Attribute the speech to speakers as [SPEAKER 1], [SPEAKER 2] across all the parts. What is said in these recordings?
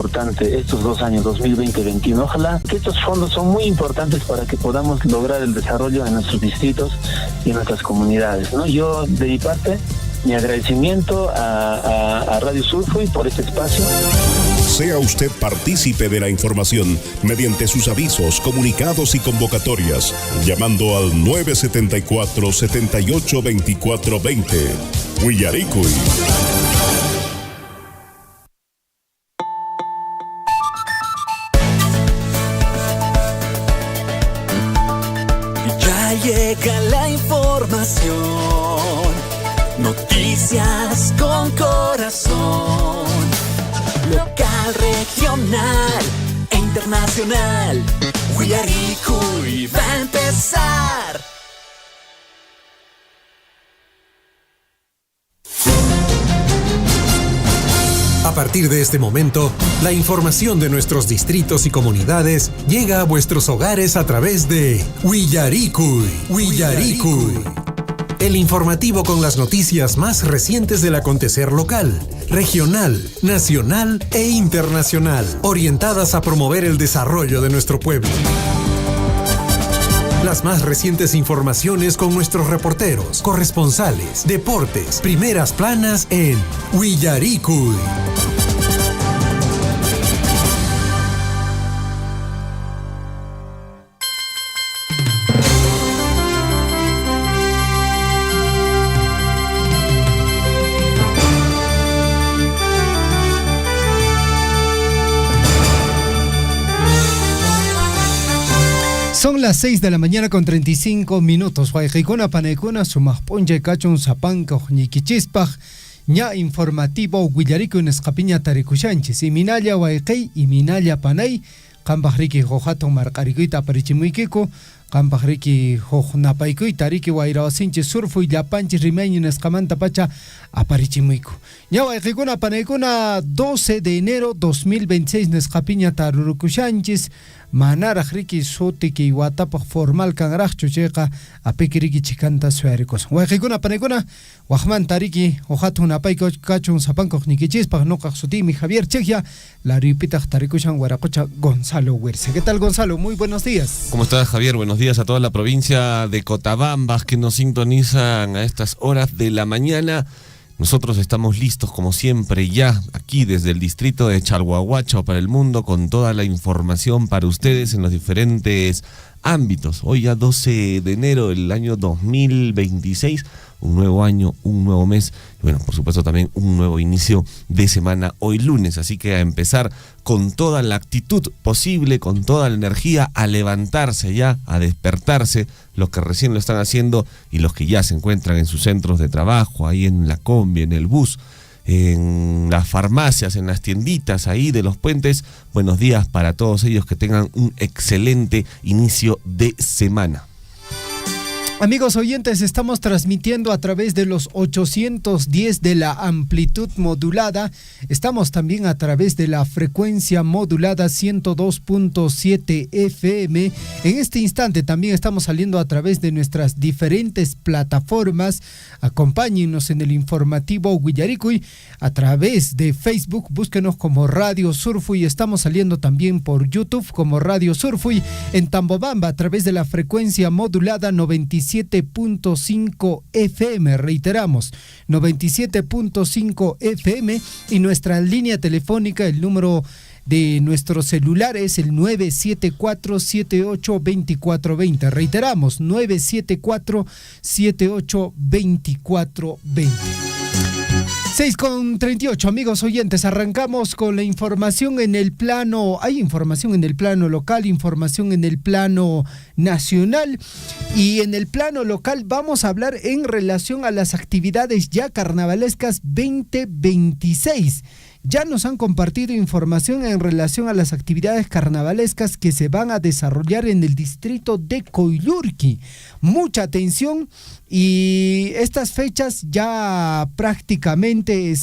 [SPEAKER 1] importante estos 2 años, 2020-2021. Ojalá que estos fondos son muy importantes para que podamos lograr el desarrollo en nuestros distritos y en nuestras comunidades, ¿no? Yo, de mi parte, mi agradecimiento a Radio Surfuy por este espacio.
[SPEAKER 2] Sea usted partícipe de la información mediante sus avisos, comunicados y convocatorias, llamando al 974-782420. Huillaricuy.
[SPEAKER 3] Ya llega la información, noticias con corazón. Local, regional e internacional. Huillaricuy va a empezar.
[SPEAKER 4] A partir de este momento, la información de nuestros distritos y comunidades llega a vuestros hogares a través de Huillaricuy. Huillaricuy. El informativo con las noticias más recientes del acontecer local, regional, nacional e internacional, orientadas a promover el desarrollo de nuestro pueblo. Las más recientes informaciones con nuestros reporteros, corresponsales, deportes, primeras planas en Huillaricuy.
[SPEAKER 5] Son las 6 de la mañana con 35 minutos. Huayjikuna panekuna sumajponche kachun sapanka ñikichispaj ña informativo Huillaricuy nesqapiña tarikushanchis. Iminalla wayqi, iminalla panay, qanpaq riki hojaton marqarikuyta aparichimuykiku, qanpaq riki hojnapaykuy tariki wayrawasinchis Surfuy llapanchis rimayñi nesqamanta pacha aparichimuyku. Ña wayqikuna panaykuna 12 de enero 2026 nesqapiña tarurukushanchis. Manaraj riki sutiki watapaq formal kanraqchu chayqa apiki riki chikanta suyarikusan. Wayqikuna panaykuna waqman tariki hojatun apay kachun sapankoq nikichispaq nuqaq sutimi Javier Chejia, la ripitaq tarikushan Waraqucha Gonzalo Huerce. ¿Qué tal, Gonzalo? Muy buenos días.
[SPEAKER 6] ¿Cómo estás, Javier? Buenos días a toda la provincia de Cotabambas que nos sintonizan a estas horas de la mañana. Nosotros estamos listos, como siempre, ya aquí desde el distrito de Chalhuahuacho para el mundo, con toda la información para ustedes en los diferentes ámbitos. Hoy ya 12 de enero del año 2026, un nuevo año, un nuevo mes, y bueno, por supuesto también un nuevo inicio de semana hoy lunes, así que a empezar con toda la actitud posible, con toda la energía, a levantarse ya, a despertarse, los que recién lo están haciendo y los que ya se encuentran en sus centros de trabajo, ahí en la combi, en el bus, en las farmacias, en las tienditas ahí de los puentes. Buenos días para todos ellos, que tengan un excelente inicio de semana.
[SPEAKER 5] Amigos oyentes, estamos transmitiendo a través de los 810 de la amplitud modulada. Estamos también a través de la frecuencia modulada 102.7 FM. En este instante también estamos saliendo a través de nuestras diferentes plataformas. Acompáñenos en el informativo Huillaricuy a través de Facebook. Búsquenos como Radio Surfuy. Estamos saliendo también por YouTube como Radio Surfuy. En Tambobamba a través de la frecuencia modulada 97.5 FM, reiteramos, 97.5 FM, y nuestra línea telefónica, el número de nuestro celular es el 974-782420, reiteramos, 974-782420. 6:38, amigos oyentes, arrancamos con la información en el plano, hay información en el plano local, información en el plano nacional, y en el plano local vamos a hablar en relación a las actividades ya carnavalescas 2026. Ya nos han compartido información en relación a las actividades carnavalescas que se van a desarrollar en el distrito de Coyllurqui. Mucha atención, y estas fechas ya prácticamente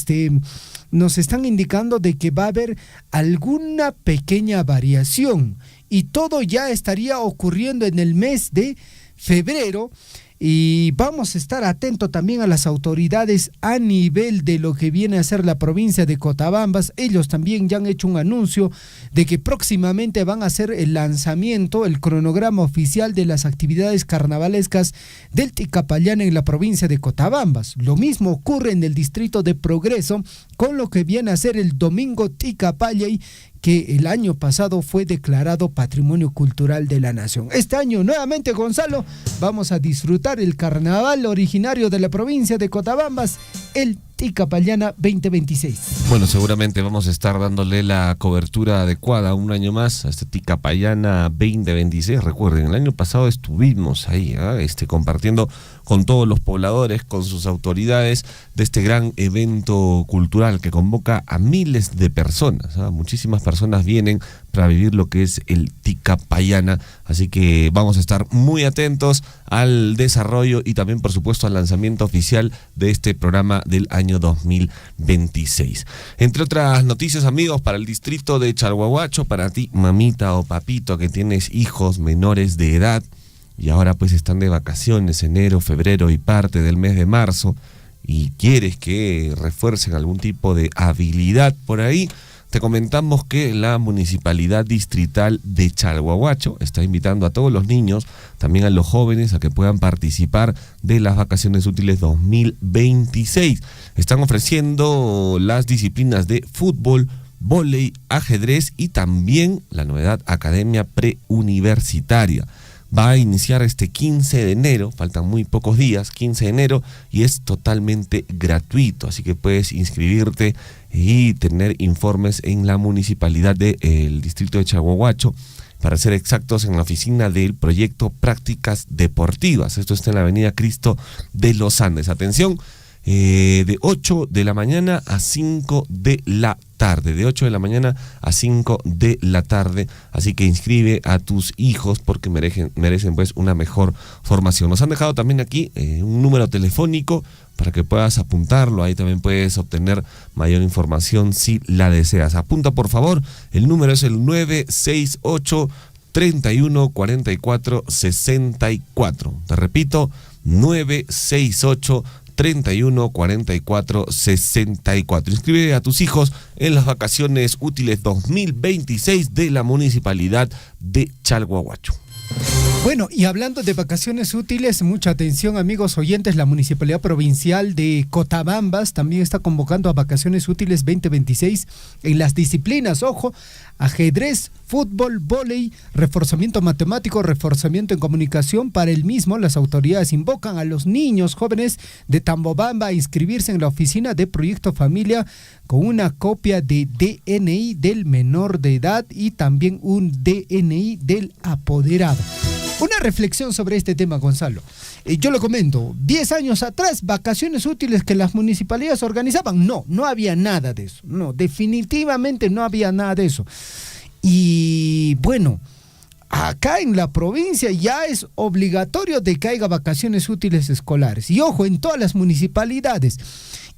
[SPEAKER 5] nos están indicando de que va a haber alguna pequeña variación, y todo ya estaría ocurriendo en el mes de febrero. Y vamos a estar atentos también a las autoridades a nivel de lo que viene a ser la provincia de Cotabambas. Ellos también ya han hecho un anuncio de que próximamente van a hacer el lanzamiento, el cronograma oficial de las actividades carnavalescas del Ticapayana en la provincia de Cotabambas. Lo mismo ocurre en el distrito de Progreso con lo que viene a ser el Domingo Ticapayay, que el año pasado fue declarado Patrimonio Cultural de la Nación. Este año nuevamente, Gonzalo, vamos a disfrutar el carnaval originario de la provincia de Cotabambas, el Ticapayana 2026.
[SPEAKER 6] Bueno, seguramente vamos a estar dándole la cobertura adecuada un año más a este Ticapayana 2026. Recuerden, el año pasado estuvimos ahí, compartiendo con todos los pobladores, con sus autoridades, de este gran evento cultural que convoca a miles de personas. Muchísimas personas vienen para vivir lo que es el Ticapayana, así que vamos a estar muy atentos al desarrollo y también, por supuesto, al lanzamiento oficial de este programa del año 2026. Entre otras noticias, amigos, para el distrito de Chalhuahuacho, para ti, mamita o papito, que tienes hijos menores de edad y ahora pues están de vacaciones enero, febrero y parte del mes de marzo, y quieres que refuercen algún tipo de habilidad por ahí, te comentamos que la Municipalidad Distrital de Chalhuahuacho está invitando a todos los niños, también a los jóvenes, a que puedan participar de las vacaciones útiles 2026. Están ofreciendo las disciplinas de fútbol, vóley, ajedrez y también la novedad Academia Preuniversitaria. Va a iniciar este 15 de enero, faltan muy pocos días, 15 de enero, y es totalmente gratuito, así que puedes inscribirte y tener informes en la municipalidad del distrito de Chalhuahuacho, para ser exactos, en la oficina del proyecto Prácticas Deportivas. Esto está en la avenida Cristo de los Andes. Atención, de 8 de la mañana a 5 de la tarde, de 8 de la mañana a 5 de la tarde, así que inscribe a tus hijos porque merecen pues una mejor formación. Nos han dejado también aquí un número telefónico para que puedas apuntarlo, ahí también puedes obtener mayor información si la deseas. Apunta por favor, el número es el 968 31 44 64. Te repito, 968 31 44 64. Inscribe a tus hijos en las vacaciones útiles 2026 de la Municipalidad de Chalhuahuacho.
[SPEAKER 5] Bueno, y hablando de vacaciones útiles, mucha atención, amigos oyentes, la Municipalidad Provincial de Cotabambas también está convocando a vacaciones útiles 2026 en las disciplinas, ojo, ajedrez, fútbol, vóley, reforzamiento matemático, reforzamiento en comunicación. Para el mismo, las autoridades invocan a los niños jóvenes de Tambobamba a inscribirse en la oficina de Proyecto Familia con una copia de DNI del menor de edad y también un DNI del apoderado. Una reflexión sobre este tema, Gonzalo. Yo lo comento, 10 años atrás, vacaciones útiles que las municipalidades organizaban, no había nada de eso. No, definitivamente no había nada de eso. Y bueno, acá en la provincia ya es obligatorio de que haya vacaciones útiles escolares. Y ojo, en todas las municipalidades.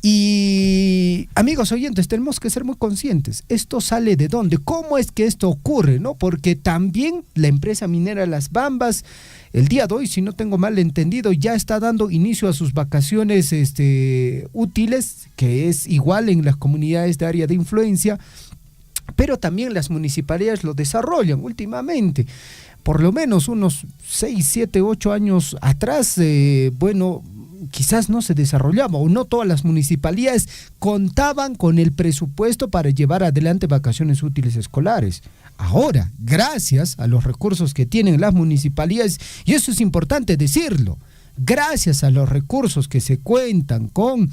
[SPEAKER 5] Y amigos oyentes, tenemos que ser muy conscientes. ¿Esto sale de dónde? ¿Cómo es que esto ocurre? ¿No? Porque también la empresa minera Las Bambas, el día de hoy, si no tengo mal entendido, ya está dando inicio a sus vacaciones útiles, que es igual en las comunidades de área de influencia, pero también las municipalidades lo desarrollan últimamente. Por lo menos unos 6, 7, 8 años atrás, quizás no se desarrollaba o no todas las municipalidades contaban con el presupuesto para llevar adelante vacaciones útiles escolares. Ahora, gracias a los recursos que tienen las municipalidades, y eso es importante decirlo, gracias a los recursos que se cuentan con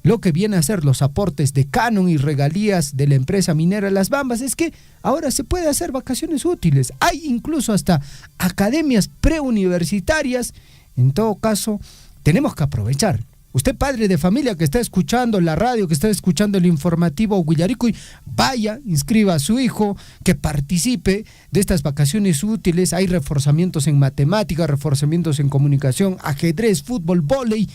[SPEAKER 5] lo que viene a ser los aportes de canon y regalías de la empresa minera Las Bambas, es que ahora se puede hacer vacaciones útiles. Hay incluso hasta academias preuniversitarias. En todo caso, tenemos que aprovechar. Usted, padre de familia que está escuchando la radio, que está escuchando el informativo Huillaricuy, vaya, inscriba a su hijo, que participe de estas vacaciones útiles. Hay reforzamientos en matemáticas, reforzamientos en comunicación, ajedrez, fútbol, vóley.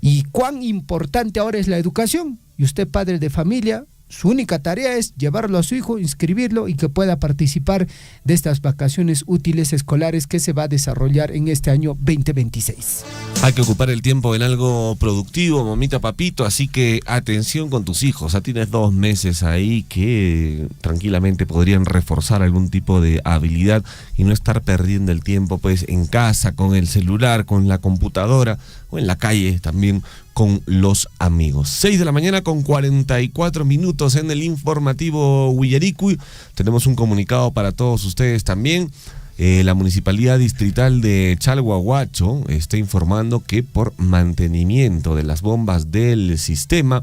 [SPEAKER 5] Y cuán importante ahora es la educación. Y usted, padre de familia, su única tarea es llevarlo a su hijo, inscribirlo y que pueda participar de estas vacaciones útiles escolares que se va a desarrollar en este año 2026.
[SPEAKER 6] Hay que ocupar el tiempo en algo productivo, mamita, papito, así que atención con tus hijos. Ya tienes 2 meses ahí que tranquilamente podrían reforzar algún tipo de habilidad y no estar perdiendo el tiempo pues en casa, con el celular, con la computadora o en la calle también con los amigos. 6 de la mañana con 44 minutos en el informativo Huillaricuy. Tenemos un comunicado para todos ustedes también. La Municipalidad Distrital de Chalhuahuacho está informando que por mantenimiento de las bombas del sistema,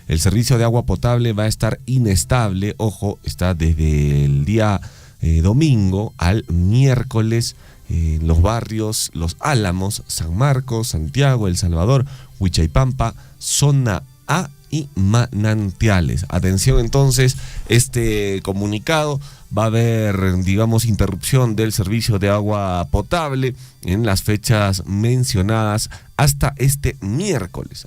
[SPEAKER 6] el servicio de agua potable va a estar inestable. Ojo, está desde el día domingo al miércoles en los barrios Los Álamos, San Marcos, Santiago, El Salvador, Huichaipampa, Zona A y Manantiales. Atención entonces, este comunicado va a haber, digamos, interrupción del servicio de agua potable en las fechas mencionadas hasta este miércoles,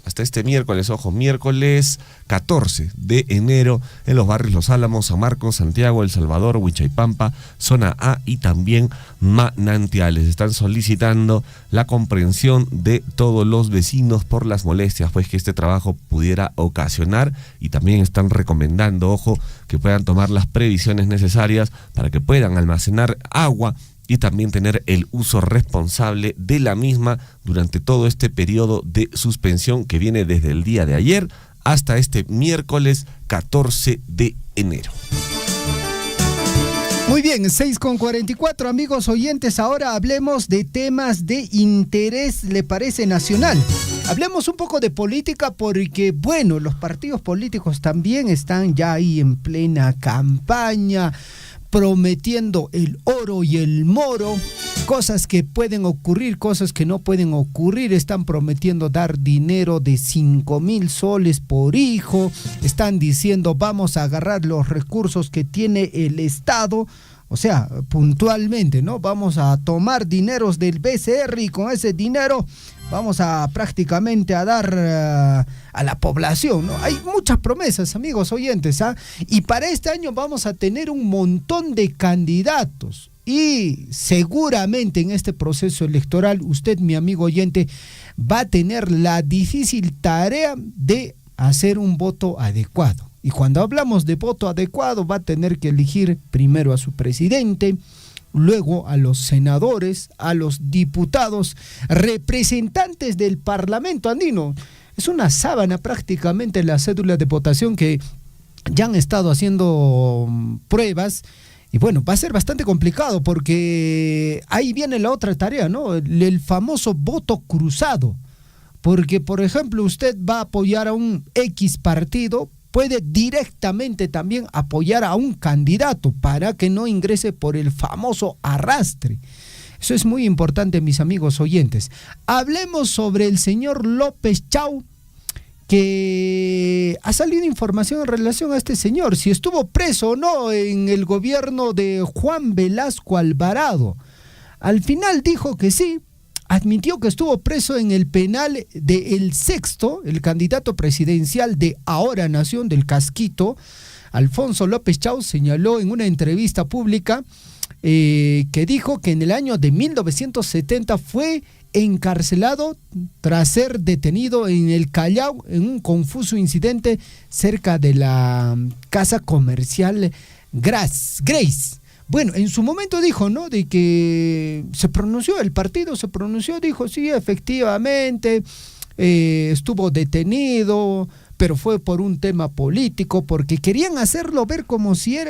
[SPEAKER 6] ojo, miércoles 14 de enero en los barrios Los Álamos, San Marcos, Santiago, El Salvador, Huichaipampa, Zona A y también Manantiales. Están solicitando la comprensión de todos los vecinos por las molestias pues que este trabajo pudiera ocasionar, y también están recomendando, ojo, que puedan tomar las previsiones necesarias para que puedan almacenar agua y también tener el uso responsable de la misma durante todo este periodo de suspensión que viene desde el día de ayer hasta este miércoles 14 de enero.
[SPEAKER 5] Muy bien, 6:44, amigos oyentes. Ahora hablemos de temas de interés, ¿le parece, nacional? Hablemos un poco de política porque, bueno, los partidos políticos también están ya ahí en plena campaña, prometiendo el oro y el moro, cosas que pueden ocurrir, cosas que no pueden ocurrir. Están prometiendo dar dinero de 5,000 soles por hijo, están diciendo vamos a agarrar los recursos que tiene el Estado, o sea, puntualmente, ¿no? Vamos a tomar dineros del BCR y con ese dinero vamos a prácticamente a dar a la población, ¿no? Hay muchas promesas, amigos oyentes, ¿ah? Y para este año vamos a tener un montón de candidatos y seguramente en este proceso electoral usted, mi amigo oyente, va a tener la difícil tarea de hacer un voto adecuado. Y cuando hablamos de voto adecuado, va a tener que elegir primero a su presidente, luego a los senadores, a los diputados, representantes del Parlamento andino. Es una sábana prácticamente la cédula de votación que ya han estado haciendo pruebas. Y bueno, va a ser bastante complicado porque ahí viene la otra tarea, ¿no? El famoso voto cruzado. Porque, por ejemplo, usted va a apoyar a un X partido, puede directamente también apoyar a un candidato para que no ingrese por el famoso arrastre. Eso es muy importante, mis amigos oyentes. Hablemos sobre el señor López Chau, que ha salido información en relación a este señor, si estuvo preso o no en el gobierno de Juan Velasco Alvarado. Al final dijo que sí. Admitió que estuvo preso en el penal de El Sexto, el candidato presidencial de Ahora Nación del Casquito. Alfonso López Chau señaló en una entrevista pública que dijo que en el año de 1970 fue encarcelado tras ser detenido en el Callao en un confuso incidente cerca de la casa comercial Grace. Bueno, en su momento dijo, ¿no?, de que el partido se pronunció, dijo, sí, efectivamente, estuvo detenido, pero fue por un tema político, porque querían hacerlo ver como si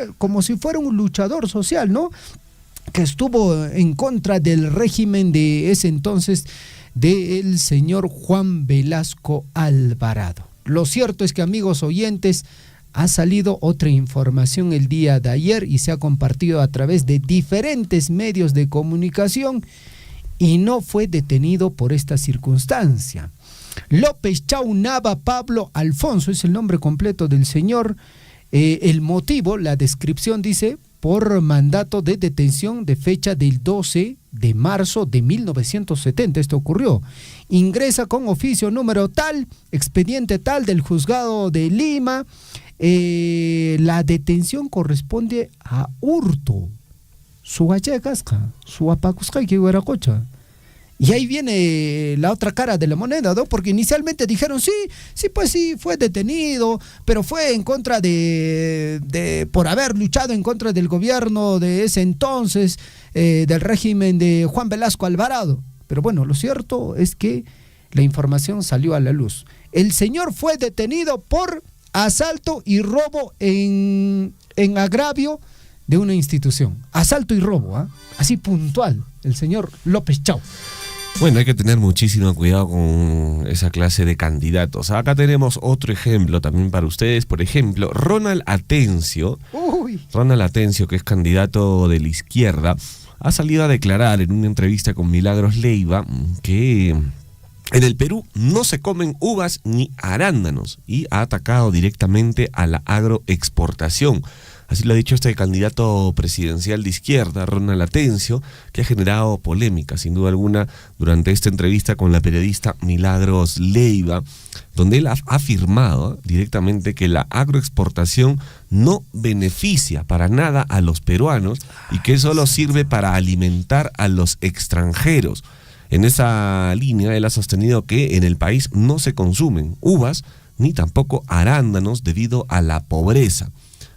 [SPEAKER 5] fuera un luchador social, ¿no?, que estuvo en contra del régimen de ese entonces del señor Juan Velasco Alvarado. Lo cierto es que, amigos oyentes, ha salido otra información el día de ayer y se ha compartido a través de diferentes medios de comunicación y no fue detenido por esta circunstancia. López Chau Nava Pablo Alfonso es el nombre completo del señor. El motivo, la descripción dice, por mandato de detención de fecha del 12 de marzo de 1970. Esto ocurrió. Ingresa con oficio número tal, expediente tal del juzgado de Lima, la detención corresponde a hurto. Su gachacasca, su apacusca que hueracocha. Y ahí viene la otra cara de la moneda, ¿no? Porque inicialmente dijeron, sí, pues sí, fue detenido, pero fue en contra por haber luchado en contra del gobierno de ese entonces, del régimen de Juan Velasco Alvarado. Pero bueno, lo cierto es que la información salió a la luz. El señor fue detenido por asalto y robo en agravio de una institución. Asalto y robo, ¿eh? Así puntual, el señor López Chau.
[SPEAKER 6] Bueno, hay que tener muchísimo cuidado con esa clase de candidatos. Acá tenemos otro ejemplo también para ustedes. Por ejemplo, Ronald Atencio. Ronald Atencio, que es candidato de la izquierda, ha salido a declarar en una entrevista con Milagros Leiva que en el Perú no se comen uvas ni arándanos y ha atacado directamente a la agroexportación. Así lo ha dicho este candidato presidencial de izquierda, Ronald Atencio, que ha generado polémica, sin duda alguna, durante esta entrevista con la periodista Milagros Leiva, donde él ha afirmado directamente que la agroexportación no beneficia para nada a los peruanos y que solo sirve para alimentar a los extranjeros. En esa línea, él ha sostenido que en el país no se consumen uvas ni tampoco arándanos debido a la pobreza.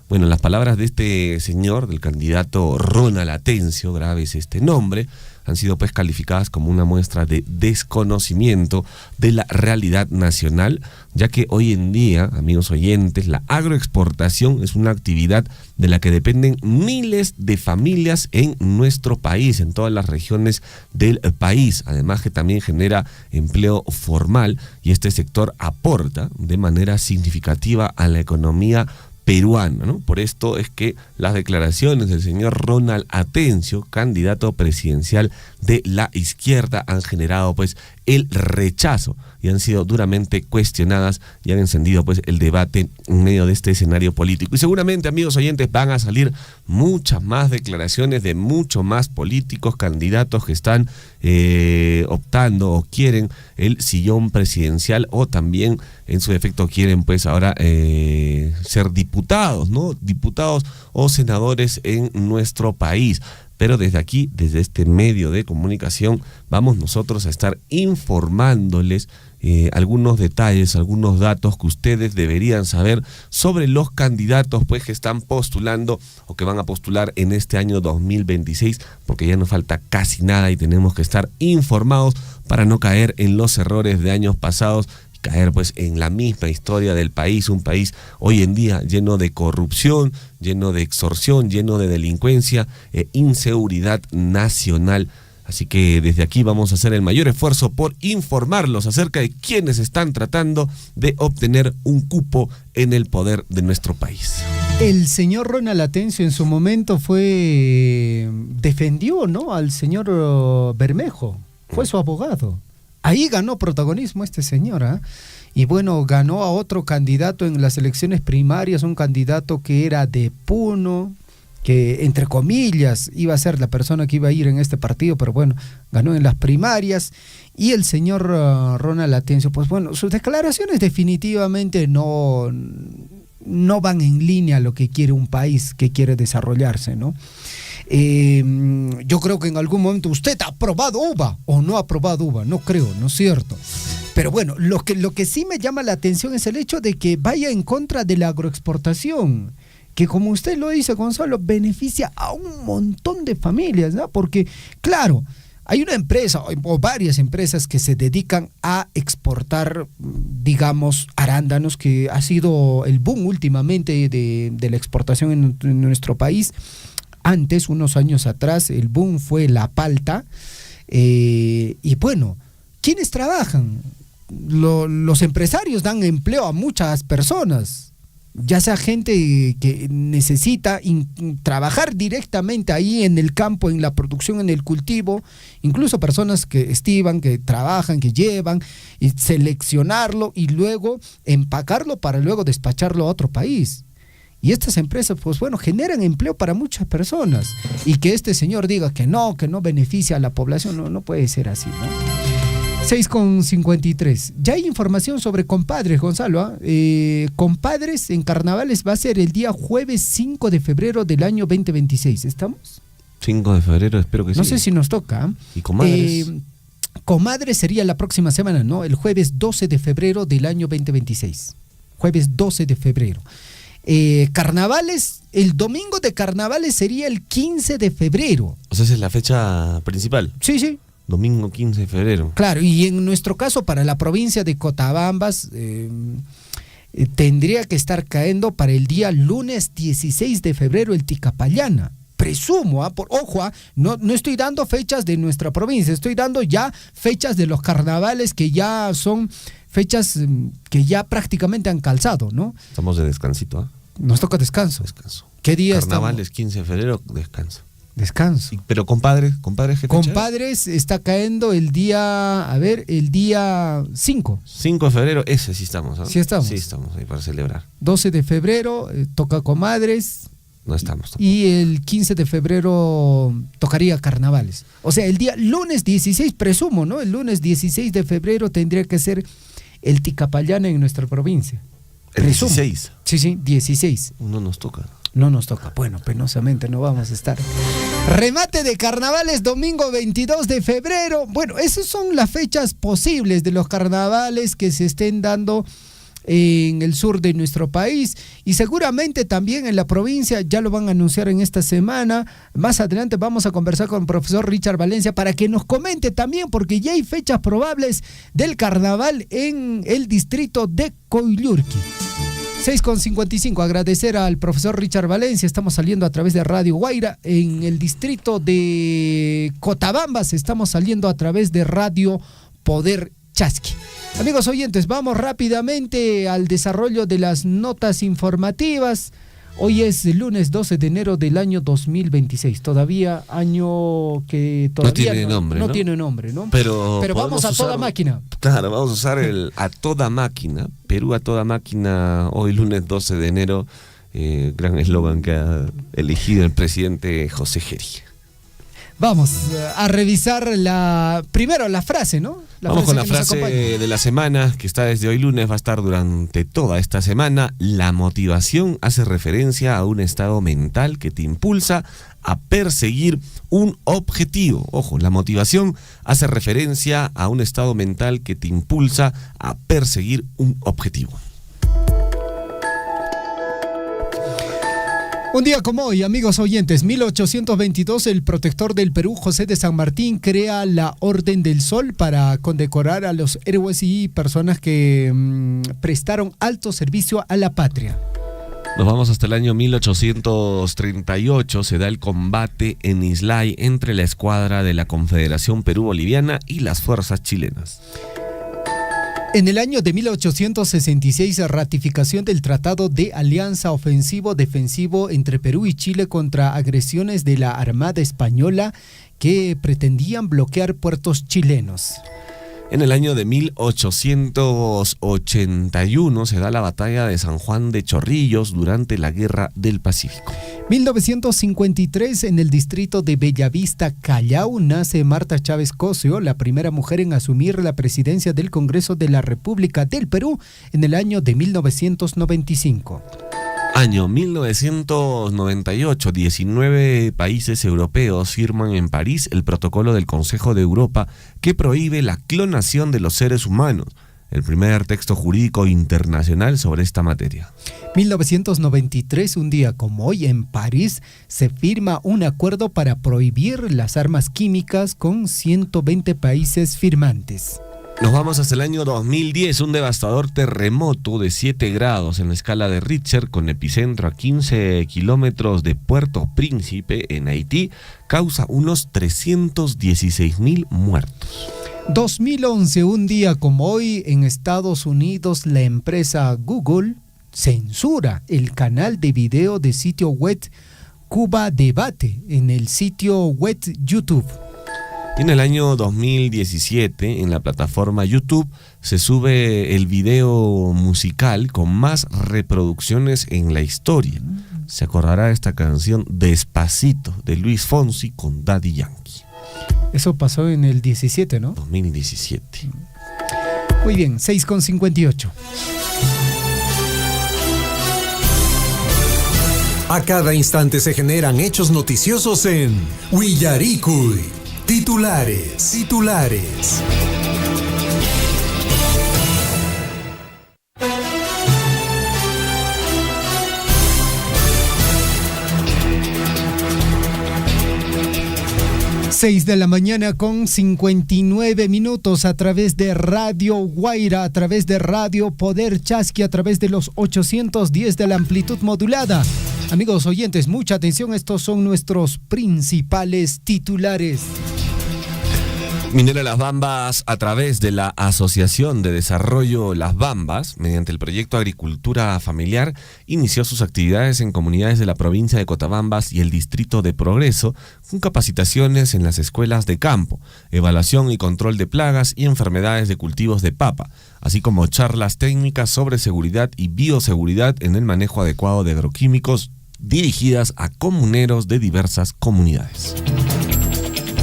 [SPEAKER 6] Bueno, las palabras de este señor, del candidato Ronald Atencio, grave es este nombre, han sido pues calificadas como una muestra de desconocimiento de la realidad nacional, ya que hoy en día, amigos oyentes, la agroexportación es una actividad de la que dependen miles de familias en nuestro país, en todas las regiones del país, además que también genera empleo formal y este sector aporta de manera significativa a la economía peruana, ¿no? Por esto es que las declaraciones del señor Ronald Atencio, candidato presidencial de la izquierda, han generado pues el rechazo y han sido duramente cuestionadas y han encendido pues el debate en medio de este escenario político. Y seguramente, amigos oyentes, van a salir muchas más declaraciones de muchos más políticos, candidatos que están optando o quieren el sillón presidencial o también en su defecto quieren pues ahora ser diputados, ¿no? Diputados o senadores en nuestro país. Pero desde aquí, desde este medio de comunicación, vamos nosotros a estar informándoles algunos detalles, algunos datos que ustedes deberían saber sobre los candidatos pues que están postulando o que van a postular en este año 2026, porque ya nos falta casi nada y tenemos que estar informados para no caer en los errores de años pasados, caer pues en la misma historia del país, un país hoy en día lleno de corrupción, lleno de extorsión, lleno de delincuencia e inseguridad nacional. Así que desde aquí vamos a hacer el mayor esfuerzo por informarlos acerca de quienes están tratando de obtener un cupo en el poder de nuestro país.
[SPEAKER 5] El señor Ronald Atencio en su momento defendió, ¿no?, al señor Bermejo, fue su abogado. Ahí ganó protagonismo este señor, ¿eh? Y bueno, ganó a otro candidato en las elecciones primarias, un candidato que era de Puno, que entre comillas iba a ser la persona que iba a ir en este partido, pero bueno, ganó en las primarias. Y el señor Ronald Atencio, pues bueno, sus declaraciones definitivamente no van en línea a lo que quiere un país que quiere desarrollarse, ¿no? Yo creo que en algún momento usted ha aprobado uva o no ha aprobado uva, no creo, ¿no es cierto? Pero bueno, lo que sí me llama la atención es el hecho de que vaya en contra de la agroexportación, que como usted lo dice, Gonzalo, beneficia a un montón de familias, ¿no? Porque, claro, hay una empresa o varias empresas que se dedican a exportar, digamos, arándanos, que ha sido el boom últimamente de la exportación en nuestro país. Antes, unos años atrás, el boom fue la palta. Y bueno, ¿quiénes trabajan? Los empresarios dan empleo a muchas personas, ya sea gente que necesita trabajar directamente ahí en el campo, en la producción, en el cultivo, incluso personas que estiban, que trabajan, que llevan, y seleccionarlo y luego empacarlo para luego despacharlo a otro país. Y estas empresas, pues bueno, generan empleo para muchas personas. Y que este señor diga que no beneficia a la población, no puede ser así, ¿no? 6:53. Ya hay información sobre compadres, Gonzalo. Compadres en carnavales va a ser el día jueves 5 de febrero del año 2026. ¿Estamos?
[SPEAKER 6] 5 de febrero, espero que sí.
[SPEAKER 5] No sé si nos toca.
[SPEAKER 6] ¿Y comadres?
[SPEAKER 5] Comadres sería la próxima semana, ¿no? El jueves 12 de febrero del año 2026. Jueves 12 de febrero. Carnavales, el domingo de carnavales sería el 15 de febrero.
[SPEAKER 6] O sea, esa es la fecha principal.
[SPEAKER 5] Sí.
[SPEAKER 6] Domingo 15 de febrero.
[SPEAKER 5] Claro, y en nuestro caso, para la provincia de Cotabambas, tendría que estar cayendo para el día lunes 16 de febrero el Ticapayana. Presumo, ojo, no estoy dando fechas de nuestra provincia, estoy dando ya fechas de los carnavales que ya son fechas que ya prácticamente han calzado, ¿no?
[SPEAKER 6] Estamos de descansito, ¿ah?
[SPEAKER 5] Nos toca descanso. ¿Qué día
[SPEAKER 6] Carnavales, 15 de febrero, descanso.
[SPEAKER 5] Descanso.
[SPEAKER 6] Pero compadres, ¿qué fecha?
[SPEAKER 5] Compadres está cayendo el día 5.
[SPEAKER 6] 5 de febrero, ese sí estamos, ¿ah?
[SPEAKER 5] Sí estamos.
[SPEAKER 6] Sí estamos ahí para celebrar.
[SPEAKER 5] 12 de febrero toca comadres.
[SPEAKER 6] No estamos.
[SPEAKER 5] Y el 15 de febrero tocaría carnavales. O sea, el día lunes 16, presumo, ¿no? El lunes 16 de febrero tendría que ser el Ticapayana en nuestra provincia.
[SPEAKER 6] ¿El
[SPEAKER 5] Presumo.
[SPEAKER 6] 16?
[SPEAKER 5] Sí, 16.
[SPEAKER 6] No nos toca.
[SPEAKER 5] No nos toca. Bueno, penosamente no vamos a estar. Remate de carnavales domingo 22 de febrero. Bueno, esas son las fechas posibles de los carnavales que se estén dando en el sur de nuestro país y seguramente también en la provincia. Ya lo van a anunciar en esta semana. Más adelante vamos a conversar con el profesor Richard Valencia para que nos comente también, porque ya hay fechas probables del carnaval en el distrito de Coyllurqui. 6:55. Agradecer al profesor Richard Valencia. Estamos saliendo a través de Radio Guaira. En el distrito de Cotabambas estamos saliendo a través de Radio Poder Chasqui. Amigos oyentes, vamos rápidamente al desarrollo de las notas informativas. Hoy es el lunes 12 de enero del año 2026. Todavía año que todavía no tiene nombre, ¿no? Pero vamos a toda máquina.
[SPEAKER 6] Claro, vamos a usar el a toda máquina. Perú a toda máquina, hoy lunes 12 de enero. Gran eslogan que ha elegido el presidente José Geri.
[SPEAKER 5] Vamos a revisar primero la frase, ¿no?
[SPEAKER 6] Vamos con la frase de la semana, que está desde hoy lunes, va a estar durante toda esta semana. La motivación hace referencia a un estado mental que te impulsa a perseguir un objetivo. Ojo, la motivación hace referencia a un estado mental que te impulsa a perseguir un objetivo.
[SPEAKER 5] Un día como hoy, amigos oyentes, 1822, el protector del Perú, José de San Martín, crea la Orden del Sol para condecorar a los héroes y personas que prestaron alto servicio a la patria.
[SPEAKER 6] Nos vamos hasta el año 1838, se da el combate en Islay entre la escuadra de la Confederación Perú-Boliviana y las fuerzas chilenas.
[SPEAKER 5] En el año de 1866, ratificación del Tratado de Alianza Ofensivo-Defensivo entre Perú y Chile contra agresiones de la Armada Española que pretendían bloquear puertos chilenos.
[SPEAKER 6] En el año de 1881 se da la batalla de San Juan de Chorrillos durante la Guerra del Pacífico.
[SPEAKER 5] 1953, en el distrito de Bellavista, Callao, nace Marta Chávez Cosio, la primera mujer en asumir la presidencia del Congreso de la República del Perú en el año de 1995.
[SPEAKER 6] Año 1998, 19 países europeos firman en París el protocolo del Consejo de Europa que prohíbe la clonación de los seres humanos, el primer texto jurídico internacional sobre esta materia.
[SPEAKER 5] 1993, un día como hoy, en París, se firma un acuerdo para prohibir las armas químicas con 120 países firmantes.
[SPEAKER 6] Nos vamos hasta el año 2010, un devastador terremoto de 7 grados en la escala de Richter, con epicentro a 15 kilómetros de Puerto Príncipe, en Haití, causa unos 316,000 muertos.
[SPEAKER 5] 2011, un día como hoy, en Estados Unidos, la empresa Google censura el canal de video de sitio web Cuba Debate en el sitio web YouTube.
[SPEAKER 6] En el año 2017, en la plataforma YouTube, se sube el video musical con más reproducciones en la historia. Se acordará de esta canción Despacito, de Luis Fonsi con Daddy Yankee.
[SPEAKER 5] Eso pasó en el 17, ¿no?
[SPEAKER 6] 2017.
[SPEAKER 5] Muy bien, 6:58.
[SPEAKER 4] A cada instante se generan hechos noticiosos en Willaricui. Titulares.
[SPEAKER 5] 6 de la mañana con 59 minutos a través de Radio Guaira, a través de Radio Poder Chasqui, a través de los 810 de la amplitud modulada. Amigos oyentes, mucha atención, estos son nuestros principales titulares.
[SPEAKER 6] Minera Las Bambas, a través de la Asociación de Desarrollo Las Bambas, mediante el proyecto Agricultura Familiar, inició sus actividades en comunidades de la provincia de Cotabambas y el distrito de Progreso, con capacitaciones en las escuelas de campo, evaluación y control de plagas y enfermedades de cultivos de papa, así como charlas técnicas sobre seguridad y bioseguridad en el manejo adecuado de agroquímicos, dirigidas a comuneros de diversas comunidades.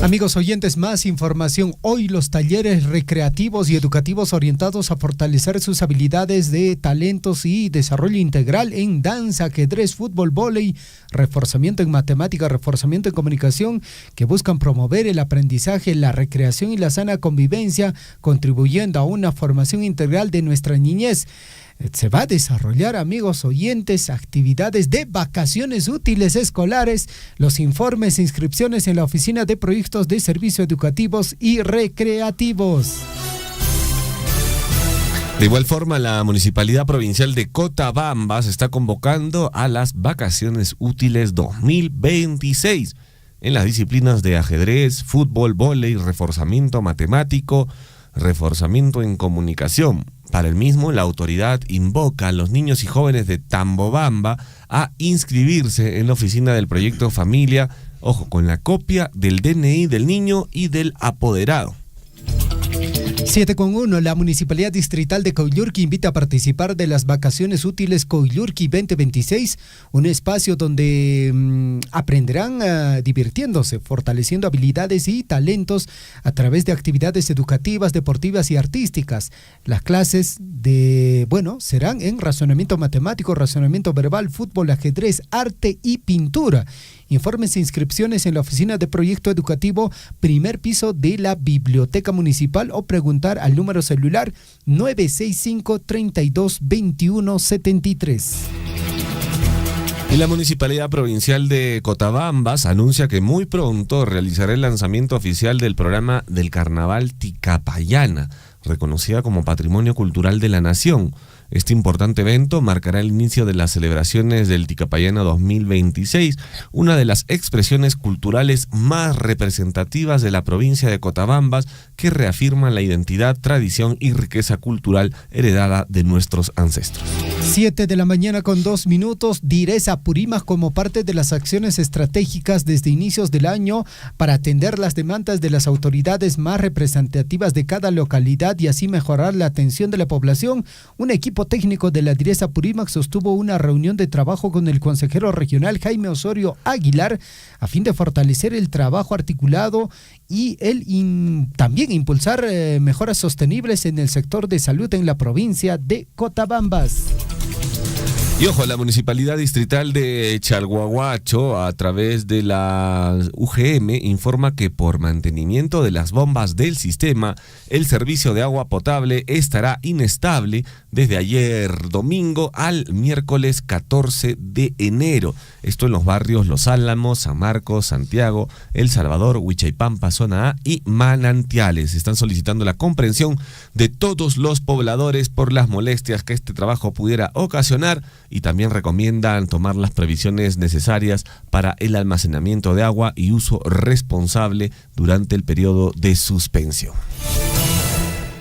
[SPEAKER 5] Amigos oyentes, más información. Hoy los talleres recreativos y educativos orientados a fortalecer sus habilidades de talentos y desarrollo integral en danza, ajedrez, fútbol, vóley, reforzamiento en matemática, reforzamiento en comunicación, que buscan promover el aprendizaje, la recreación y la sana convivencia, contribuyendo a una formación integral de nuestra niñez. Se va a desarrollar, amigos oyentes, actividades de vacaciones útiles escolares, los informes e inscripciones en la Oficina de Proyectos de Servicios Educativos y Recreativos.
[SPEAKER 6] De igual forma, la Municipalidad Provincial de Cotabambas está convocando a las vacaciones útiles 2026 en las disciplinas de ajedrez, fútbol, vóley, reforzamiento matemático, reforzamiento en comunicación. Para el mismo, la autoridad invoca a los niños y jóvenes de Tambobamba a inscribirse en la oficina del proyecto Familia, ojo, con la copia del DNI del niño y del apoderado.
[SPEAKER 5] 7:1. La Municipalidad Distrital de Coyllurqui invita a participar de las vacaciones útiles Coyllurqui 2026, un espacio donde aprenderán divirtiéndose, fortaleciendo habilidades y talentos a través de actividades educativas, deportivas y artísticas. Las clases serán en razonamiento matemático, razonamiento verbal, fútbol, ajedrez, arte y pintura. Informes e inscripciones en la oficina de proyecto educativo, primer piso de la Biblioteca Municipal, o preguntar al número celular 965-322173.
[SPEAKER 6] Y la Municipalidad Provincial de Cotabambas anuncia que muy pronto realizará el lanzamiento oficial del programa del Carnaval Ticapayana, reconocida como Patrimonio Cultural de la Nación. Este importante evento marcará el inicio de las celebraciones del Ticapayana 2026, una de las expresiones culturales más representativas de la provincia de Cotabambas, que reafirma la identidad, tradición y riqueza cultural heredada de nuestros ancestros.
[SPEAKER 5] 7 de la mañana con 2 minutos. DIRES Apurímac, como parte de las acciones estratégicas desde inicios del año para atender las demandas de las autoridades más representativas de cada localidad y así mejorar la atención de la población, un equipo técnico de la DIRES Apurímac sostuvo una reunión de trabajo con el consejero regional Jaime Osorio Aguilar a fin de fortalecer el trabajo articulado y también impulsar mejoras sostenibles en el sector de salud en la provincia de Cotabambas.
[SPEAKER 6] Y ojo, la Municipalidad Distrital de Chalhuahuacho, a través de la UGM, informa que por mantenimiento de las bombas del sistema, el servicio de agua potable estará inestable desde ayer domingo al miércoles 14 de enero. Esto en los barrios Los Álamos, San Marcos, Santiago, El Salvador, Huichaipampa, Zona A y Manantiales. Están solicitando la comprensión de todos los pobladores por las molestias que este trabajo pudiera ocasionar, y también recomiendan tomar las previsiones necesarias para el almacenamiento de agua y uso responsable durante el periodo de suspensión.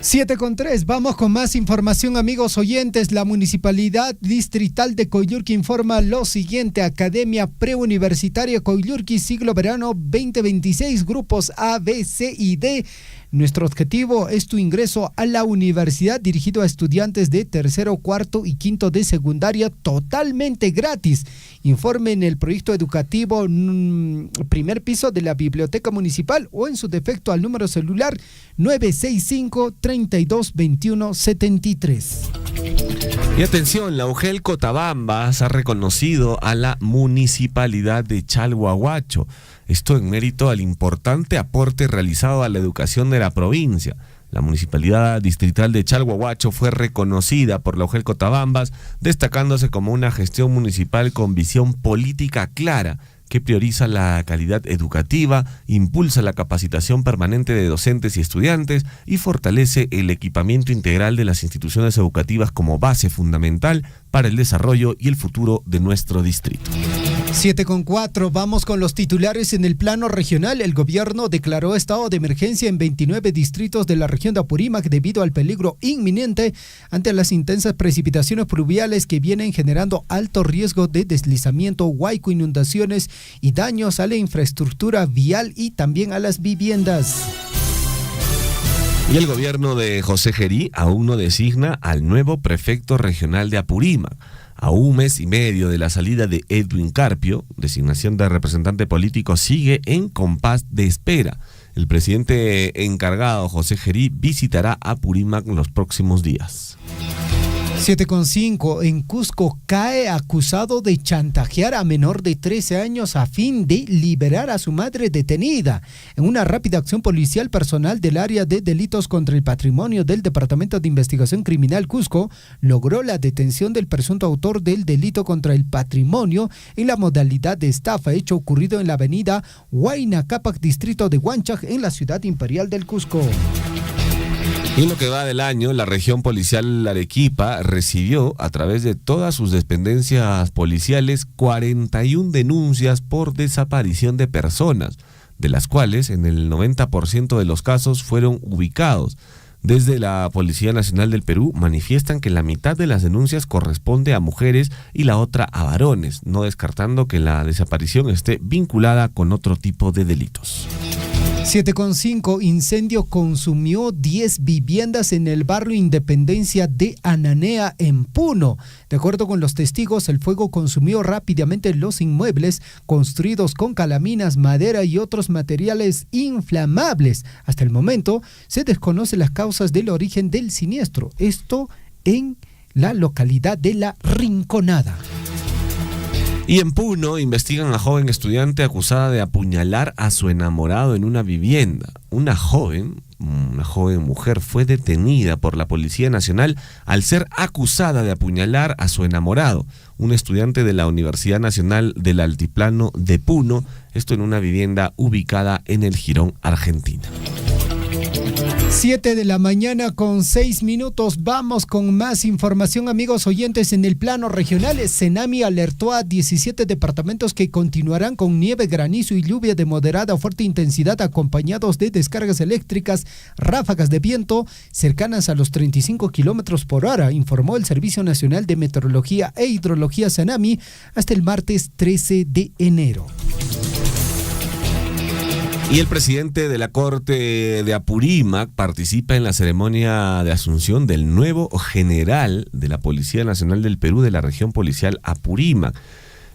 [SPEAKER 5] 7:3, vamos con más información, amigos oyentes. La Municipalidad Distrital de Coyllurqui informa lo siguiente: Academia Preuniversitaria Coyllurqui Siglo Verano 2026, grupos A, B, C y D. Nuestro objetivo es tu ingreso a la universidad dirigido a estudiantes de tercero, cuarto y quinto de secundaria totalmente gratis. Informe en el proyecto educativo primer piso de la biblioteca municipal o en su defecto al número celular 965-3221-73.
[SPEAKER 6] Y atención, la UGEL Cotabambas ha reconocido a la municipalidad de Chalhuahuacho. Esto en mérito al importante aporte realizado a la educación de la provincia. La Municipalidad Distrital de Chalhuahuacho fue reconocida por la UGEL Cotabambas, destacándose como una gestión municipal con visión política clara, que prioriza la calidad educativa, impulsa la capacitación permanente de docentes y estudiantes y fortalece el equipamiento integral de las instituciones educativas como base fundamental para el desarrollo y el futuro de nuestro distrito.
[SPEAKER 5] 7:04, vamos con los titulares en el plano regional. El gobierno declaró estado de emergencia en 29 distritos de la región de Apurímac debido al peligro inminente ante las intensas precipitaciones pluviales que vienen generando alto riesgo de deslizamiento, huaico, inundaciones y daños a la infraestructura vial y también a las viviendas.
[SPEAKER 6] Y el gobierno de José Gerí aún no designa al nuevo prefecto regional de Apurímac. A un mes y medio de la salida de Edwin Carpio, designación de representante político sigue en compás de espera. El presidente encargado, José Gerí, visitará Apurímac los próximos días.
[SPEAKER 5] 7:05, en Cusco cae acusado de chantajear a menor de 13 años a fin de liberar a su madre detenida. En una rápida acción policial, personal del área de delitos contra el patrimonio del Departamento de Investigación Criminal Cusco logró la detención del presunto autor del delito contra el patrimonio en la modalidad de estafa, hecho ocurrido en la avenida Huayna Cápac, distrito de Huanchac, en la ciudad imperial del Cusco.
[SPEAKER 6] Y en lo que va del año, la región policial Arequipa recibió a través de todas sus dependencias policiales 41 denuncias por desaparición de personas, de las cuales en el 90% de los casos fueron ubicados. Desde la Policía Nacional del Perú manifiestan que la mitad de las denuncias corresponde a mujeres y la otra a varones, no descartando que la desaparición esté vinculada con otro tipo de delitos.
[SPEAKER 5] 7:05, incendio consumió 10 viviendas en el barrio Independencia de Ananea, en Puno. De acuerdo con los testigos, el fuego consumió rápidamente los inmuebles construidos con calaminas, madera y otros materiales inflamables. Hasta el momento se desconocen las causas del origen del siniestro. Esto en la localidad de La Rinconada.
[SPEAKER 6] Y en Puno investigan a joven estudiante acusada de apuñalar a su enamorado en una vivienda. Una joven mujer fue detenida por la Policía Nacional al ser acusada de apuñalar a su enamorado, un estudiante de la Universidad Nacional del Altiplano de Puno, esto en una vivienda ubicada en el Jirón, Argentina.
[SPEAKER 5] 7:06 a.m. Vamos con más información, amigos oyentes. En el plano regional, Senami alertó a 17 departamentos que continuarán con nieve, granizo y lluvia de moderada a fuerte intensidad, acompañados de descargas eléctricas, ráfagas de viento cercanas a los 35 kilómetros por hora, informó el Servicio Nacional de Meteorología e Hidrología Senami hasta el martes 13 de enero.
[SPEAKER 6] Y el presidente de la Corte de Apurímac participa en la ceremonia de asunción del nuevo general de la Policía Nacional del Perú de la región policial Apurímac.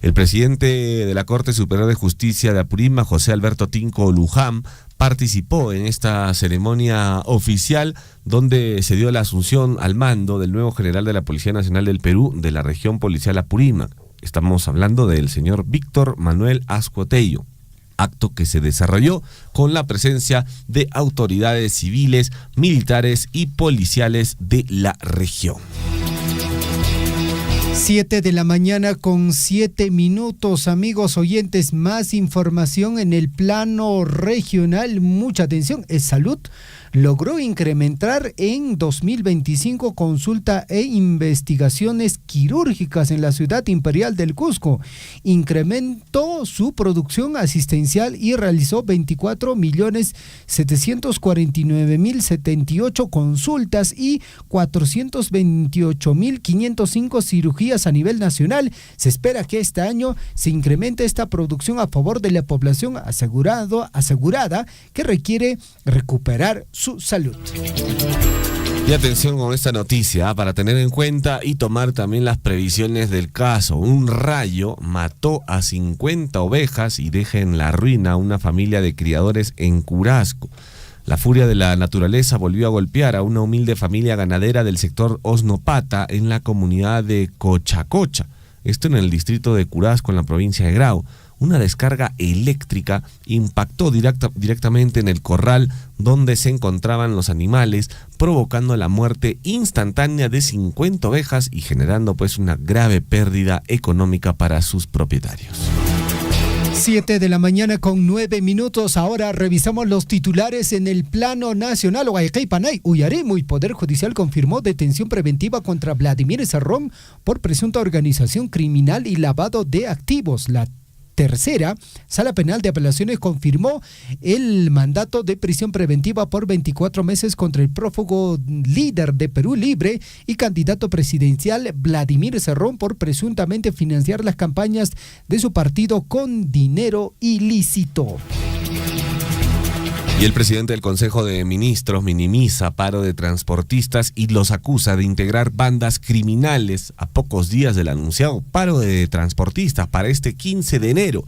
[SPEAKER 6] El presidente de la Corte Superior de Justicia de Apurímac, José Alberto Tinco Luján, participó en esta ceremonia oficial donde se dio la asunción al mando del nuevo general de la Policía Nacional del Perú de la región policial Apurímac. Estamos hablando del señor Víctor Manuel Ascuotello. Acto que se desarrolló con la presencia de autoridades civiles, militares y policiales de la región.
[SPEAKER 5] 7:07 a.m, amigos oyentes. Más información en el plano regional. Mucha atención. Salud logró incrementar en 2025 consulta e investigaciones quirúrgicas en la ciudad imperial del Cusco. Incrementó su producción asistencial y realizó 24.749.078 consultas y 428.505 cirugías a nivel nacional. Se espera que este año se incremente esta producción a favor de la población asegurada que requiere recuperar su salud.
[SPEAKER 6] Y atención con esta noticia, para tener en cuenta y tomar también las previsiones del caso. Un rayo mató a 50 ovejas y deja en la ruina a una familia de criadores en Curasco. La furia de la naturaleza volvió a golpear a una humilde familia ganadera del sector Osnopata en la comunidad de Cochacocha. Esto en el distrito de Curasco, en la provincia de Grau. Una descarga eléctrica impactó directamente en el corral donde se encontraban los animales, provocando la muerte instantánea de 50 ovejas y generando pues una grave pérdida económica para sus propietarios.
[SPEAKER 5] 7 de la mañana con 9 minutos. Ahora revisamos los titulares en el plano nacional. Panay, Uyaremu y Poder Judicial confirmó detención preventiva contra Vladimir Cerrón por presunta organización criminal y lavado de activos. La tercera Sala Penal de Apelaciones confirmó el mandato de prisión preventiva por 24 meses contra el prófugo líder de Perú Libre y candidato presidencial Vladimir Cerrón por presuntamente financiar las campañas de su partido con dinero ilícito.
[SPEAKER 6] Y el presidente del Consejo de Ministros minimiza paro de transportistas y los acusa de integrar bandas criminales a pocos días del anunciado paro de transportistas para este 15 de enero.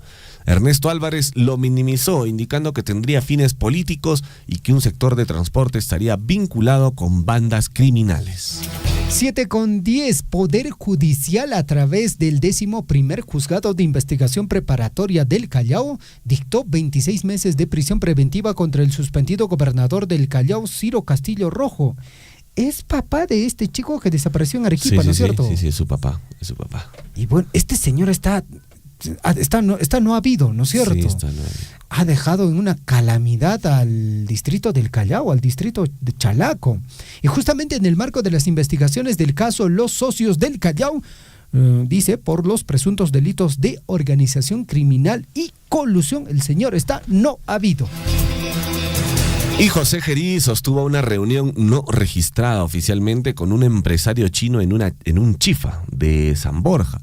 [SPEAKER 6] Ernesto Álvarez lo minimizó, indicando que tendría fines políticos y que un sector de transporte estaría vinculado con bandas criminales.
[SPEAKER 5] 7:10. Poder Judicial, a través del 11º Juzgado de Investigación Preparatoria del Callao, dictó 26 meses de prisión preventiva contra el suspendido gobernador del Callao, Ciro Castillo Rojo. Es papá de este chico que desapareció en Arequipa, ¿no es cierto?
[SPEAKER 6] Sí, es su papá,
[SPEAKER 5] Y bueno, este señor no ha habido, ¿no es cierto?
[SPEAKER 6] Sí, está no ha habido.
[SPEAKER 5] Ha dejado en una calamidad al distrito del Callao, al distrito de Chalaco. Y justamente en el marco de las investigaciones del caso Los Socios del Callao, dice, por los presuntos delitos de organización criminal y colusión, el señor no ha habido.
[SPEAKER 6] Y José Gerí sostuvo una reunión no registrada oficialmente con un empresario chino en un chifa de San Borja.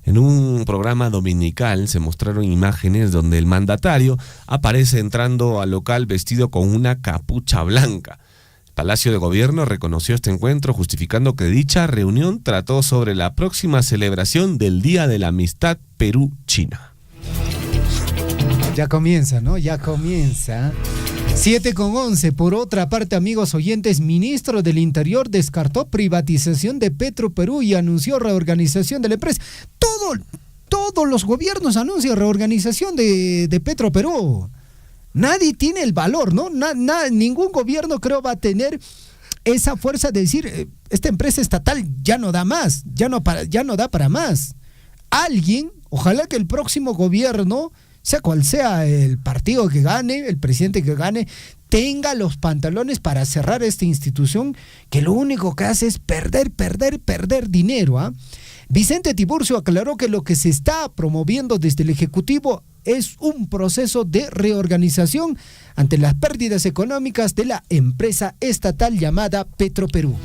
[SPEAKER 6] En un programa dominical se mostraron imágenes donde el mandatario aparece entrando al local vestido con una capucha blanca. El Palacio de Gobierno reconoció este encuentro, justificando que dicha reunión trató sobre la próxima celebración del Día de la Amistad Perú-China.
[SPEAKER 5] Ya comienza, ¿no? Ya comienza. 7:11. Por otra parte, amigos oyentes, ministro del Interior descartó privatización de Petroperú y anunció reorganización de la empresa. Todos los gobiernos anuncian reorganización de Petroperú. Nadie tiene el valor, ¿no? Ningún gobierno creo va a tener esa fuerza de decir, esta empresa estatal ya no da más, ya no da para más. Alguien, ojalá que el próximo gobierno, sea cual sea el partido que gane, el presidente que gane, tenga los pantalones para cerrar esta institución que lo único que hace es perder dinero, ¿ah? Vicente Tiburcio aclaró que lo que se está promoviendo desde el Ejecutivo es un proceso de reorganización ante las pérdidas económicas de la empresa estatal llamada Petroperú.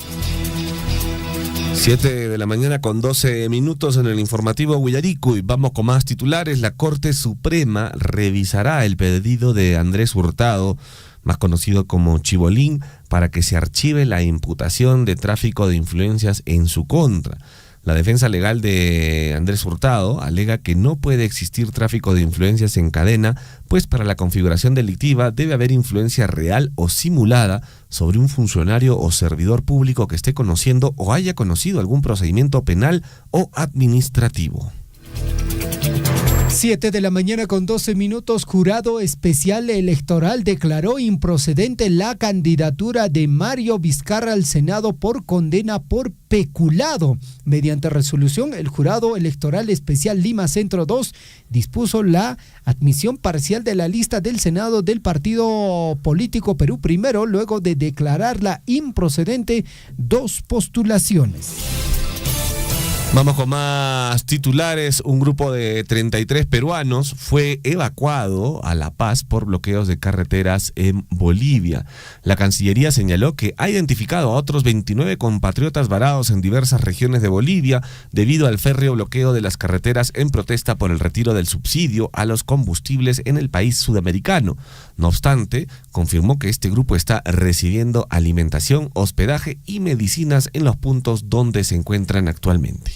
[SPEAKER 6] 7 de la mañana con 12 minutos en el informativo Huillarico, y vamos con más titulares. La Corte Suprema revisará el pedido de Andrés Hurtado, más conocido como Chibolín, para que se archive la imputación de tráfico de influencias en su contra. La defensa legal de Andrés Hurtado alega que no puede existir tráfico de influencias en cadena, pues para la configuración delictiva debe haber influencia real o simulada sobre un funcionario o servidor público que esté conociendo o haya conocido algún procedimiento penal o administrativo.
[SPEAKER 5] 7 de la mañana con 12 minutos. Jurado Especial Electoral declaró improcedente la candidatura de Mario Vizcarra al Senado por condena por peculado. Mediante resolución, el Jurado Electoral Especial Lima Centro 2 dispuso la admisión parcial de la lista del Senado del partido político Perú Primero, luego de declararla improcedente 2 postulaciones.
[SPEAKER 6] Vamos con más titulares. Un grupo de 33 peruanos fue evacuado a La Paz por bloqueos de carreteras en Bolivia. La Cancillería señaló que ha identificado a otros 29 compatriotas varados en diversas regiones de Bolivia debido al férreo bloqueo de las carreteras en protesta por el retiro del subsidio a los combustibles en el país sudamericano. No obstante, confirmó que este grupo está recibiendo alimentación, hospedaje y medicinas en los puntos donde se encuentran actualmente.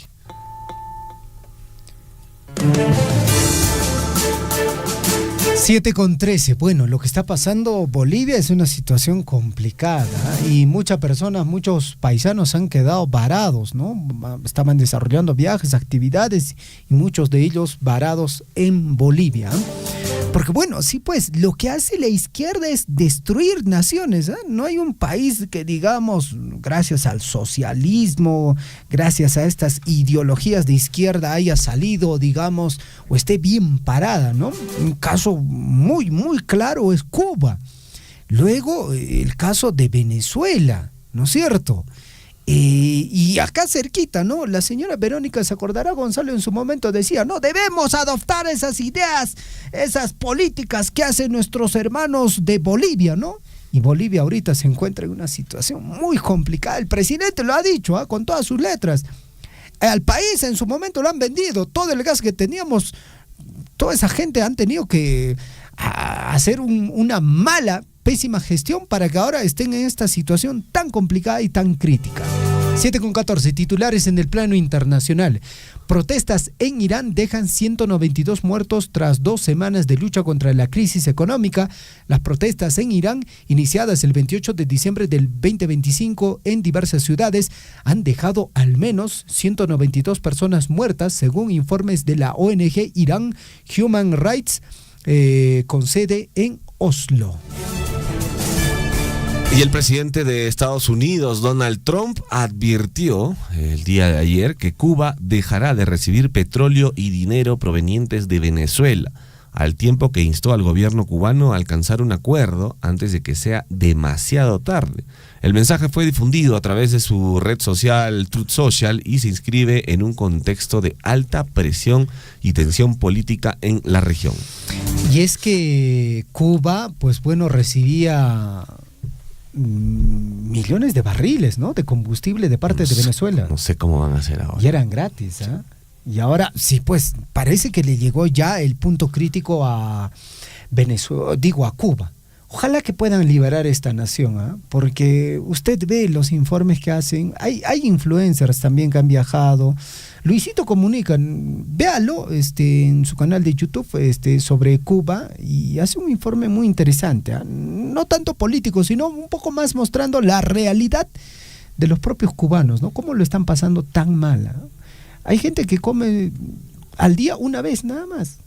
[SPEAKER 5] 7:13. Bueno, lo que está pasando Bolivia es una situación complicada y muchas personas, muchos paisanos han quedado varados, ¿no? Estaban desarrollando viajes, actividades y muchos de ellos varados en Bolivia. Porque bueno, sí, pues lo que hace la izquierda es destruir naciones, ¿eh? No hay un país que, digamos, gracias al socialismo, gracias a estas ideologías de izquierda haya salido, digamos, o esté bien parada, ¿no? Un caso muy, muy claro es Cuba. Luego, el caso de Venezuela, ¿no es cierto? Y acá cerquita, ¿no? La señora Verónica, se acordará, Gonzalo en su momento decía, no, debemos adoptar esas ideas, esas políticas que hacen nuestros hermanos de Bolivia, ¿no? Y Bolivia ahorita se encuentra en una situación muy complicada. El presidente lo ha dicho, ¿eh? Con todas sus letras. Al país en su momento lo han vendido, todo el gas que teníamos, toda esa gente han tenido que hacer una mala, pésima gestión para que ahora estén en esta situación tan complicada y tan crítica. 7:14, titulares en el plano internacional. Protestas en Irán dejan 192 muertos tras 2 semanas de lucha contra la crisis económica. Las protestas en Irán, iniciadas el 28 de diciembre del 2025 en diversas ciudades, han dejado al menos 192 personas muertas, según informes de la ONG Iran Human Rights, con sede en Oslo.
[SPEAKER 6] Y el presidente de Estados Unidos, Donald Trump, advirtió el día de ayer que Cuba dejará de recibir petróleo y dinero provenientes de Venezuela, al tiempo que instó al gobierno cubano a alcanzar un acuerdo antes de que sea demasiado tarde. El mensaje fue difundido a través de su red social Truth Social y se inscribe en un contexto de alta presión y tensión política en la región.
[SPEAKER 5] Y es que Cuba, pues bueno, recibía millones de barriles, ¿no?, de combustible de parte de Venezuela.
[SPEAKER 6] No sé cómo van a hacer ahora.
[SPEAKER 5] Y eran gratis, ¿eh? Y ahora, sí, pues parece que le llegó ya el punto crítico a Venezuela, digo, a Cuba. Ojalá que puedan liberar esta nación, ¿eh? Porque usted ve los informes que hacen, hay influencers también que han viajado. Luisito Comunica, véalo en su canal de YouTube sobre Cuba y hace un informe muy interesante, ¿eh? No tanto político, sino un poco más mostrando la realidad de los propios cubanos, ¿no? Cómo lo están pasando tan mal, ¿eh? Hay gente que come al día una vez nada más,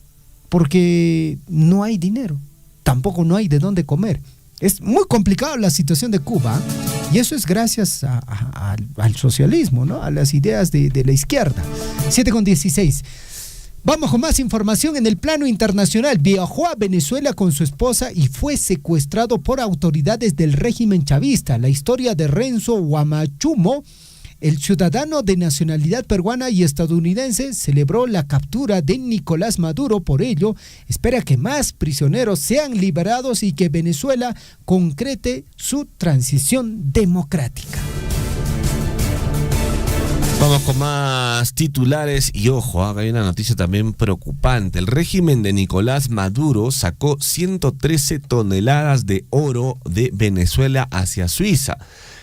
[SPEAKER 5] porque no hay dinero, tampoco no hay de dónde comer. Es muy complicada la situación de Cuba, y eso es gracias al socialismo, ¿no?, a las ideas de la izquierda. 7:16. Vamos con más información en el plano internacional. Viajó a Venezuela con su esposa y fue secuestrado por autoridades del régimen chavista. La historia de Renzo Guamachumo, el ciudadano de nacionalidad peruana y estadounidense, celebró la captura de Nicolás Maduro. Por ello, espera que más prisioneros sean liberados y que Venezuela concrete su transición democrática.
[SPEAKER 6] Vamos con más titulares y ojo, hay una noticia también preocupante. El régimen de Nicolás Maduro sacó 113 toneladas de oro de Venezuela hacia Suiza.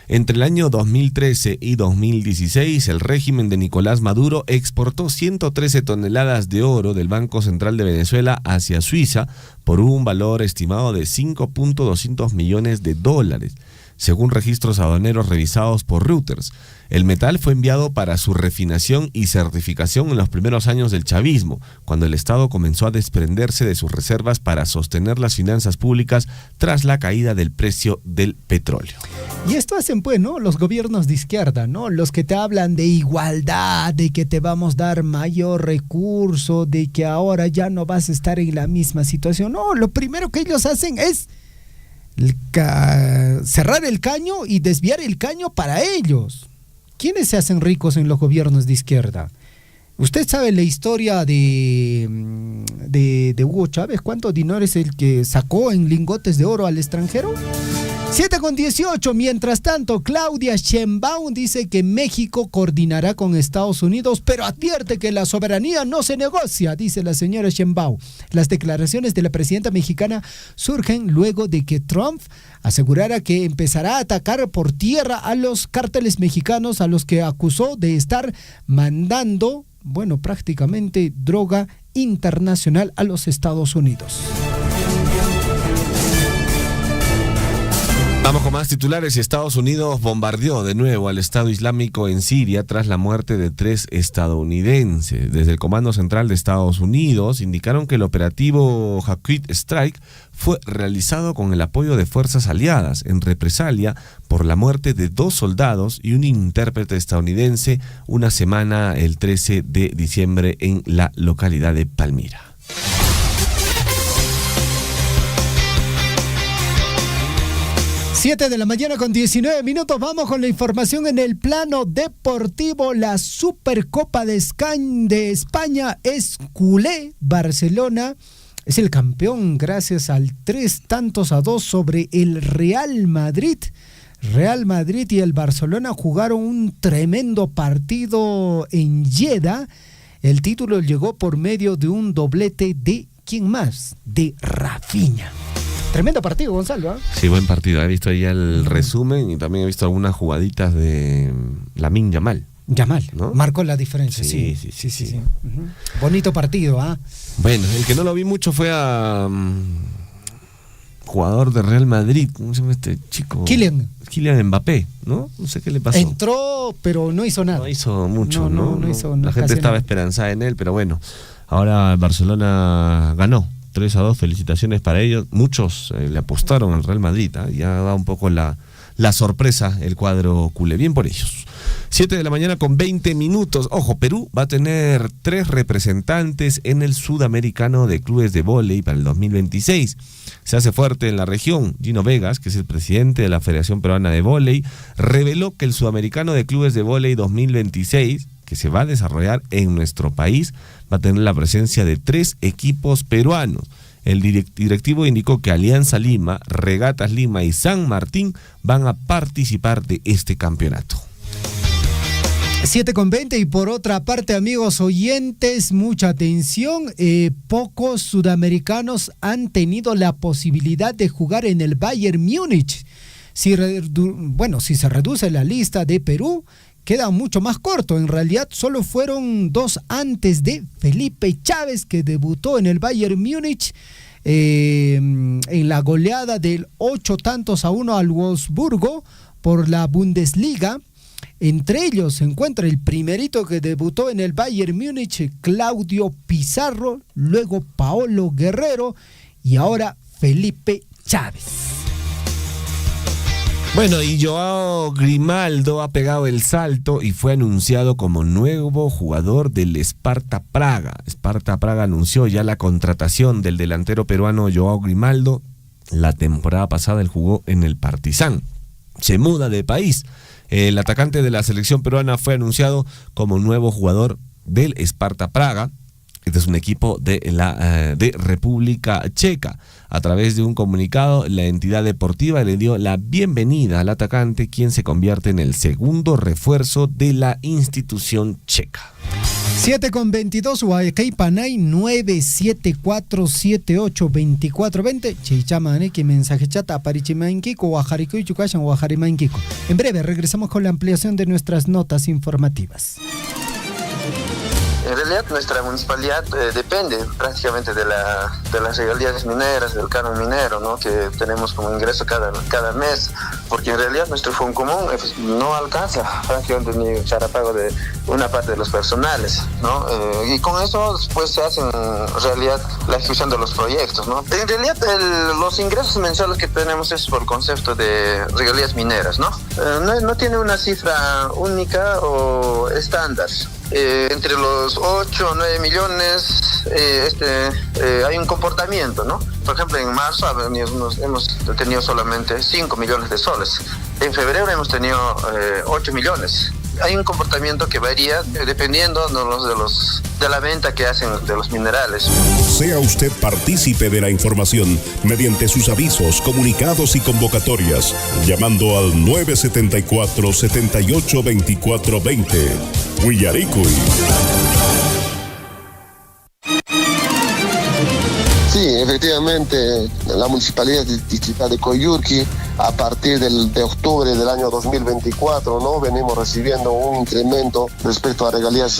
[SPEAKER 6] Entre el año 2013 y 2016, el régimen de Nicolás Maduro exportó 113 toneladas de oro del Banco Central de Venezuela hacia Suiza por un valor estimado de $5.200 millones, según registros aduaneros revisados por Reuters. El metal fue enviado para su refinación y certificación en los primeros años del chavismo, cuando el Estado comenzó a desprenderse de sus reservas para sostener las finanzas públicas tras la caída del precio del petróleo.
[SPEAKER 5] Y esto hacen, pues, ¿no?, los gobiernos de izquierda, ¿no? Los que te hablan de igualdad, de que te vamos a dar mayor recurso, de que ahora ya no vas a estar en la misma situación. No, lo primero que ellos hacen es cerrar el caño y desviar el caño para ellos. ¿quiénes se hacen ricos en los gobiernos de izquierda? ¿Usted sabe la historia de Hugo Chávez? ¿Cuánto dinero es el que sacó en lingotes de oro al extranjero? 7:18. Mientras tanto, Claudia Sheinbaum dice que México coordinará con Estados Unidos, pero advierte que la soberanía no se negocia, dice la señora Sheinbaum. Las declaraciones de la presidenta mexicana surgen luego de que Trump asegurara que empezará a atacar por tierra a los cárteles mexicanos, a los que acusó de estar mandando, prácticamente droga internacional a los Estados Unidos.
[SPEAKER 6] Vamos con más titulares. Estados Unidos bombardeó de nuevo al Estado Islámico en Siria tras la muerte de 3 estadounidenses. Desde el Comando Central de Estados Unidos indicaron que el operativo Haqq Strike fue realizado con el apoyo de fuerzas aliadas en represalia por la muerte de 2 soldados y un intérprete estadounidense una semana el 13 de diciembre en la localidad de Palmira.
[SPEAKER 5] 7:19 a.m. Vamos con la información en el plano deportivo. La Supercopa de España es culé. Barcelona es el campeón gracias al 3-2 sobre el Real Madrid. Real Madrid y el Barcelona jugaron un tremendo partido en Jeddah. El título llegó por medio de un doblete de ¿quién más? De Rafinha. Tremendo partido, Gonzalo, ¿eh?
[SPEAKER 6] Sí, buen partido. He visto ahí el resumen y también he visto algunas jugaditas de Lamine Yamal.
[SPEAKER 5] Yamal,
[SPEAKER 6] ¿no?
[SPEAKER 5] Marcó la diferencia, sí. Uh-huh. Bonito partido, ¿ah?
[SPEAKER 6] Bueno, el que no lo vi mucho fue a jugador de Real Madrid, ¿cómo se llama este chico?
[SPEAKER 5] Kylian
[SPEAKER 6] Mbappé, ¿no? No sé qué le pasó.
[SPEAKER 5] Entró, pero no hizo nada.
[SPEAKER 6] No hizo mucho,
[SPEAKER 5] No hizo
[SPEAKER 6] la gente estaba esperanzada en él, pero bueno, ahora Barcelona ganó 3-2, felicitaciones para ellos. Muchos le apostaron al Real Madrid, ¿eh? Ya da un poco la sorpresa el cuadro culé. Bien por ellos. 7:20 a.m. Ojo, Perú va a tener 3 representantes en el Sudamericano de Clubes de Vóley para el 2026. Se hace fuerte en la región. Gino Vegas, que es el presidente de la Federación Peruana de Vóley, reveló que el Sudamericano de Clubes de Vóley 2026, que se va a desarrollar en nuestro país, va a tener la presencia de 3 equipos peruanos. El directivo indicó que Alianza Lima, Regatas Lima y San Martín van a participar de este campeonato.
[SPEAKER 5] 7:20 y por otra parte, amigos oyentes, mucha atención, pocos sudamericanos han tenido la posibilidad de jugar en el Bayern Múnich. Si se reduce la lista de Perú, queda mucho más corto. En realidad solo fueron 2 antes de Felipe Chávez, que debutó en el Bayern Múnich en la goleada del 8-1 al Wolfsburgo por la Bundesliga. Entre ellos se encuentra el primerito que debutó en el Bayern Múnich, Claudio Pizarro, luego Paolo Guerrero y ahora Felipe Chávez.
[SPEAKER 6] Bueno, y Joao Grimaldo ha pegado el salto y fue anunciado como nuevo jugador del Sparta Praga. Sparta Praga anunció ya la contratación del delantero peruano Joao Grimaldo. La temporada pasada él jugó en el Partizan. Se muda de país. El atacante de la selección peruana fue anunciado como nuevo jugador del Sparta Praga. Este es un equipo de República Checa. A través de un comunicado, la entidad deportiva le dio la bienvenida al atacante, quien se convierte en el segundo refuerzo de la institución checa.
[SPEAKER 5] 7:22, Huaycay Panay 974782420. Chichamane, que mensaje chata aparichimankiko, Guajarico y Chucashan, Guajarimankiko. En breve regresamos con la ampliación de nuestras notas informativas.
[SPEAKER 7] En realidad nuestra municipalidad depende prácticamente de las regalías mineras, del canon minero, ¿no? Que tenemos como ingreso cada mes, porque en realidad nuestro fondo común no alcanza prácticamente ni echar a pago de una parte de los personales, ¿no? Y con eso pues se hace en realidad la ejecución de los proyectos, ¿no? En realidad los ingresos mensuales que tenemos es por el concepto de regalías mineras, ¿no? No tiene una cifra única o estándar. Entre los 8 o 9 millones hay un comportamiento, ¿no? Por ejemplo, en marzo hemos tenido solamente 5 millones de soles. En febrero hemos tenido 8 millones. hay un comportamiento que varía dependiendo de la venta que hacen de los minerales.
[SPEAKER 2] Sea usted partícipe de la información mediante sus avisos, comunicados y convocatorias, llamando al 974-782420. Huillaricuy.
[SPEAKER 8] Sí, efectivamente, la Municipalidad Distrital de Coyurqui, a partir de octubre del año 2024, ¿no? Venimos recibiendo un incremento respecto a regalías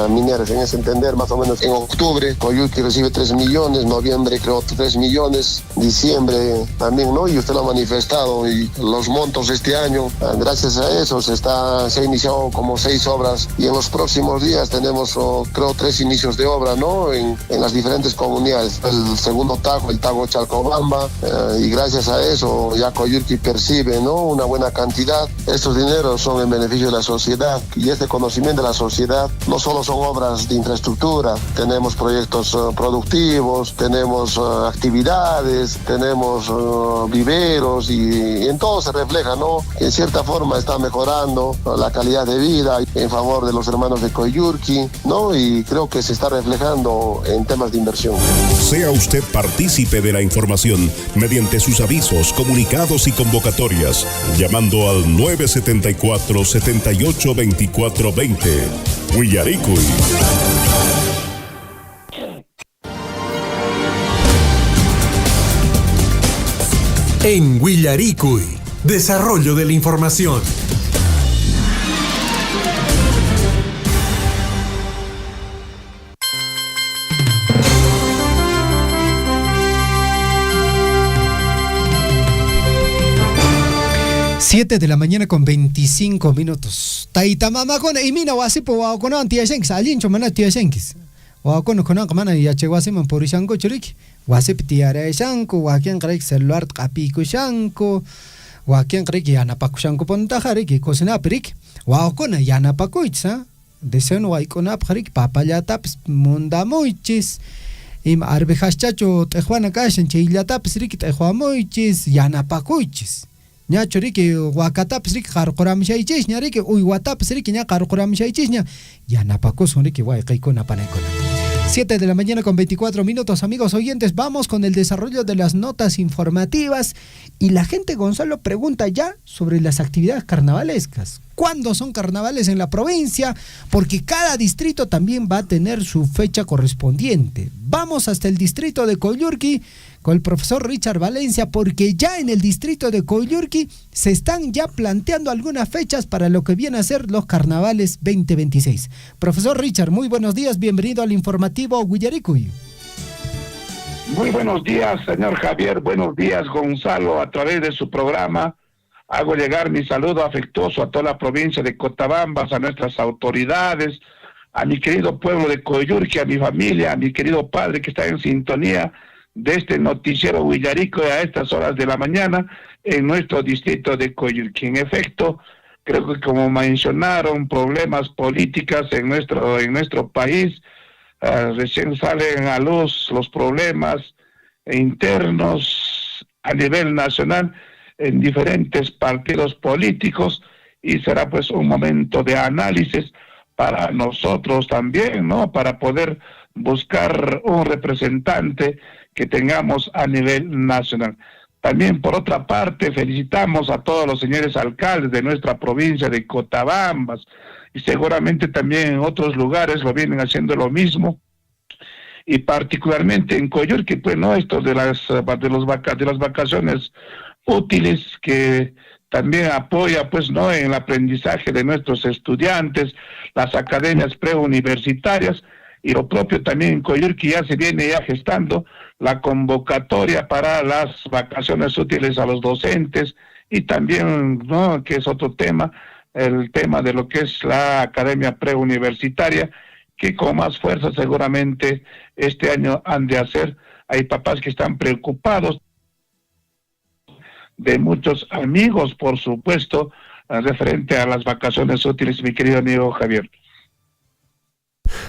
[SPEAKER 8] mineras. En ese entender, más o menos en octubre, Coyurqui recibe 3 millones, noviembre creo 3 millones, diciembre también, ¿no? Y usted lo ha manifestado, y los montos este año, gracias a eso, se ha iniciado como 6 obras, y en los próximos días tenemos, creo, 3 inicios de obra, ¿no? En las diferentes comunidades. El segundo tajo, el tajo Chalcobamba, y gracias a eso ya Coyurqui percibe, ¿no? Una buena cantidad. Estos dineros son en beneficio de la sociedad, y este conocimiento de la sociedad no solo son obras de infraestructura, tenemos proyectos productivos, tenemos actividades, tenemos viveros, y en todo se refleja, ¿no? Que en cierta forma está mejorando la calidad de vida en favor de los hermanos de Coyurqui, ¿no? Y creo que se está reflejando en temas de inversión.
[SPEAKER 2] Sea usted partícipe de la información mediante sus avisos, comunicados y convocatorias, llamando al 974-782420. Huillaricuy.
[SPEAKER 4] En Huillaricuy, desarrollo de la información.
[SPEAKER 5] Siete de la mañana con 25 minutos. Taita mama con imina wasipo wa con antia shenkis alincho mana tia shenkis. Wa con mana ya che wasiman por shanko churik. Wasip tiara shanko wa quien cree celular qapiku shanko. Wa quien cree que anapaku shanko pontajari que cocina perik. Wa con yanapakuitsa. Desen wa ikona prik papayataps mundamuichis. Im arbejaschacho tejuana kashan chillataps rik tejuamuichis yanapakuichis. Ña churiki wakatapas riki qarquramisaychis ña riki uywatapas riki ña qarquramisaychis ña yanapakus riki wayqaykuna panaykuna. 7 de la mañana con 24 minutos, amigos oyentes. Vamos con el desarrollo de las notas informativas. Y la gente, Gonzalo, pregunta ya sobre las actividades carnavalescas. ¿Cuándo son carnavales en la provincia? Porque cada distrito también va a tener su fecha correspondiente. Vamos hasta el distrito de Coyurqui con el profesor Richard Valencia, porque ya en el distrito de Coyurqui se están ya planteando algunas fechas para lo que viene a ser los carnavales 2026. Profesor Richard, muy buenos días, bienvenido al informativo Huillaricuy.
[SPEAKER 9] Muy buenos días, señor Javier, buenos días, Gonzalo. A través de su programa hago llegar mi saludo afectuoso a toda la provincia de Cotabambas, a nuestras autoridades, a mi querido pueblo de Coyurqui, a mi familia, a mi querido padre que está en sintonía de este noticiero Huillaricuy a estas horas de la mañana en nuestro distrito de Coyurqui. En efecto, creo que como mencionaron, problemas políticos en nuestro país, recién salen a luz los problemas internos a nivel nacional en diferentes partidos políticos, y será pues un momento de análisis para nosotros también, ¿no? Para poder buscar un representante que tengamos a nivel nacional. También, por otra parte, felicitamos a todos los señores alcaldes de nuestra provincia de Cotabambas, y seguramente también en otros lugares lo vienen haciendo lo mismo, y particularmente en Coyurqui, pues, ¿no? Esto de las vacaciones útiles, que también apoya, pues, ¿no?, en el aprendizaje de nuestros estudiantes, las academias preuniversitarias, y lo propio también en Coyurqui ya se viene ya gestando la convocatoria para las vacaciones útiles a los docentes, y también, ¿no?, que es otro tema, el tema de lo que es la academia preuniversitaria, que con más fuerza seguramente este año han de hacer. Hay papás que están preocupados, de muchos amigos, por supuesto, referente a las vacaciones útiles, mi querido amigo Javier.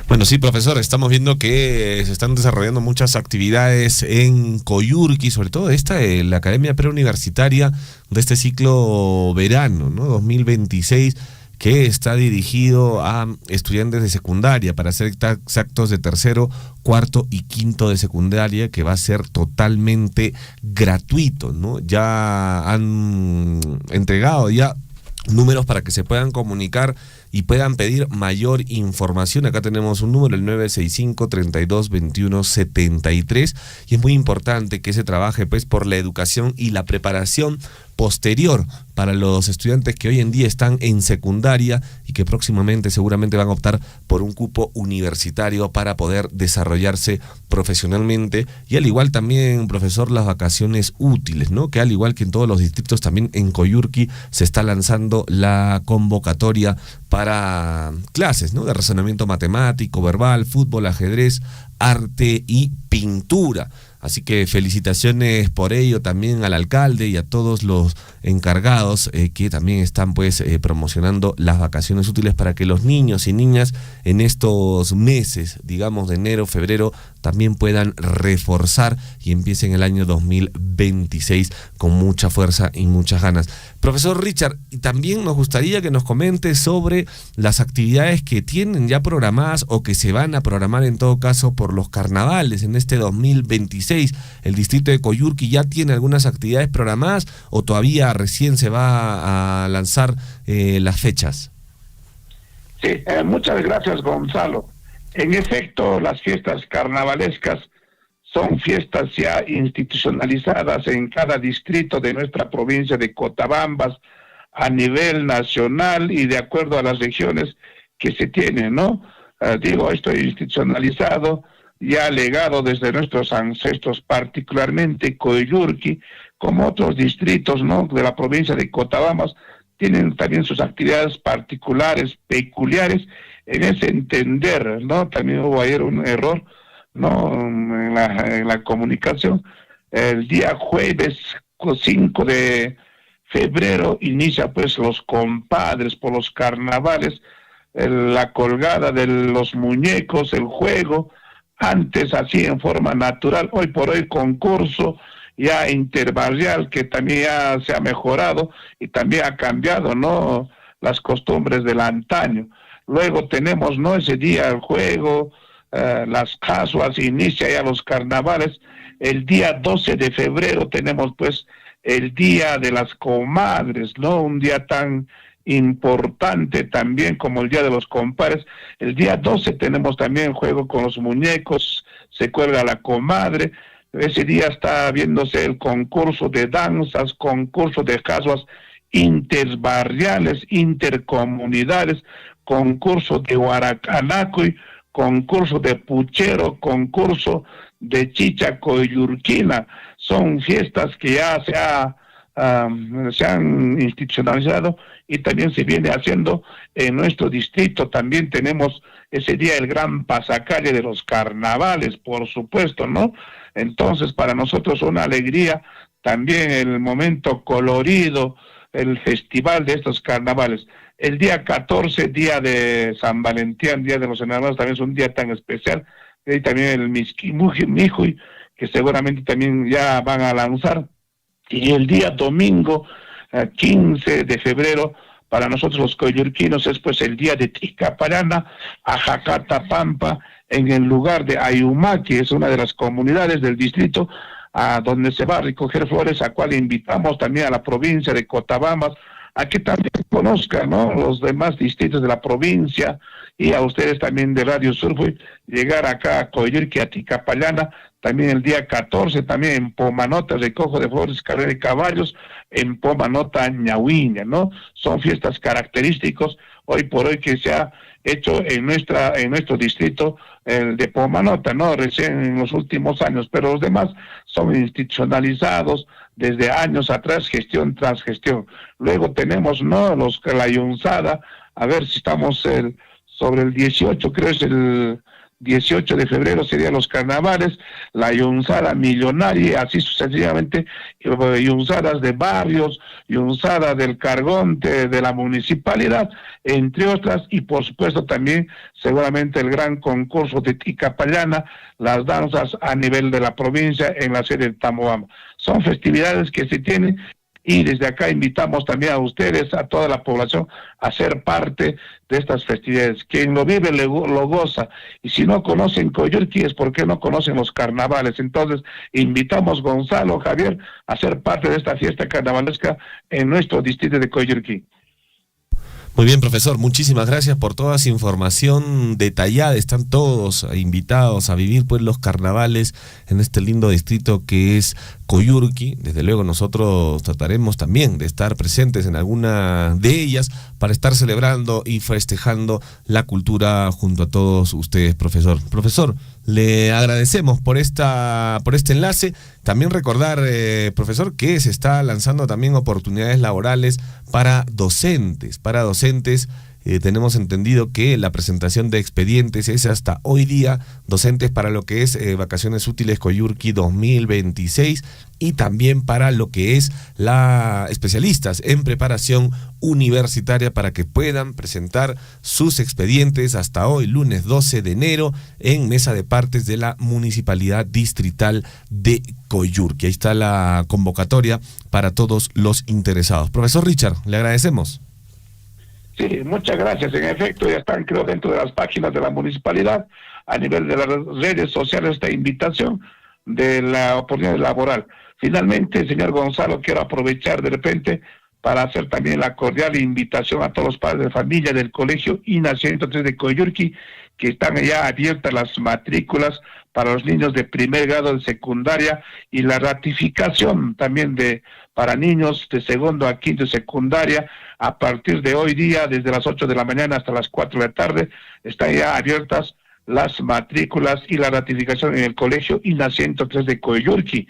[SPEAKER 6] Bueno, sí, profesor, estamos viendo que se están desarrollando muchas actividades en Coyurqui, sobre todo la Academia Preuniversitaria de este ciclo verano, ¿no? 2026, que está dirigido a estudiantes de secundaria, para ser exactos de tercero, cuarto y quinto de secundaria, que va a ser totalmente gratuito, ¿no? Ya han entregado ya números para que se puedan comunicar y puedan pedir mayor información. Acá tenemos un número, el 965-3221-73, y es muy importante que se trabaje pues por la educación y la preparación posterior para los estudiantes que hoy en día están en secundaria y que próximamente seguramente van a optar por un cupo universitario para poder desarrollarse profesionalmente. Y al igual también, profesor, las vacaciones útiles, ¿no? Que al igual que en todos los distritos, también en Coyurqui se está lanzando la convocatoria para clases, ¿no? De razonamiento matemático, verbal, fútbol, ajedrez, arte y pintura. Así que felicitaciones por ello también al alcalde y a todos los encargados que también están pues promocionando las vacaciones útiles para que los niños y niñas en estos meses, digamos de enero, febrero, también puedan reforzar y empiecen el año 2026 con mucha fuerza y muchas ganas. Profesor Richard, y también nos gustaría que nos comente sobre las actividades que tienen ya programadas o que se van a programar en todo caso por los carnavales en este 2026. ¿El distrito de Coyurqui ya tiene algunas actividades programadas o todavía recién se va a lanzar las fechas?
[SPEAKER 9] Sí, muchas gracias, Gonzalo. En efecto, las fiestas carnavalescas son fiestas ya institucionalizadas en cada distrito de nuestra provincia de Cotabambas a nivel nacional y de acuerdo a las regiones que se tienen, ¿no? Esto institucionalizado, ya legado desde nuestros ancestros, particularmente Coyurqui, como otros distritos, ¿no?, de la provincia de Cotabambas, tienen también sus actividades particulares, peculiares, en ese entender, ¿no? También hubo ayer un error, ¿no?, en la comunicación. El día jueves 5 de febrero inicia pues los compadres por los carnavales, la colgada de los muñecos, el juego, antes así en forma natural, hoy por hoy concurso ya interbarrial que también ya se ha mejorado y también ha cambiado, ¿no?, las costumbres del antaño. Luego tenemos, ¿no?, ese día el juego, las casuas, inicia ya los carnavales. El día 12 de febrero tenemos pues el Día de las Comadres, ¿no?, un día tan importante también como el Día de los Compadres. El día 12 tenemos también juego con los muñecos, se cuelga la comadre. Ese día está viéndose el concurso de danzas, concurso de casuas interbarriales, intercomunidades, concurso de Huaracanacuy, concurso de puchero, concurso de chicha coyurquina. Son fiestas que ya se han institucionalizado y también se viene haciendo en nuestro distrito. También tenemos ese día el gran pasacalle de los carnavales, por supuesto, ¿no? Entonces, para nosotros una alegría también el momento colorido, el festival de estos carnavales. El día 14, día de San Valentín, día de los enamorados, también es un día tan especial. Y también el Mijuy, que seguramente también ya van a lanzar. Y el día domingo, 15 de febrero, para nosotros los coyurquinos es pues el día de Ticapayana, Ajacatapampa, en el lugar de Ayumá, que es una de las comunidades del distrito, a donde se va a recoger flores, a cual invitamos también a la provincia de Cotabambas, a que también conozcan, ¿no?, los demás distritos de la provincia, y a ustedes también de Radio Surfui, llegar acá a Coyurqui, a Ticapayana, también el día 14, también en Pomanota, recojo de flores, carrera de caballos, en Pomanota, Ñahuiña, ¿no? Son fiestas característicos, hoy por hoy, que se ha hecho en nuestro distrito, el de Pomanota, ¿no?, recién en los últimos años, pero los demás son institucionalizados desde años atrás, gestión tras gestión. Luego tenemos, ¿no?, la Yunzada, a ver si estamos sobre el 18, creo es el 18 de febrero serían los carnavales, la yunzada millonaria, así sucesivamente, yunzadas de barrios, yunzada del Cargonte, de la municipalidad, entre otras, y por supuesto también seguramente el gran concurso de Ticapayana, las danzas a nivel de la provincia en la sede de Tamoama. Son festividades que se tienen y desde acá invitamos también a ustedes, a toda la población, a ser parte de estas festividades. Quien lo vive lo goza, y si no conocen Coyurqui es porque no conocen los carnavales. Entonces invitamos, Gonzalo, Javier, a ser parte de esta fiesta carnavalesca en nuestro distrito de Coyurqui.
[SPEAKER 6] Muy bien, profesor, muchísimas gracias por toda esa información detallada. Están todos invitados a vivir pues los carnavales en este lindo distrito que es Coyurqui. Desde luego nosotros trataremos también de estar presentes en alguna de ellas para estar celebrando y festejando la cultura junto a todos ustedes, profesor. Profesor, le agradecemos por este enlace. También recordar, profesor, que se está lanzando también oportunidades laborales para docentes. Tenemos entendido que la presentación de expedientes es hasta hoy día, docentes para lo que es Vacaciones Útiles Coyurqui 2026 y también para lo que es especialistas en preparación universitaria para que puedan presentar sus expedientes hasta hoy, lunes 12 de enero, en mesa de partes de la Municipalidad Distrital de Coyurqui. Ahí está la convocatoria para todos los interesados. Profesor Richard, le agradecemos.
[SPEAKER 9] Sí, muchas gracias. En efecto, ya están, creo, dentro de las páginas de la municipalidad, a nivel de las redes sociales, esta invitación de la oportunidad laboral. Finalmente, señor Gonzalo, quiero aprovechar de repente para hacer también la cordial invitación a todos los padres de familia del Colegio INA 103 de Coyurqui, que están ya abiertas las matrículas para los niños de primer grado de secundaria y la ratificación también para niños de segundo a quinto de secundaria. A partir de hoy día, desde las 8 de la mañana hasta las 4 de la tarde, están ya abiertas las matrículas y la ratificación en el Colegio INA 103 de Coyurqui.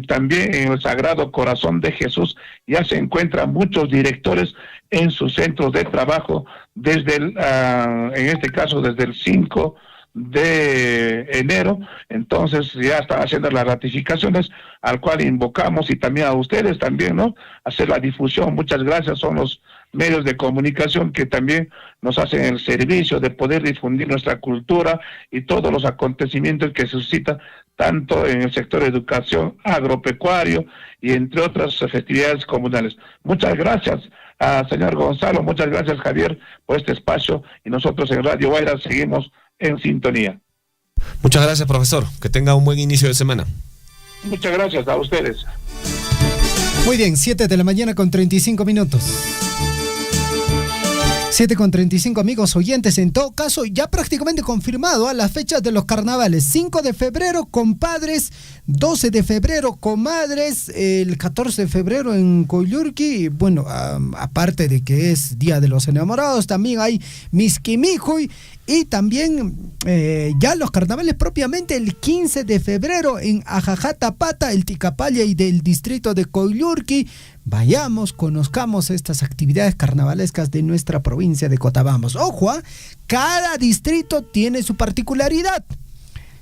[SPEAKER 9] También en el Sagrado Corazón de Jesús ya se encuentran muchos directores en sus centros de trabajo, en este caso desde el 5 de enero. Entonces ya están haciendo las ratificaciones, al cual invocamos, y también a ustedes también, ¿no?, hacer la difusión. Muchas gracias, son los medios de comunicación que también nos hacen el servicio de poder difundir nuestra cultura y todos los acontecimientos que se suscitan tanto en el sector de educación, agropecuario y entre otras festividades comunales. Muchas gracias, señor Gonzalo, muchas gracias, Javier, por este espacio, y nosotros en Radio Guaira seguimos en sintonía.
[SPEAKER 6] Muchas gracias, profesor. Que tenga un buen inicio de semana.
[SPEAKER 9] Muchas gracias a ustedes.
[SPEAKER 5] Muy bien, 7 de la mañana con 35 minutos. 7:35, amigos oyentes. En todo caso, ya prácticamente confirmado a las fechas de los carnavales. 5 de febrero, compadres. 12 de febrero, comadres. El 14 de febrero en Coyurqui. Bueno, aparte de que es Día de los Enamorados, también hay Misquimijuy. Y también ya los carnavales propiamente el 15 de febrero en Ajajatapata, el Ticapaya y del distrito de Coyurqui. Vayamos, conozcamos estas actividades carnavalescas de nuestra provincia de Cotabambas. Ojo, cada distrito tiene su particularidad.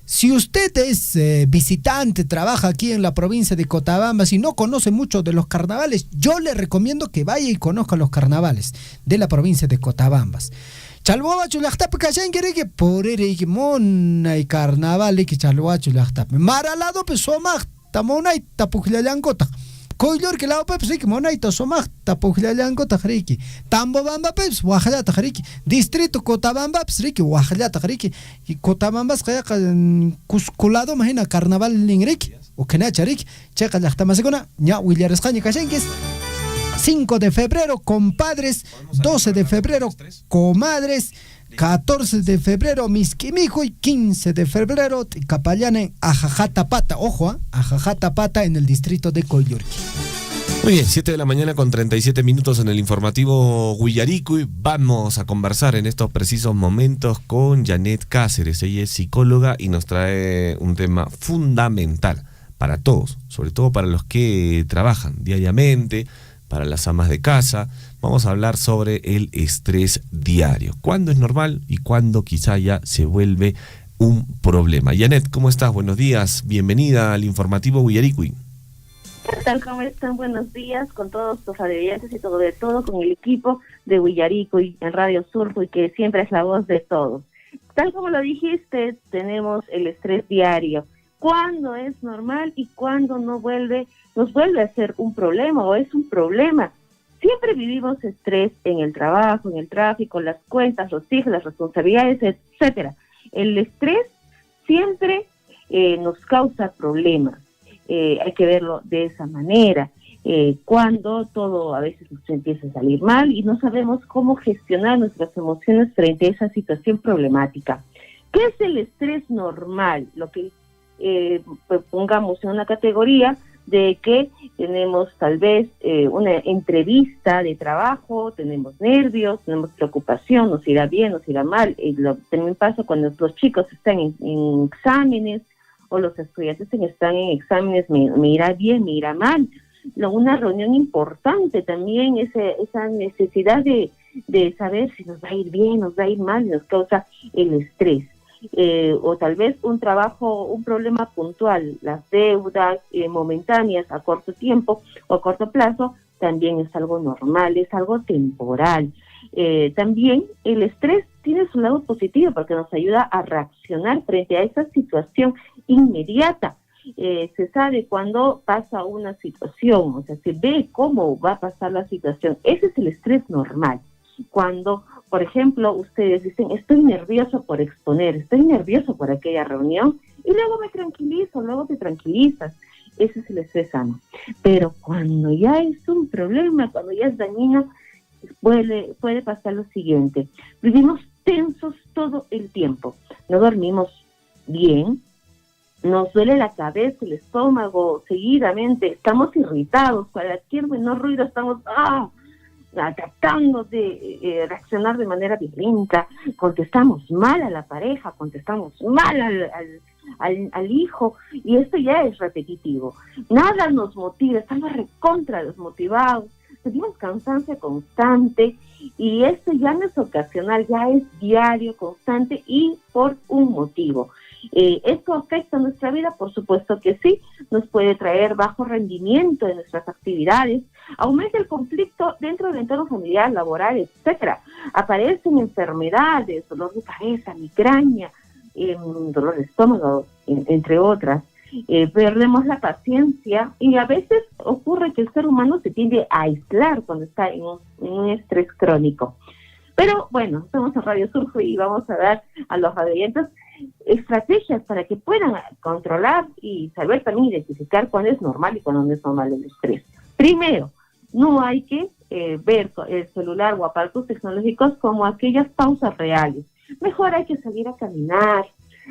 [SPEAKER 5] Si usted es visitante, trabaja aquí en la provincia de Cotabambas y no conoce mucho de los carnavales, yo le recomiendo que vaya y conozca los carnavales de la provincia de Cotabambas. Chalhuachu laqtapi kashanki por eriki monay carnaval ki chalhuachu laqtapi maralado pe somaq tamonay tapuklallankota Coyurqui lado pe riki monay ta somaq tapuklallankota riki Tambobamba pe wajallata riki distrito Cotabamba pe riki wajallata riki y Cotabambas qaya cusculado imagina carnaval lingriki o kenacha riki cheqa laqtamaseguna ña willaresqaña kashankis. 5 de febrero, compadres. 12 de febrero, comadres. 14 de febrero, Misquimijo. Y 15 de febrero, Ticapayana en Ajajatapata. Ojo, Ajajatapata en el distrito de Coyurqui.
[SPEAKER 6] Muy bien, 7 de la mañana con 37 minutos en el informativo Huillaricui. Vamos a conversar en estos precisos momentos con Janet Cáceres. Ella es psicóloga y nos trae un tema fundamental para todos, sobre todo para los que trabajan diariamente, para las amas de casa. Vamos a hablar sobre el estrés diario. ¿Cuándo es normal y cuándo quizá ya se vuelve un problema? Janet, ¿cómo estás? Buenos días. Bienvenida al informativo Huillaricui.
[SPEAKER 10] ¿Qué tal? ¿Cómo están? Buenos días con todos los radioyentes y sobre todo con el equipo de Huillaricui en Radio Surco, y que siempre es la voz de todos. Tal como lo dijiste, tenemos el estrés diario. cuándo es normal y cuándo nos vuelve a ser un problema o es un problema. Siempre vivimos estrés en el trabajo, en el tráfico, las cuentas, los hijos, las responsabilidades, etcétera. El estrés siempre nos causa problemas. Hay que verlo de esa manera. Cuando todo a veces nos empieza a salir mal y no sabemos cómo gestionar nuestras emociones frente a esa situación problemática. ¿Qué es el estrés normal? Lo que pongamos en una categoría de que tenemos tal vez una entrevista de trabajo, tenemos nervios, tenemos preocupación, nos irá bien, nos irá mal. También pasa cuando los chicos están en exámenes o los estudiantes están en exámenes, me irá bien, me irá mal. Una reunión importante también, esa necesidad de saber si nos va a ir bien, nos va a ir mal, nos causa el estrés. O tal vez un problema puntual, las deudas momentáneas a corto tiempo o a corto plazo, también es algo normal, es algo temporal. También el estrés tiene su lado positivo porque nos ayuda a reaccionar frente a esa situación inmediata. Se sabe cuándo pasa una situación, o sea, se ve cómo va a pasar la situación. Ese es el estrés normal. Cuando, por ejemplo, ustedes dicen, estoy nervioso por exponer, estoy nervioso por aquella reunión, y luego me tranquilizo, luego te tranquilizas. Ese es el estrés sano. Pero cuando ya es un problema, cuando ya es dañino, puede pasar lo siguiente. Vivimos tensos todo el tiempo. No dormimos bien, nos duele la cabeza, el estómago, seguidamente, estamos irritados, cualquier menor ruido estamos tratando de reaccionar de manera violenta, contestamos mal a la pareja, contestamos mal al hijo, y esto ya es repetitivo. Nada nos motiva, estamos recontra desmotivados, sentimos cansancio constante, y esto ya no es ocasional, ya es diario, constante y por un motivo. ¿Esto afecta nuestra vida? Por supuesto que sí, nos puede traer bajo rendimiento de nuestras actividades, aumenta el conflicto dentro del entorno familiar, laboral, etcétera. Aparecen enfermedades, dolor de cabeza, migraña, dolor de estómago, entre otras. Perdemos la paciencia y a veces ocurre que el ser humano se tiende a aislar cuando está en un estrés crónico. Pero bueno, estamos en Radio Surjo y vamos a dar a los radioyentes estrategias para que puedan controlar y saber también identificar cuándo es normal y cuándo no es normal el estrés. Primero, no hay que ver el celular o aparatos tecnológicos como aquellas pausas reales. Mejor hay que salir a caminar,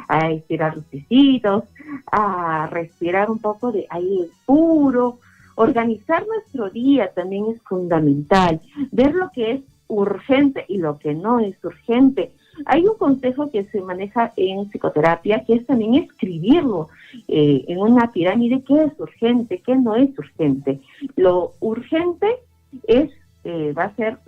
[SPEAKER 10] a estirar los piecitos, a respirar un poco de aire puro. Organizar nuestro día también es fundamental. Ver lo que es urgente y lo que no es urgente. Hay un consejo que se maneja en psicoterapia que es también escribirlo en una pirámide: qué es urgente, qué no es urgente. Lo urgente va a ser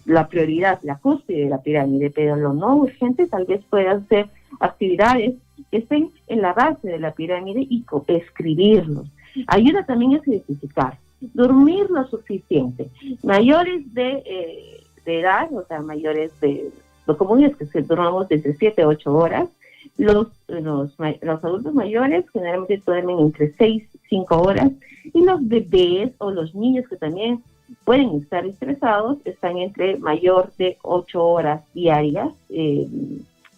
[SPEAKER 10] la prioridad, la cúspide de la pirámide, pero lo no urgente tal vez puedan ser actividades que estén en la base de la pirámide y escribirlos. Ayuda también a identificar, dormir lo suficiente. Mayores de edad, o sea, mayores de lo común es que se durmamos entre 7 a 8 horas. Los adultos mayores generalmente duermen entre 6 y 5 horas, y los bebés o los niños que también pueden estar estresados están entre mayor de 8 horas diarias,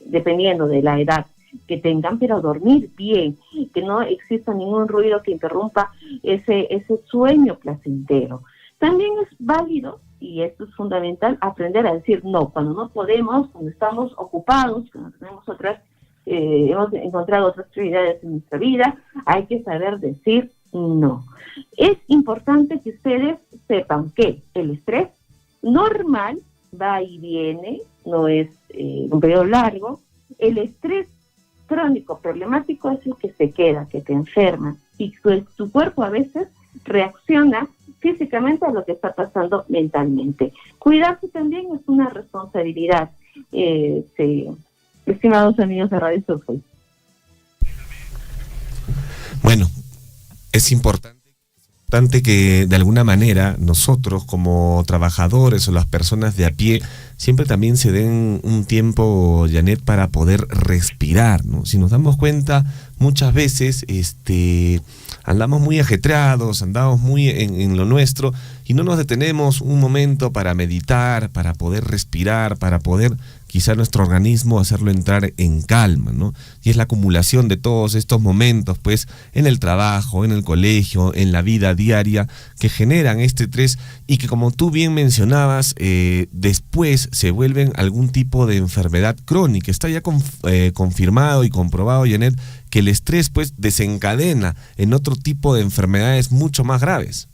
[SPEAKER 10] dependiendo de la edad que tengan, pero dormir bien, que no exista ningún ruido que interrumpa ese sueño placentero. También es válido, y esto es fundamental, aprender a decir no cuando no podemos, cuando estamos ocupados, cuando tenemos hemos encontrado otras prioridades en nuestra vida. Hay que saber decir no. Es importante que ustedes sepan que el estrés normal va y viene, no es un periodo largo. El estrés crónico problemático es el que se queda, que te enferma, y tu cuerpo a veces reacciona físicamente a lo que está pasando mentalmente. Cuidarse también es una responsabilidad, estimados amigos de Radio Surfing.
[SPEAKER 6] Bueno, es importante importante que de alguna manera nosotros como trabajadores o las personas de a pie siempre también se den un tiempo, Janet, para poder respirar, ¿no? Si nos damos cuenta, muchas veces andamos muy ajetreados, andamos muy en lo nuestro y no nos detenemos un momento para meditar, para poder respirar, para poder quizá nuestro organismo hacerlo entrar en calma, ¿no? Y es la acumulación de todos estos momentos, pues, en el trabajo, en el colegio, en la vida diaria, que generan este estrés y que, como tú bien mencionabas, después se vuelven algún tipo de enfermedad crónica. Está ya confirmado y comprobado, Janet, que el estrés, pues, desencadena en otro tipo de enfermedades mucho más graves.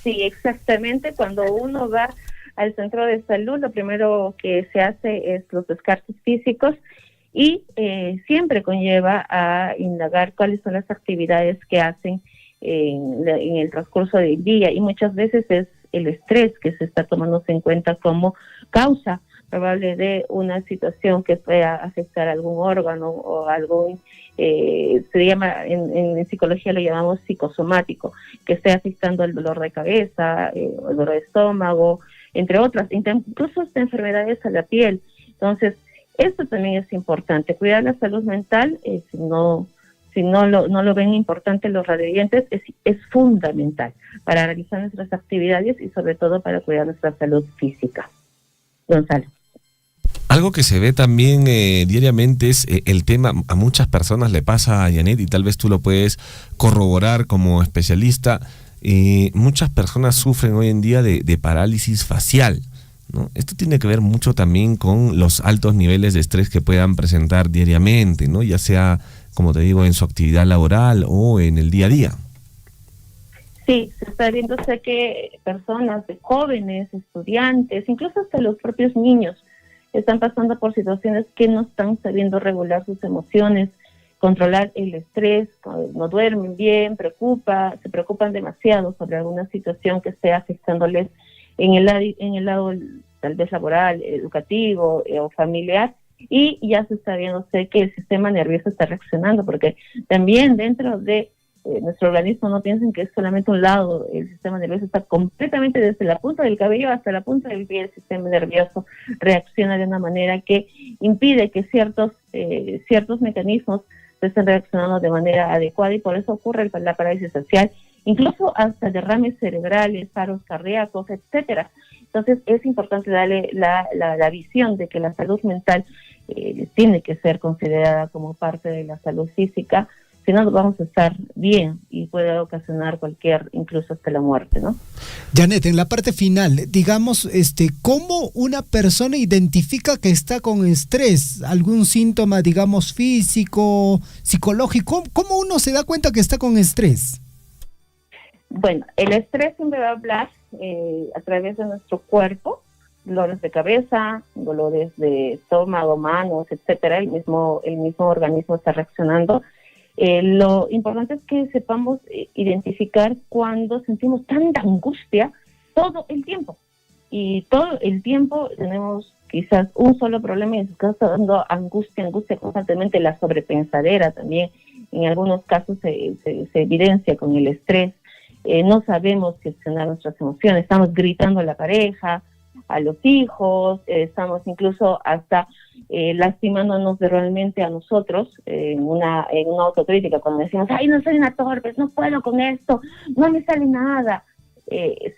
[SPEAKER 10] Sí, exactamente. Cuando uno va al centro de salud, lo primero que se hace es los descartes físicos y siempre conlleva a indagar cuáles son las actividades que hacen en el transcurso del día, y muchas veces es el estrés que se está tomándose en cuenta como causa probable de una situación que pueda afectar algún órgano o algún, se llama, en psicología lo llamamos psicosomático, que esté afectando el dolor de cabeza, el dolor de estómago, entre otras, incluso hasta enfermedades a la piel. Entonces, esto también es importante, cuidar la salud mental. Si no lo ven importante los radioyentes, es fundamental para realizar nuestras actividades y sobre todo para cuidar nuestra salud física. Gonzalo.
[SPEAKER 6] Algo que se ve también diariamente es el tema, a muchas personas le pasa, a Janet, y tal vez tú lo puedes corroborar como especialista. Muchas personas sufren hoy en día de parálisis facial, ¿no? Esto tiene que ver mucho también con los altos niveles de estrés que puedan presentar diariamente, ¿no? Ya sea, como te digo, en su actividad laboral o en el día a día.
[SPEAKER 10] Sí, se está viendo, sé que personas de jóvenes, estudiantes, incluso hasta los propios niños están pasando por situaciones que no están sabiendo regular sus emociones, controlar el estrés, no duermen bien, se preocupan demasiado sobre alguna situación que esté afectándoles en el lado tal vez laboral, educativo o familiar, y ya se está viendo, sé que el sistema nervioso está reaccionando, porque también dentro de nuestro organismo, no piensen que es solamente un lado, el sistema nervioso está completamente desde la punta del cabello hasta la punta del pie. El sistema nervioso reacciona de una manera que impide que ciertos mecanismos se estén reaccionando de manera adecuada, y por eso ocurre la parálisis facial, incluso hasta derrames cerebrales, paros cardíacos, etcétera. Entonces es importante darle la visión de que la salud mental tiene que ser considerada como parte de la salud física. Si no, vamos a estar bien y puede ocasionar incluso hasta la muerte, ¿no?
[SPEAKER 5] Janet, en la parte final, digamos, ¿cómo una persona identifica que está con estrés? ¿Algún síntoma, digamos, físico, psicológico? ¿Cómo uno se da cuenta que está con estrés?
[SPEAKER 10] Bueno, el estrés siempre va a hablar a través de nuestro cuerpo, dolores de cabeza, dolores de estómago, manos, etcétera. El mismo organismo está reaccionando. Lo importante es que sepamos identificar cuando sentimos tanta angustia todo el tiempo. Y todo el tiempo tenemos quizás un solo problema y está dando angustia constantemente. La sobrepensadera también en algunos casos se evidencia con el estrés. No sabemos gestionar nuestras emociones, estamos gritando a la pareja, a los hijos, estamos incluso hasta lastimándonos verbalmente a nosotros en una autocrítica, cuando decimos, ay, no soy una torpe, no puedo con esto, no me sale nada.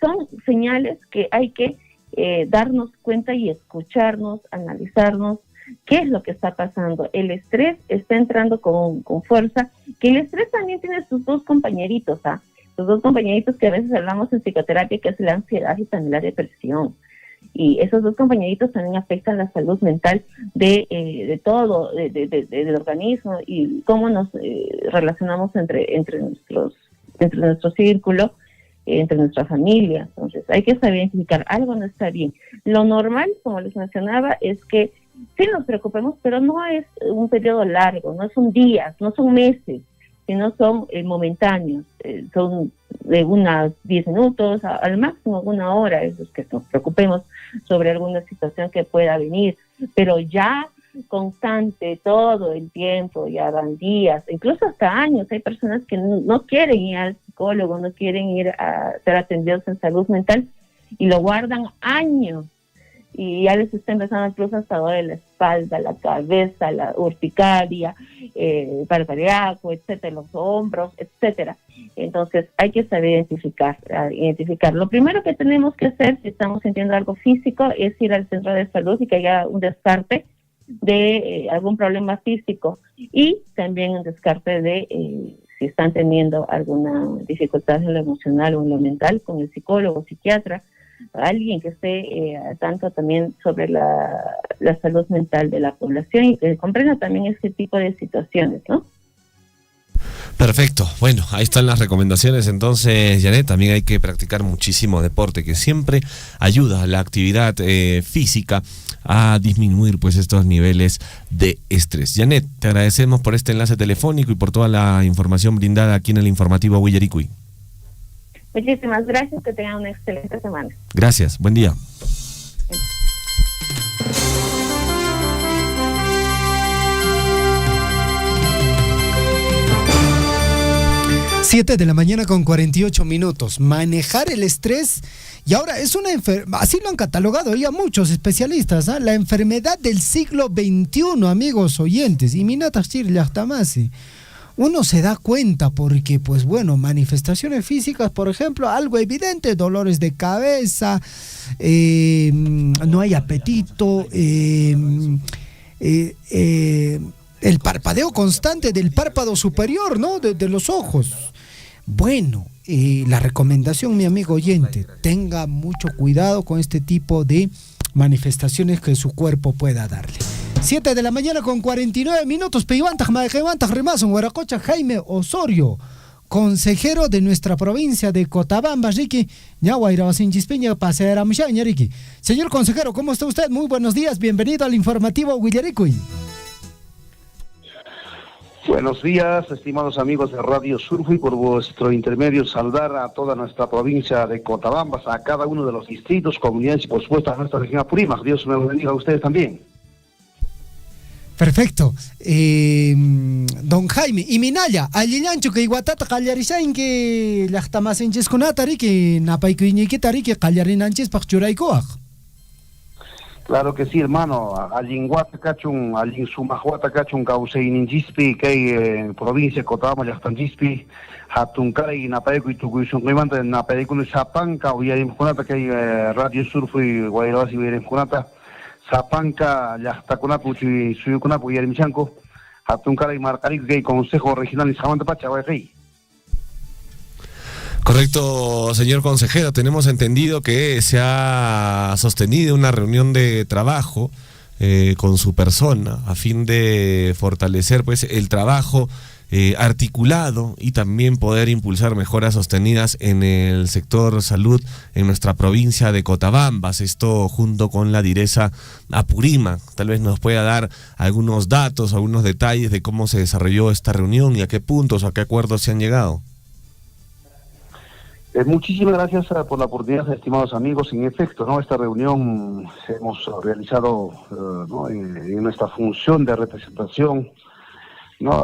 [SPEAKER 10] Son señales que hay que darnos cuenta y escucharnos, analizarnos qué es lo que está pasando. El estrés está entrando con fuerza, que el estrés también tiene sus dos compañeritos, los dos compañeritos que a veces hablamos en psicoterapia, que es la ansiedad y también la depresión. Y esos dos compañeritos también afectan la salud mental de todo, del organismo, y cómo nos relacionamos entre nuestro círculo, entre nuestra familia. Entonces hay que saber identificar, algo no está bien. Lo normal, como les mencionaba, es que sí nos preocupemos, pero no es un periodo largo, no son días, no son meses, sino son momentáneos, son de unos 10 minutos, al máximo una hora, eso es que nos preocupemos sobre alguna situación que pueda venir, pero ya constante todo el tiempo, ya van días, incluso hasta años. Hay personas que no quieren ir al psicólogo, no quieren ir a ser atendidos en salud mental y lo guardan años. Y ya les está empezando incluso hasta doler la espalda, la cabeza, la urticaria, paro cardíaco, etcétera, los hombros, etcétera. Entonces hay que saber identificar. Lo primero que tenemos que hacer, si estamos sintiendo algo físico, es ir al centro de salud y que haya un descarte de algún problema físico, y también un descarte de si están teniendo alguna dificultad en lo emocional o en lo mental, con el psicólogo, psiquiatra, alguien que esté al tanto también sobre la salud mental de la población y que comprenda también este tipo de situaciones, ¿no?
[SPEAKER 6] Perfecto. Bueno, ahí están las recomendaciones. Entonces, Janet, también hay que practicar muchísimo deporte, que siempre ayuda a la actividad física a disminuir pues estos niveles de estrés. Janet, te agradecemos por este enlace telefónico y por toda la información brindada aquí en el informativo Huillaricuy.
[SPEAKER 10] Muchísimas gracias, que tengan una excelente semana.
[SPEAKER 6] Gracias, buen día.
[SPEAKER 5] 7 de la mañana con 48 minutos. Manejar el estrés, y ahora es una enfermedad, así lo han catalogado ya muchos especialistas, ¿eh? La enfermedad del siglo XXI, amigos oyentes. Y Minatachir Yachtamasi. Uno se da cuenta porque, pues bueno, manifestaciones físicas, por ejemplo, algo evidente, dolores de cabeza, no hay apetito, el parpadeo constante del párpado superior, ¿no? De los ojos. Bueno, la recomendación, mi amigo oyente, tenga mucho cuidado con este tipo de manifestaciones que su cuerpo pueda darle. 7 de la mañana con 49 minutos. Peiwantaj, Majewantaj, Remason, Huaracocha, Jaime Osorio, consejero de nuestra provincia de Cotabamba, Ricky, Ñahuayrabasinchispiña, Pasera Mishaña, Ricky. Señor consejero, ¿cómo está usted? Muy buenos días, bienvenido al informativo Huillaricuy.
[SPEAKER 9] Buenos días, estimados amigos de Radio Surfy, por vuestro intermedio saludar a toda nuestra provincia de Cotabambas, a cada uno de los distritos, comunidades y por supuesto a nuestra región Apurímac. Dios me lo bendiga a ustedes también.
[SPEAKER 5] Perfecto. Don Jaime, y Minaya, Allilancho que Iguatata Callarishain que Lachtamas Kunatari que Napaiquiniquitari que Callarinanches Pachuraicoaj.
[SPEAKER 9] Claro que sí, hermano. Allin Huatacachun, allin Sumahuatacachun, Causeininjispi, que hay provincia Cotabamba, Yachtanchispi, Hatuncaray, Napaico y Tucuishunquimanta, Napaico y Zapanca, Uyarimkunata, que hay Radio Surfy, Guayrabasi, Uyarimkunata. Zapanca, Yachtacunapu, Suyucunapu y Arimichanco, Hatuncara y Marcarico, que hay Consejo Regional y Zamanta Pacha, Guayrey.
[SPEAKER 6] Correcto, señor consejero. Tenemos entendido que se ha sostenido una reunión de trabajo con su persona a fin de fortalecer pues el trabajo articulado y también poder impulsar mejoras sostenidas en el sector salud en nuestra provincia de Cotabambas, esto junto con la direza Apurímac. Tal vez nos pueda dar algunos datos, algunos detalles de cómo se desarrolló esta reunión y a qué puntos, a qué acuerdos se han llegado.
[SPEAKER 9] Muchísimas gracias por la oportunidad, estimados amigos. En efecto, ¿no? Esta reunión hemos realizado ¿no? en nuestra función de representación, ¿no?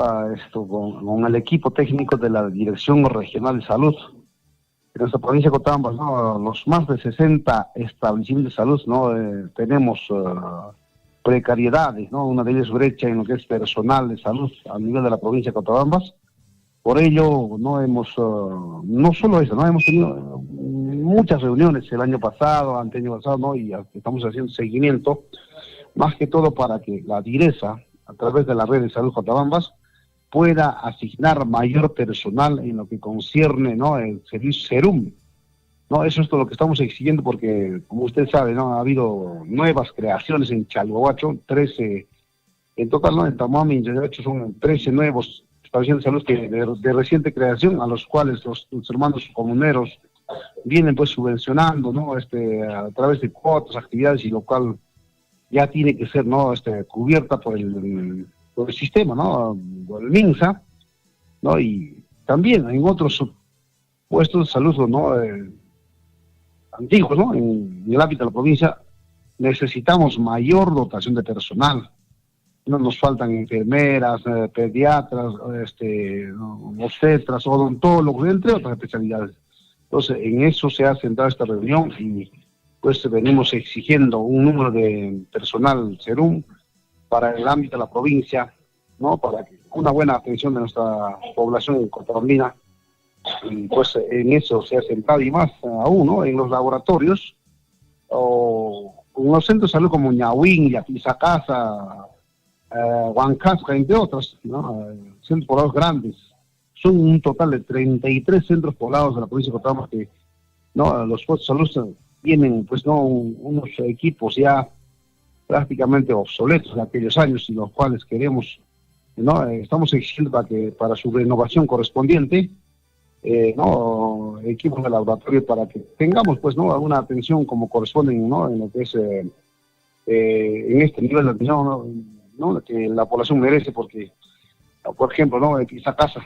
[SPEAKER 9] Con el equipo técnico de la Dirección Regional de Salud en nuestra provincia de Cotabambas, ¿no? Los más de 60 establecimientos de salud, ¿no? Tenemos precariedades, ¿no? Una de ellas brecha en lo que es personal de salud a nivel de la provincia de Cotabambas. Por ello, no hemos, no solo eso, no hemos tenido muchas reuniones el año pasado, anteaño pasado, ¿no? Y estamos haciendo seguimiento, más que todo para que la direza, a través de la red de salud Cotabambas, pueda asignar mayor personal en lo que concierne, ¿no? El servicio Serum, ¿no? Eso es todo lo que estamos exigiendo porque, como usted sabe, ¿no? Ha habido nuevas creaciones en Chalhuahuacho, 13, en total, ¿no? En Tamuami, de hecho, son 13 nuevos establecimientos de salud que de reciente creación, a los cuales los hermanos comuneros vienen pues subvencionando, ¿no? A través de cuotas, actividades, y lo cual ya tiene que ser, ¿no? Cubierta por el sistema, ¿no? Por el MINSA, ¿no? Y también en otros puestos de salud, ¿no? Antiguos, ¿no? En el ámbito de la provincia necesitamos mayor dotación de personal,
[SPEAKER 11] no nos faltan enfermeras, pediatras, obstetras, odontólogos, entre otras especialidades. Entonces, en eso se ha centrado esta reunión y pues venimos exigiendo un número de personal SERUM para el ámbito de la provincia, ¿no? Para una buena atención de nuestra población cotavamina. Y pues en eso se ha centrado, y más aún, ¿no? En los laboratorios o en los centros de salud como Ñahuín, Yaquisacasa, Huancasca, entre otros, ¿no? Centros poblados grandes. Son un total de 33 centros poblados de la provincia de Cotavamba que, ¿no? Los puestos de salud tienen, pues, ¿no? Unos equipos ya prácticamente obsoletos de aquellos años, y los cuales queremos, ¿no? Estamos exigiendo para su renovación correspondiente, ¿no? Equipos de laboratorio para que tengamos, pues, ¿no? Alguna atención como corresponde, ¿no? En lo que es en este nivel de atención, ¿no? Que la población merece, porque, por ejemplo, ¿no? Esa casa,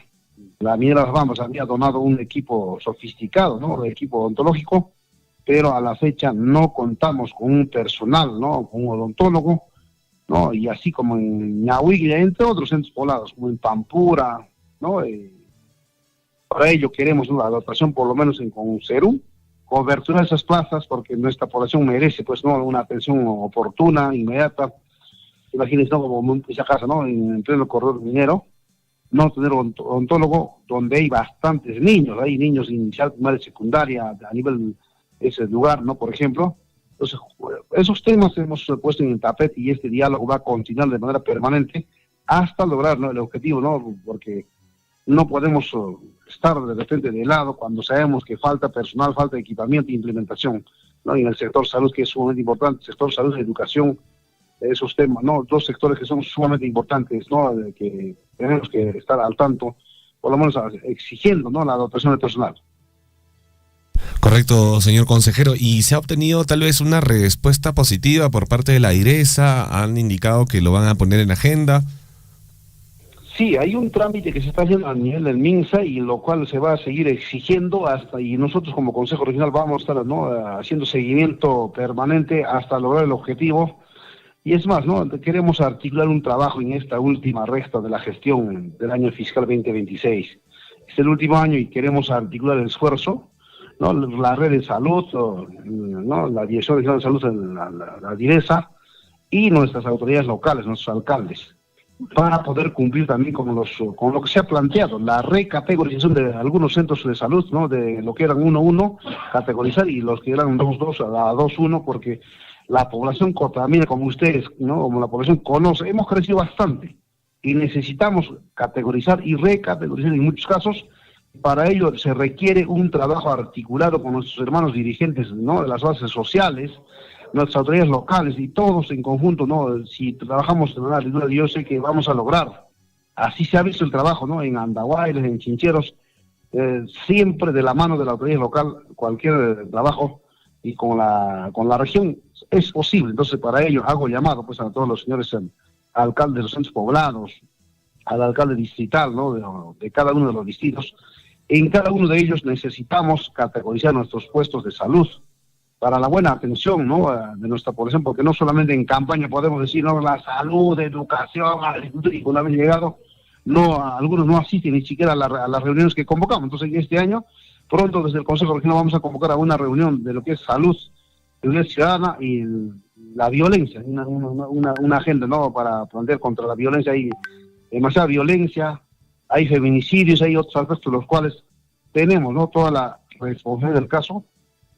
[SPEAKER 11] la Minera Las Bambas había donado un equipo sofisticado, ¿no? Un equipo odontológico, pero a la fecha no contamos con un personal, ¿no? Con un odontólogo, ¿no? Y así como en Ñahuiglia, entre otros centros poblados, como en Pampura, ¿no? Para ello queremos una dotación, por lo menos con SERUM, cobertura de esas plazas, porque nuestra población merece, pues, ¿no? Una atención oportuna, inmediata. Imagínense, ¿no? Como esa casa, ¿no? En pleno corredor minero, no tener odontólogo, donde hay bastantes niños, hay niños inicial, primaria, secundaria, a nivel ese lugar, ¿no? Por ejemplo. Entonces, esos temas hemos puesto en el tapete, y este diálogo va a continuar de manera permanente hasta lograr, ¿no? El objetivo, ¿no? Porque no podemos estar de repente de lado cuando sabemos que falta personal, falta equipamiento e implementación, ¿no? Y en el sector salud, que es sumamente importante, sector salud y educación, esos temas, ¿no? Dos sectores que son sumamente importantes, ¿no? De que tenemos que estar al tanto, por lo menos exigiendo, ¿no? La dotación de personal.
[SPEAKER 6] Correcto, señor consejero. ¿Y se ha obtenido tal vez una respuesta positiva por parte de la AIRESA? ¿Han indicado que lo van a poner en agenda?
[SPEAKER 11] Sí, hay un trámite que se está haciendo a nivel del MINSA, y lo cual se va a seguir exigiendo hasta, y nosotros como Consejo Regional vamos a estar, ¿no? Haciendo seguimiento permanente hasta lograr el objetivo. Y es más, ¿no? Queremos articular un trabajo en esta última recta de la gestión del año fiscal 2026. Es el último año y queremos articular el esfuerzo, ¿no? La red de salud, ¿no? La Dirección Regional de Salud, la DIRESA, y nuestras autoridades locales, nuestros alcaldes, para poder cumplir también con lo que se ha planteado, la recategorización de algunos centros de salud, ¿no? De lo que eran 1-1, categorizar, y los que eran 2-2 a 2-1, porque la población cotavamina, como ustedes, ¿no? Como la población conoce, hemos crecido bastante y necesitamos categorizar y recategorizar en muchos casos. Para ello se requiere un trabajo articulado con nuestros hermanos dirigentes, ¿no? De las bases sociales, nuestras autoridades locales, y todos en conjunto, ¿no? Si trabajamos de manera libre, yo sé que vamos a lograr. Así se ha visto el trabajo, ¿no? En Andahuaylas, en Chincheros, siempre de la mano de la autoridad local, cualquier trabajo, y con la región es posible. Entonces, para ello hago llamado, pues, a todos los señores alcaldes de los centros poblados, al alcalde distrital, ¿no? De cada uno de los distritos. En cada uno de ellos necesitamos categorizar nuestros puestos de salud para la buena atención, ¿no? De nuestra población, porque no solamente en campaña podemos decir, no, la salud, educación, agricultura, y una vez llegado, no, algunos no asisten ni siquiera a las reuniones que convocamos. Entonces, en este año, pronto desde el Consejo Regional vamos a convocar a una reunión de lo que es salud, seguridad ciudadana y la violencia, una agenda, ¿no? Para plantear contra la violencia. Hay demasiada violencia, hay feminicidios, hay otros aspectos los cuales tenemos, ¿no? Toda la responsabilidad del caso,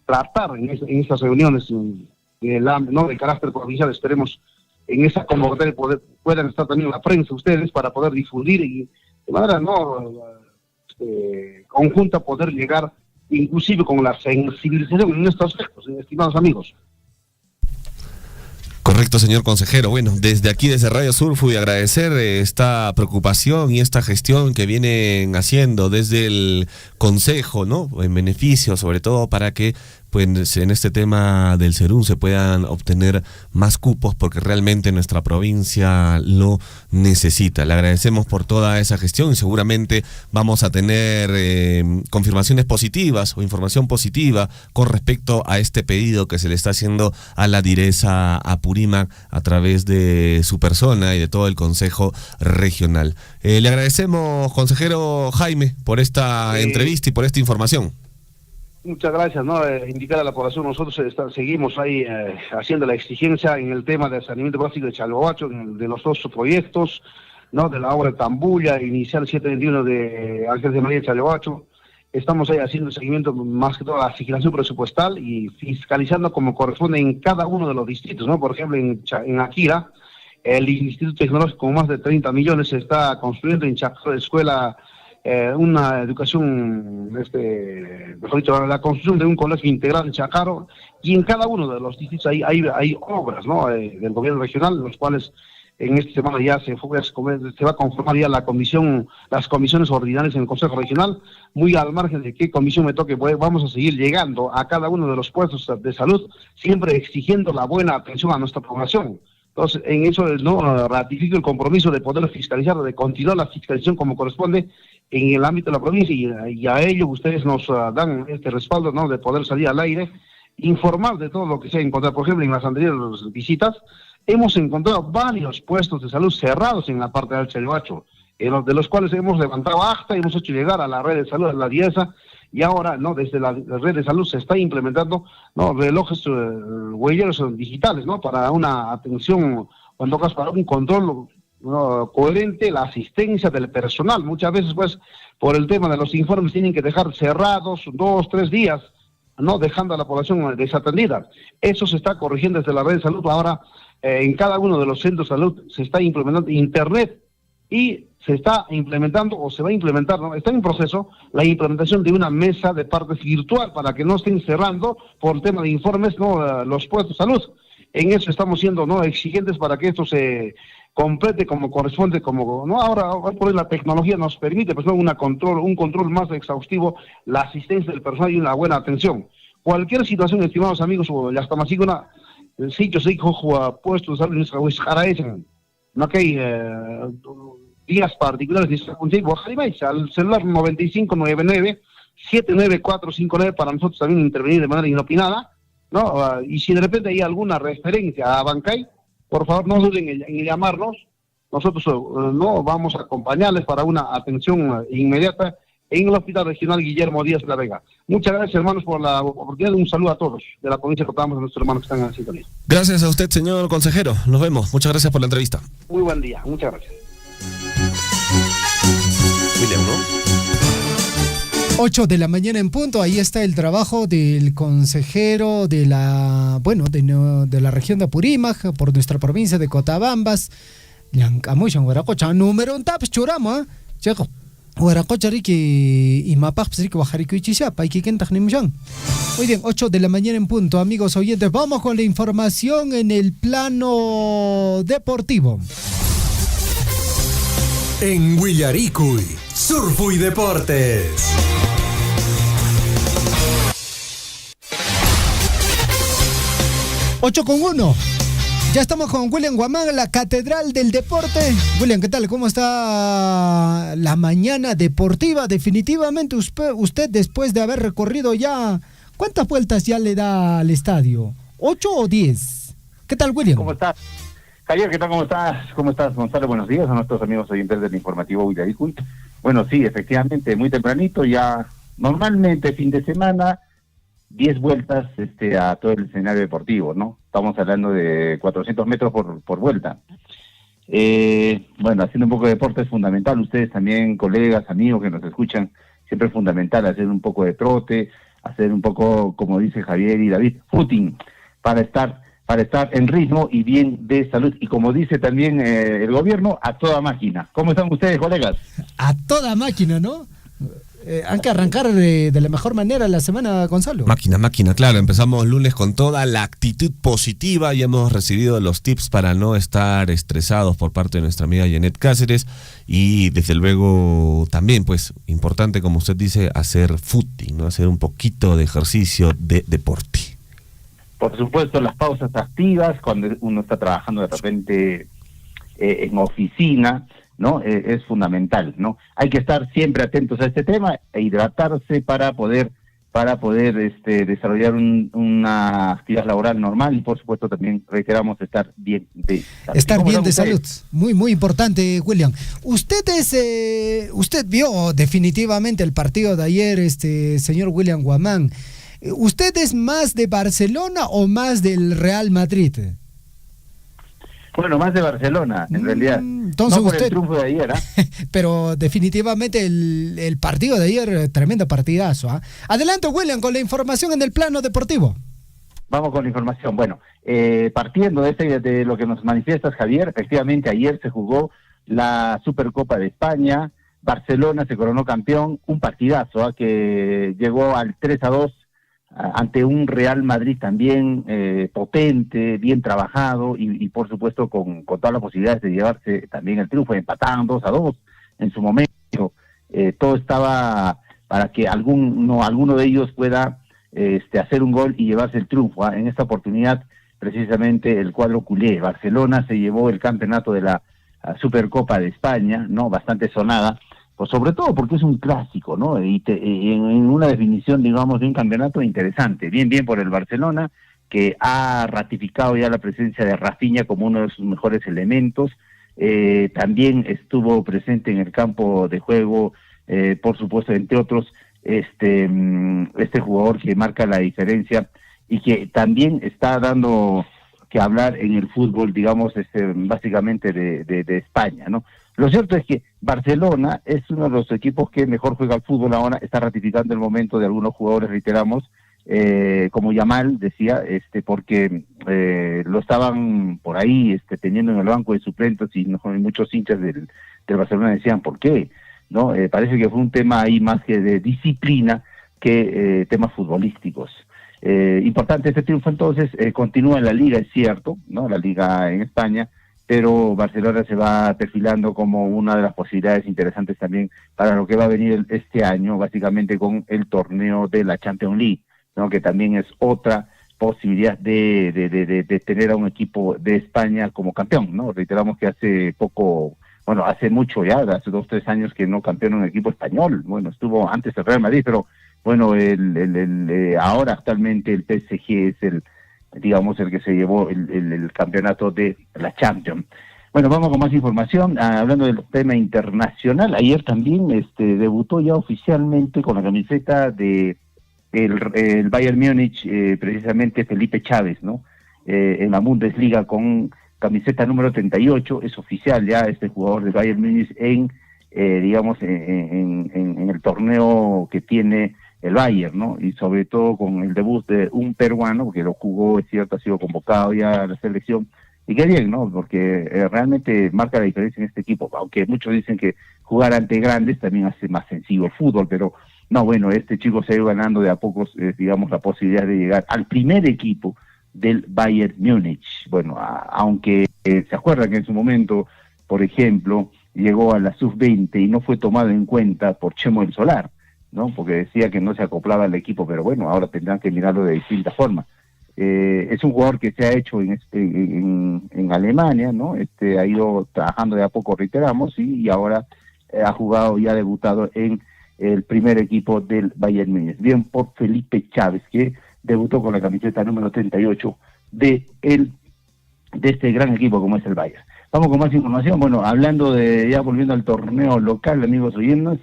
[SPEAKER 11] tratar en estas reuniones ¿no? De carácter provincial. Esperemos en esa convocatoria puedan estar también la prensa, ustedes, para poder difundir y de manera, ¿no? Conjunta, poder llegar inclusive con la sensibilización en estos aspectos, estimados amigos.
[SPEAKER 6] Correcto, señor consejero. Bueno, desde aquí, desde Radio Surfu, y agradecer esta preocupación y esta gestión que vienen haciendo desde el Consejo, ¿no? En beneficio, sobre todo, para que pues en este tema del Serum se puedan obtener más cupos, porque realmente nuestra provincia lo necesita. Le agradecemos por toda esa gestión y seguramente vamos a tener confirmaciones positivas o información positiva con respecto a este pedido que se le está haciendo a la direza Apurímac a través de su persona y de todo el Consejo Regional. Le agradecemos, consejero Jaime, por esta entrevista y por esta información.
[SPEAKER 11] Muchas gracias, ¿no? Indicar a la población, nosotros seguimos ahí haciendo la exigencia en el tema del saneamiento básico de Chalhuahuacho, de los dos proyectos, ¿no? De la obra de Tambulla, inicial 721 de Ángel de María de Chalhuahuacho. Estamos ahí haciendo seguimiento, más que todo, a la asignación presupuestal y fiscalizando como corresponde en cada uno de los distritos, ¿no? Por ejemplo, en Akira, el Instituto Tecnológico con más de 30 millones se está construyendo en Chacro de escuela, una educación, mejor dicho, la construcción de un colegio integral en Chacaro, y en cada uno de los distritos hay obras, ¿no? Del gobierno regional, los cuales en esta semana ya se va a conformar ya las comisiones ordinarias en el Consejo Regional, muy al margen de qué comisión me toque, pues vamos a seguir llegando a cada uno de los puestos de salud, siempre exigiendo la buena atención a nuestra población. Entonces, en eso no ratifico el compromiso de poder fiscalizar, de continuar la fiscalización como corresponde en el ámbito de la provincia, y a ello ustedes nos dan este respaldo, ¿no? De poder salir al aire, informar de todo lo que se ha encontrado. Por ejemplo, en las anteriores visitas hemos encontrado varios puestos de salud cerrados en la parte del Chalhuacho, de los cuales hemos levantado acta y hemos hecho llegar a la red de salud, a la DIESA, y ahora, ¿no? Desde la red de salud se está implementando, ¿no? Relojes huelleros digitales, ¿no? Para una atención, cuando tocas para un control, ¿no? Coherente, la asistencia del personal. Muchas veces, pues, por el tema de los informes tienen que dejar cerrados 2, 3 días, ¿no? Dejando a la población desatendida. Eso se está corrigiendo desde la red de salud. Ahora, en cada uno de los centros de salud se está implementando internet, y se está implementando, o se va a implementar, ¿no? Está en proceso la implementación de una mesa de partes virtual para que no estén cerrando por el tema de informes, ¿no? Los puestos de salud. En eso estamos siendo, ¿no? Exigentes para que esto se complete como corresponde, ¿no? Ahora por hoy la tecnología nos permite, pues, ¿no? Un control más exhaustivo, la asistencia del personal y una buena atención. Cualquier situación, estimados amigos, o ya está más sitios de puestos de salud, no que hay días particulares al celular 9599-79459 para nosotros también intervenir de manera inopinada, ¿no? Y si de repente hay alguna referencia a Bancay, por favor no duden en llamarnos. Nosotros no vamos a acompañarles para una atención inmediata en el Hospital Regional Guillermo Díaz de la Vega. Muchas gracias, hermanos, por la oportunidad. Un saludo a todos de la provincia de Cotavamba, a nuestros hermanos que están en la sintonía.
[SPEAKER 6] Gracias a usted, señor consejero. Nos vemos. Muchas gracias por la entrevista.
[SPEAKER 11] Muy buen día. Muchas gracias.
[SPEAKER 6] William, ¿no?
[SPEAKER 5] 8 de la mañana en punto. Ahí está el trabajo del consejero de la región de Apurímac por nuestra provincia de Cotabambas. Número un taps churama. Checo. Y muy bien, 8 de la mañana en punto, amigos oyentes. Vamos con la información en el plano deportivo.
[SPEAKER 4] En Huillaricuy, Surfo y Deportes.
[SPEAKER 5] Ocho con 1. Ya estamos con William Guamán, la Catedral del Deporte. William, ¿qué tal? ¿Cómo está la mañana deportiva? Definitivamente usted después de haber recorrido ya, ¿cuántas vueltas ya le da al estadio? ¿8 o 10? ¿Qué tal, William?
[SPEAKER 12] ¿Cómo estás? Javier, ¿qué tal? ¿Cómo estás? ¿Cómo estás, Gonzalo? Buenos días a nuestros amigos oyentes del informativo Huillaricuy. Bueno, sí, efectivamente, muy tempranito, ya normalmente fin de semana, 10 vueltas a todo el escenario deportivo, ¿no? Estamos hablando de 400 metros por vuelta. Bueno, haciendo un poco de deporte es fundamental. Ustedes también, colegas, amigos que nos escuchan, siempre es fundamental hacer un poco de trote, hacer un poco, como dice Javier y David, footing, para estar en ritmo y bien de salud. Y como dice también el gobierno, a toda máquina. ¿Cómo están ustedes, colegas?
[SPEAKER 5] A toda máquina, ¿no? hay que arrancar de la mejor manera la semana, Gonzalo.
[SPEAKER 6] Máquina, claro. Empezamos lunes con toda la actitud positiva y hemos recibido los tips para no estar estresados por parte de nuestra amiga Janet Cáceres. Y desde luego también, pues, importante, como usted dice, hacer footing, ¿no? Hacer un poquito de ejercicio de deporte.
[SPEAKER 12] Por supuesto, las pausas activas, cuando uno está trabajando de repente en oficina, ¿no? Es fundamental, ¿no? Hay que estar siempre atentos a este tema e hidratarse para poder desarrollar una actividad laboral normal y, por supuesto, también reiteramos estar bien de salud.
[SPEAKER 5] Estar bien de salud, muy importante, William. Usted vio definitivamente el partido de ayer, señor William Guamán. ¿Usted es más de Barcelona o más del Real Madrid?
[SPEAKER 12] Bueno, más de Barcelona, en realidad.
[SPEAKER 5] Entonces
[SPEAKER 12] no por
[SPEAKER 5] usted,
[SPEAKER 12] el triunfo de ayer,
[SPEAKER 5] pero definitivamente el partido de ayer, tremendo partidazo. Adelante, William, con la información en el plano deportivo.
[SPEAKER 12] Vamos con la información. Bueno, partiendo de lo que nos manifiestas, Javier, efectivamente ayer se jugó la Supercopa de España. Barcelona se coronó campeón, un partidazo que llegó al 3-2 ante un Real Madrid también potente, bien trabajado y por supuesto con todas las posibilidades de llevarse también el triunfo. Empataron 2-2 en su momento. Todo estaba para que alguno de ellos pueda hacer un gol y llevarse el triunfo. En esta oportunidad, precisamente el cuadro culé, Barcelona, se llevó el campeonato de la Supercopa de España, ¿no? Bastante sonada, pues sobre todo porque es un clásico, ¿no? Y en una definición, digamos, de un campeonato interesante. Bien por el Barcelona, que ha ratificado ya la presencia de Rafinha como uno de sus mejores elementos. También estuvo presente en el campo de juego, por supuesto, entre otros, este jugador que marca la diferencia y que también está dando que hablar en el fútbol, digamos, básicamente de España, ¿no? Lo cierto es que Barcelona es uno de los equipos que mejor juega al fútbol ahora, está ratificando el momento de algunos jugadores, reiteramos, como Yamal decía, porque lo estaban por ahí teniendo en el banco de suplentes y muchos hinchas del Barcelona decían, ¿por qué? ¿No? Parece que fue un tema ahí más que de disciplina que temas futbolísticos. Importante este triunfo entonces, continúa en la Liga, es cierto, ¿no? La Liga en España, pero Barcelona se va perfilando como una de las posibilidades interesantes también para lo que va a venir este año, básicamente con el torneo de la Champions League, ¿no? Que también es otra posibilidad de tener a un equipo de España como campeón, ¿no? Reiteramos que hace mucho ya, hace 2-3 años que no campeona un equipo español. Bueno, estuvo antes el Real Madrid, pero bueno, ahora actualmente el PSG es el que se llevó el campeonato de la Champions. Bueno, vamos con más información. Hablando del tema internacional, ayer también debutó ya oficialmente con la camiseta de el Bayern Múnich, precisamente Felipe Chávez, ¿no? En la Bundesliga con camiseta número 38, es oficial ya este jugador de Bayern Múnich en el torneo que tiene el Bayern, ¿no? Y sobre todo con el debut de un peruano, que lo jugó, es cierto, ha sido convocado ya a la selección, y qué bien, ¿no? Porque realmente marca la diferencia en este equipo, aunque muchos dicen que jugar ante grandes también hace más sencillo el fútbol, pero no, bueno, este chico se ha ido ganando de a pocos, la posibilidad de llegar al primer equipo del Bayern Múnich. Bueno, aunque se acuerdan que en su momento, por ejemplo, llegó a la sub-20 y no fue tomado en cuenta por Chemo del Solar, ¿no? Porque decía que no se acoplaba al equipo, pero bueno, ahora tendrán que mirarlo de distinta forma. Es un jugador que se ha hecho en Alemania, ¿no? Ha ido trabajando de a poco, reiteramos, y ahora ha jugado y ha debutado en el primer equipo del Bayern Múnich. Bien por Felipe Chávez, que debutó con la camiseta número 38 de este gran equipo como es el Bayern. Vamos con más información. Bueno, ya volviendo al torneo local, amigos oyentes,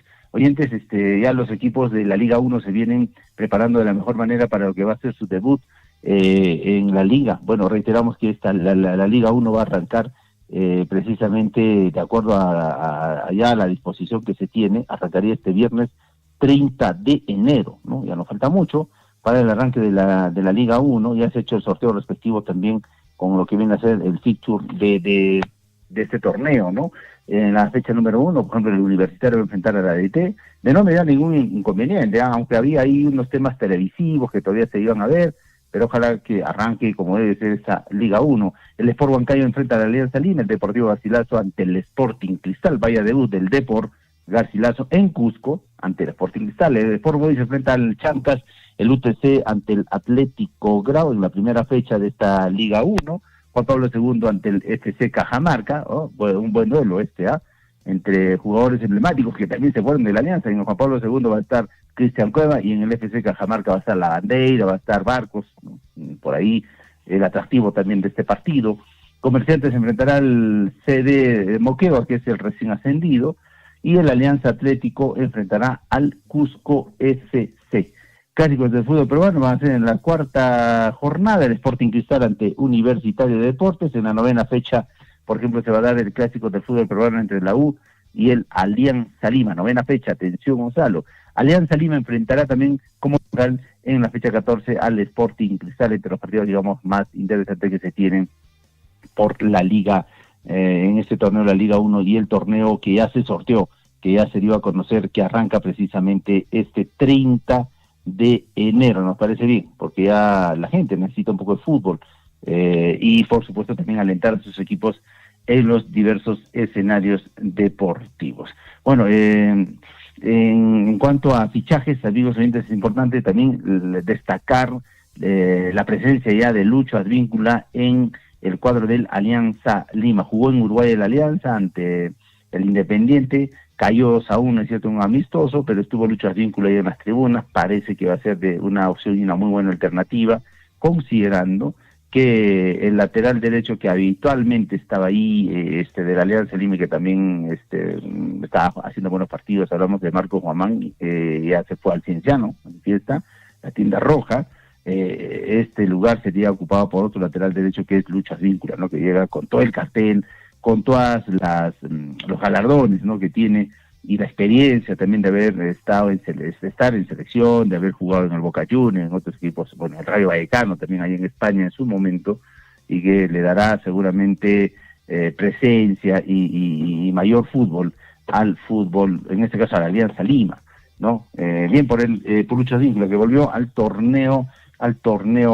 [SPEAKER 12] ya los equipos de la Liga 1 se vienen preparando de la mejor manera para lo que va a ser su debut en la Liga. Bueno, reiteramos que la Liga 1 va a arrancar precisamente de acuerdo a la disposición que se tiene, arrancaría este viernes 30 de enero, ¿no? Ya no falta mucho para el arranque de la Liga 1, ya se ha hecho el sorteo respectivo también con lo que viene a ser el fixture de este torneo, ¿no? En la fecha número 1, por ejemplo, el Universitario va a enfrentar a la DT, de no me da ningún inconveniente, aunque había ahí unos temas televisivos que todavía se iban a ver, pero ojalá que arranque como debe ser esa Liga 1. El Sport Huancayo enfrenta a la Alianza Lima, el Deportivo Garcilaso ante el Sporting Cristal, vaya debut del Depor Garcilaso en Cusco ante el Sporting Cristal. El Sport Boys se enfrenta al Chancas, el UTC ante el Atlético Grau en la primera fecha de esta Liga 1, Juan Pablo II ante el FC Cajamarca, un buen duelo entre jugadores emblemáticos que también se fueron de la Alianza. En el Juan Pablo II va a estar Cristian Cueva y en el FC Cajamarca va a estar La Bandeira, va a estar Barcos, ¿no? Por ahí el atractivo también de este partido. Comerciantes se enfrentará al CD Moquegua, que es el recién ascendido, y el Alianza Atlético enfrentará al Cusco FC. Clásicos del fútbol peruano van a ser en la cuarta jornada, el Sporting Cristal ante Universitario de Deportes. En la novena fecha, por ejemplo, se va a dar el clásico del fútbol peruano entre la U y el Alianza Lima. Novena fecha, atención Gonzalo. Alianza Lima enfrentará también como local en la fecha 14 al Sporting Cristal, entre los partidos, digamos, más interesantes que se tienen por la Liga, en este torneo, la Liga 1, y el torneo que ya se sorteó, que ya se dio a conocer, que arranca precisamente este 30 de enero. Nos parece bien, porque ya la gente necesita un poco de fútbol, y por supuesto también alentar a sus equipos en los diversos escenarios deportivos. Bueno, en cuanto a fichajes, amigos oyentes, es importante también destacar la presencia ya de Lucho Advíncula en el cuadro del Alianza Lima. Jugó en Uruguay el Alianza ante el Independiente, cayó 2-1, es cierto, un amistoso, pero estuvo Lucho Advíncula ahí en las tribunas. Parece que va a ser de una opción y una muy buena alternativa, considerando que el lateral derecho que habitualmente estaba ahí, de la Alianza Lima, que también estaba haciendo buenos partidos, hablamos de Marcos Guamán, ya se fue al Cienciano, manifiesta, la tienda roja. Este lugar sería ocupado por otro lateral derecho que es Lucho Advíncula, ¿no? Que llega con todo el cartel, con todas los galardones, ¿no? Que tiene, y la experiencia también de haber estado estar en selección, de haber jugado en el Boca Juniors, en otros equipos, bueno, el Rayo Vallecano también ahí en España en su momento, y que le dará seguramente presencia y mayor fútbol al fútbol, en este caso a la Alianza Lima, ¿no? Bien por por Lucho Advíncula, que volvió al torneo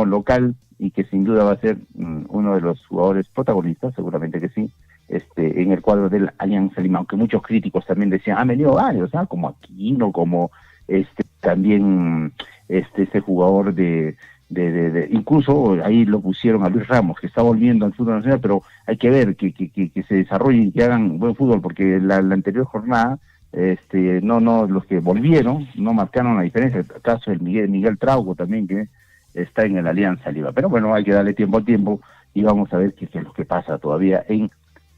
[SPEAKER 12] local, y que sin duda va a ser uno de los jugadores protagonistas, seguramente que sí, en el cuadro del Alianza Lima, aunque muchos críticos también decían, han venido varios, como Aquino, como también este jugador de incluso ahí lo pusieron a Luis Ramos, que está volviendo al fútbol nacional, pero hay que ver que se desarrollen y que hagan buen fútbol, porque la anterior jornada no los que volvieron no marcaron la diferencia. El caso del Miguel Trauco también, que está en el Alianza Lima, pero bueno, hay que darle tiempo al tiempo y vamos a ver qué es lo que pasa todavía en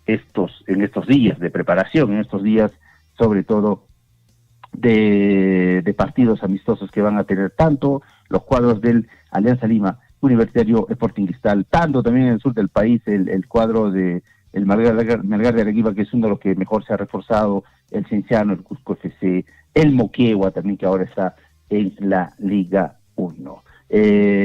[SPEAKER 12] estos días de preparación, en estos días sobre todo de partidos amistosos que van a tener tanto los cuadros del Alianza Lima, Universitario, Sporting Cristal, tanto también en el sur del país el cuadro de el Melgar de Arequipa, que es uno de los que mejor se ha reforzado, el Cienciano, el Cusco FC, el Moquegua también, que ahora está en la Liga 1.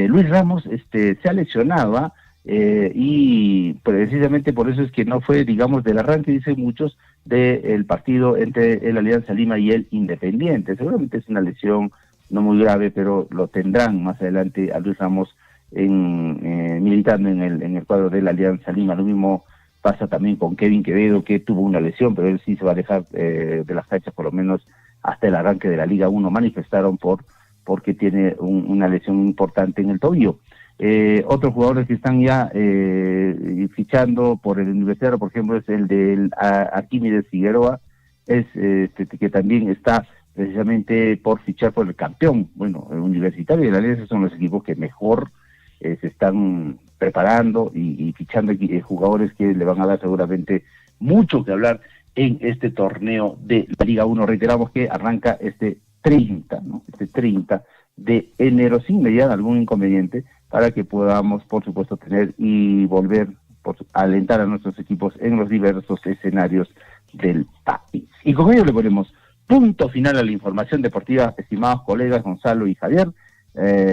[SPEAKER 12] Luis Ramos se ha lesionado, y precisamente por eso es que no fue, digamos, del arranque, dicen muchos, del partido entre el Alianza Lima y el Independiente. Seguramente es una lesión no muy grave, pero lo tendrán más adelante a Luis Ramos militando en el cuadro de la Alianza Lima. Lo mismo pasa también con Kevin Quevedo, que tuvo una lesión, pero él sí se va a dejar de las canchas por lo menos hasta el arranque de la Liga 1. Manifestaron porque tiene una lesión importante en el tobillo. Otros jugadores que están ya fichando por el Universitario, por ejemplo, es el del Arquímedes Figueroa, que también está precisamente por fichar por el campeón. Bueno, el Universitario y la Alianza son los equipos que mejor se están preparando y fichando jugadores que le van a dar seguramente mucho que hablar en este torneo de la Liga 1. Reiteramos que arranca este 30, ¿no? Este 30 de enero, sin mediar algún inconveniente, para que podamos, por supuesto, tener y volver a alentar a nuestros equipos en los diversos escenarios del país. Y con ello le ponemos punto final a la información deportiva, estimados colegas Gonzalo y Javier.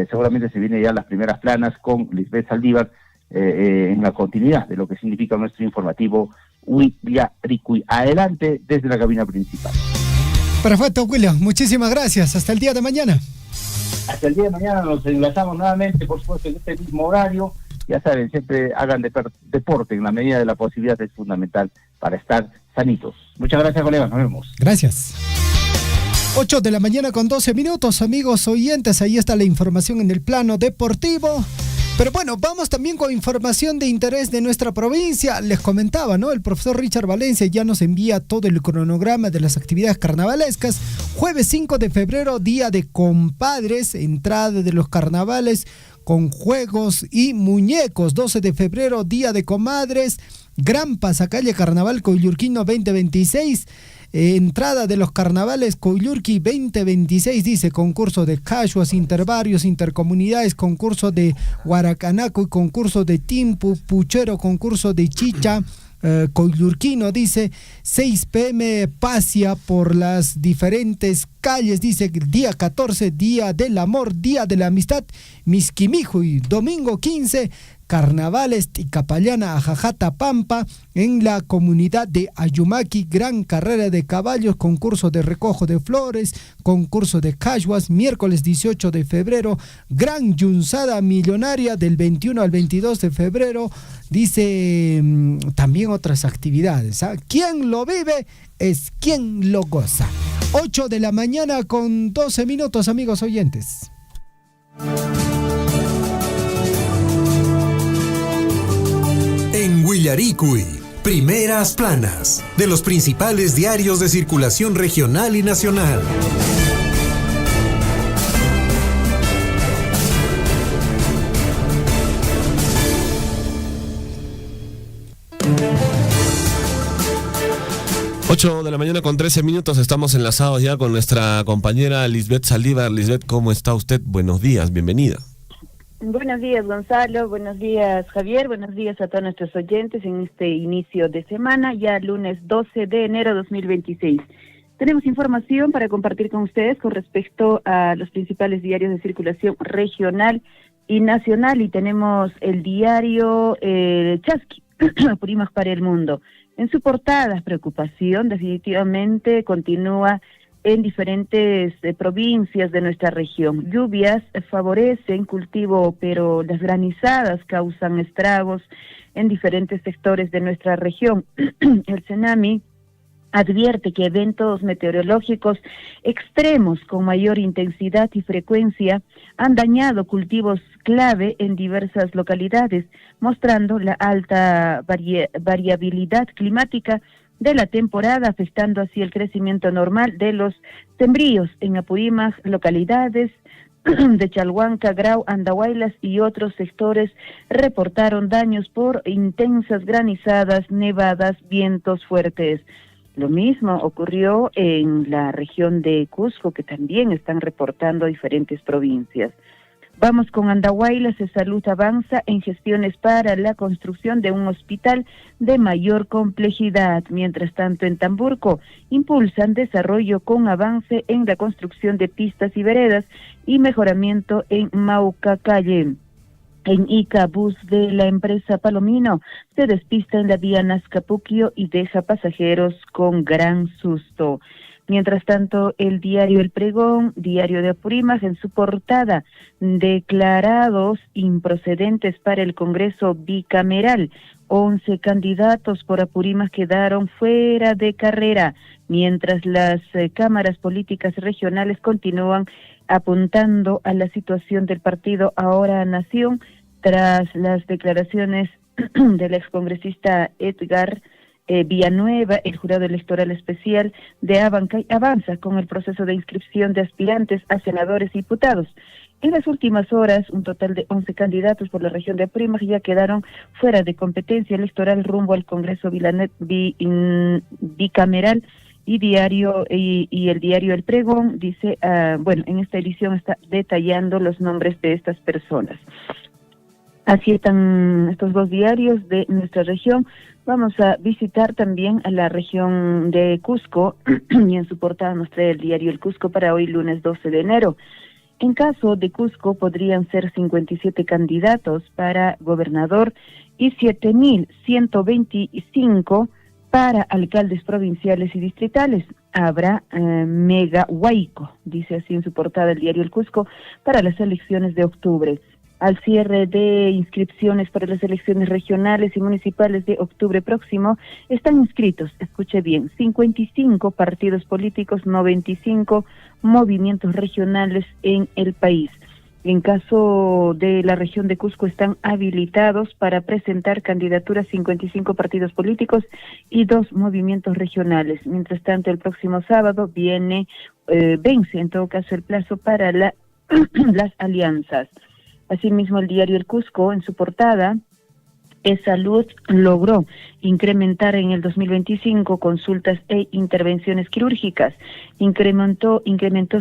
[SPEAKER 12] Seguramente se vienen ya las primeras planas con Lisbeth Saldívar en la continuidad de lo que significa nuestro informativo Willaricui. Adelante desde la cabina principal.
[SPEAKER 5] Perfecto, William. Muchísimas gracias. Hasta el día de mañana.
[SPEAKER 12] Hasta el día de mañana nos enlazamos nuevamente, por supuesto, en este mismo horario. Ya saben, siempre hagan deporte en la medida de la posibilidad, es fundamental para estar sanitos. Muchas gracias, colegas. Nos vemos.
[SPEAKER 5] Gracias. 8 de la mañana con 12 minutos, amigos oyentes. Ahí está la información en el plano deportivo. Pero bueno, vamos también con información de interés de nuestra provincia. Les comentaba, ¿no? El profesor Richard Valencia ya nos envía todo el cronograma de las actividades carnavalescas. Jueves 5 de febrero, día de compadres, entrada de los carnavales con juegos y muñecos. 12 de febrero, día de comadres, gran pasacalle carnaval Coyurquino 2026. Entrada de los carnavales Coyurqui 2026, dice, concurso de cachuas, interbarrios, intercomunidades, concurso de Huaracanaco y concurso de Timpu, Puchero, concurso de Chicha, Coyurquino, dice, 6 p.m. pasia por las diferentes calles, dice, día 14, día del amor, día de la amistad, Misquimijuy, domingo 15, carnavales Ticapayana, Ajajata, Pampa, en la comunidad de Ayumaki, gran carrera de caballos, concurso de recojo de flores, concurso de cachuas, miércoles 18 de febrero, gran yunzada millonaria del 21 al 22 de febrero, dice, también otras actividades, ¿eh? Quien lo vive es quien lo goza. 8 de la mañana con 12 minutos, amigos oyentes.
[SPEAKER 4] En Willaricui, primeras planas de los principales diarios de circulación regional y nacional.
[SPEAKER 6] Ocho de la mañana con 13 minutos, estamos enlazados ya con nuestra compañera Lisbeth Saldívar. Lisbeth, ¿cómo está usted? Buenos días, bienvenida.
[SPEAKER 13] Buenos días, Gonzalo, buenos días, Javier, buenos días a todos nuestros oyentes en este inicio de semana, ya lunes 12 de enero 2026. Tenemos información para compartir con ustedes con respecto a los principales diarios de circulación regional y nacional, y tenemos el diario Chasqui, Apurímac para el Mundo. En su portada, preocupación definitivamente continúa en diferentes provincias de nuestra región. Lluvias favorecen cultivo, pero las granizadas causan estragos en diferentes sectores de nuestra región. El Senami advierte que eventos meteorológicos extremos con mayor intensidad y frecuencia han dañado cultivos clave en diversas localidades, mostrando la alta variabilidad climática de la temporada, afectando así el crecimiento normal de los sembríos en Apurímac, localidades de Chalhuanca, Grau, Andahuaylas y otros sectores reportaron daños por intensas granizadas, nevadas, vientos fuertes. Lo mismo ocurrió en la región de Cusco, que también están reportando diferentes provincias. Vamos con Andahuaylas, Salud avanza en gestiones para la construcción de un hospital de mayor complejidad. Mientras tanto, en Tamburco impulsan desarrollo con avance en la construcción de pistas y veredas y mejoramiento en Maucacalle. En Ica, bus de la empresa Palomino se despista en la vía Nazcapuquio y deja pasajeros con gran susto. Mientras tanto, el diario El Pregón, diario de Apurímac, en su portada, declarados improcedentes para el Congreso bicameral. 11 candidatos por Apurímac quedaron fuera de carrera, mientras las cámaras políticas regionales continúan apuntando a la situación del partido Ahora Nación tras las declaraciones del excongresista Edgar Villanueva. El jurado electoral especial de Abancay avanza con el proceso de inscripción de aspirantes a senadores y diputados. En las últimas horas, un total de 11 candidatos por la región de Apurímac ya quedaron fuera de competencia electoral rumbo al Congreso bicameral. Y el diario El Pregón dice, en esta edición está detallando los nombres de estas personas. Así están estos dos diarios de nuestra región. Vamos a visitar también a la región de Cusco y en su portada nos trae el diario El Cusco para hoy lunes 12 de enero. En caso de Cusco podrían ser 57 candidatos para gobernador y 7.125 Para alcaldes provinciales y distritales habrá mega huaico, dice así en su portada el diario El Cusco, para las elecciones de octubre. Al cierre de inscripciones para las elecciones regionales y municipales de octubre próximo, están inscritos, escuche bien, 55 partidos políticos, 95 movimientos regionales en el país. En caso de la región de Cusco, están habilitados para presentar candidaturas 55 partidos políticos y 2 movimientos regionales. Mientras tanto, el próximo sábado vence en todo caso el plazo para las alianzas. Asimismo, el diario El Cusco, en su portada, E-Salud logró incrementar en el 2025 consultas e intervenciones quirúrgicas, incrementó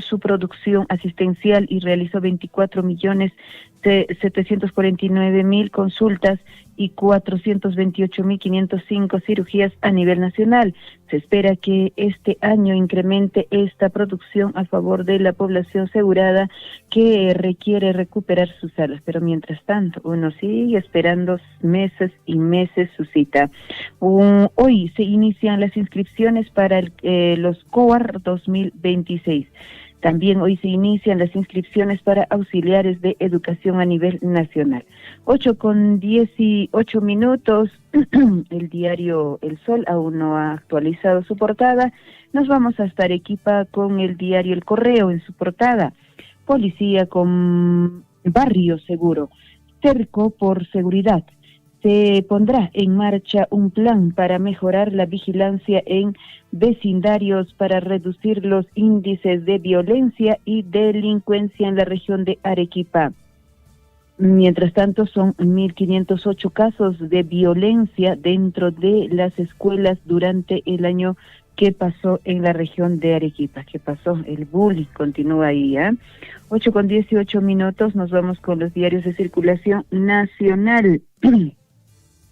[SPEAKER 13] su producción asistencial y realizó 24.749.000 consultas y 428.505 cirugías a nivel nacional. Se espera que este año incremente esta producción a favor de la población asegurada que requiere recuperar sus salas, pero mientras tanto uno sigue esperando meses y meses su cita. Hoy se inician las inscripciones para los COAR 2026. También hoy se inician las inscripciones para auxiliares de educación a nivel nacional. 8:18, el diario El Sol aún no ha actualizado su portada. Nos vamos hasta Arequipa con el diario El Correo en su portada. Policía con barrio seguro, cerco por seguridad. Se pondrá en marcha un plan para mejorar la vigilancia en vecindarios para reducir los índices de violencia y delincuencia en la región de Arequipa. Mientras tanto, son 1.508 casos de violencia dentro de las escuelas durante el año que pasó en la región de Arequipa. ¿Qué pasó? El bullying continúa ahí, 8:18, nos vamos con los diarios de circulación nacional.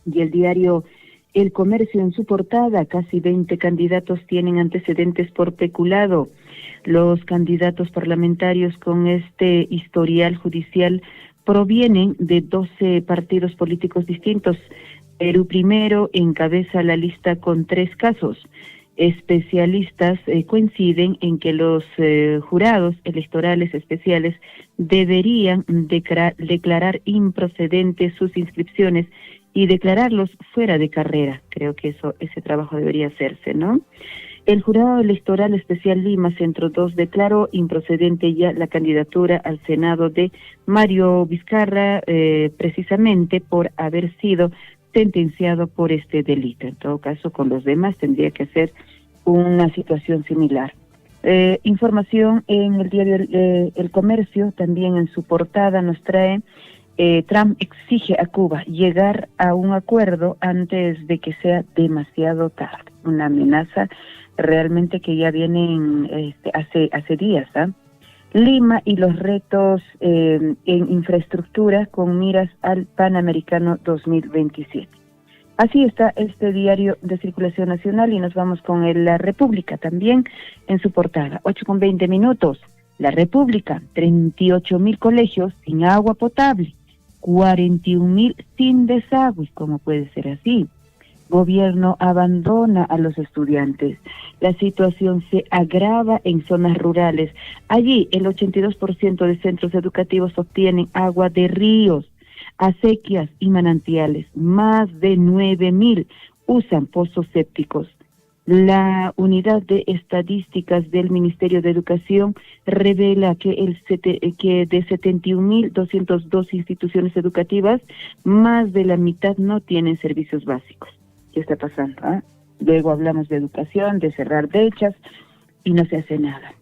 [SPEAKER 13] Y el diario El Comercio en su portada, casi 20 candidatos tienen antecedentes por peculado. Los candidatos parlamentarios con este historial judicial provienen de 12 partidos políticos distintos. Perú Primero encabeza la lista con 3 casos. Especialistas coinciden en que los jurados electorales especiales deberían declarar improcedentes sus inscripciones y declararlos fuera de carrera. Creo que ese trabajo debería hacerse, ¿no? El jurado electoral especial Lima Centro 2 declaró improcedente ya la candidatura al Senado de Mario Vizcarra, precisamente por haber sido sentenciado por este delito. En todo caso, con los demás tendría que ser una situación similar. Información en el diario El Comercio, también en su portada nos trae: Trump exige a Cuba llegar a un acuerdo antes de que sea demasiado tarde. Una amenaza realmente que ya viene hace días. Lima y los retos en infraestructura con miras al Panamericano 2027. Así está este diario de circulación nacional, y nos vamos con La República también en su portada. 8:20. La República, 38.000 colegios sin agua potable, 41.000 sin desagüe. ¿Cómo puede ser así? Gobierno abandona a los estudiantes. La situación se agrava en zonas rurales. Allí el 82% de centros educativos obtienen agua de ríos, acequias y manantiales. Más de 9.000 usan pozos sépticos. La unidad de estadísticas del Ministerio de Educación revela que de 71.202 instituciones educativas, más de la mitad no tienen servicios básicos. ¿Qué está pasando? Luego hablamos de educación, de cerrar brechas, y no se hace nada.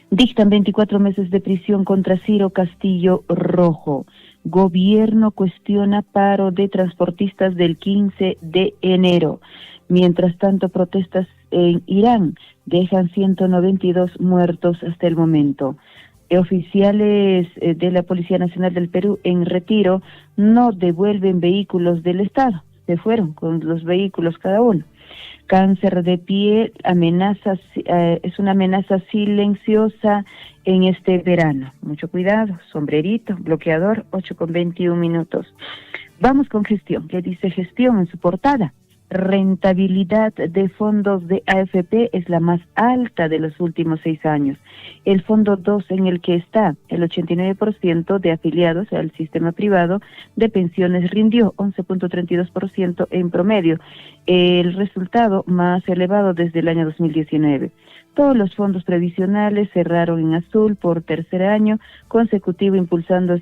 [SPEAKER 13] Dictan 24 meses de prisión contra Ciro Castillo Rojo. Gobierno cuestiona paro de transportistas del 15 de enero. Mientras tanto, protestas en Irán dejan 192 muertos hasta el momento. Oficiales de la Policía Nacional del Perú en retiro no devuelven vehículos del Estado. Se fueron con los vehículos cada uno. Cáncer de piel es una amenaza silenciosa en este verano. Mucho cuidado, sombrerito, bloqueador. 8:21. Vamos con gestión. ¿Qué dice gestión en su portada? rentabilidad de fondos de AFP es la más alta de los últimos 6 años. El fondo 2, en el que está el 89% de afiliados al sistema privado de pensiones, rindió 11.32% en promedio, el resultado más elevado desde el año 2019. Todos los fondos previsionales cerraron en azul por tercer año consecutivo, impulsados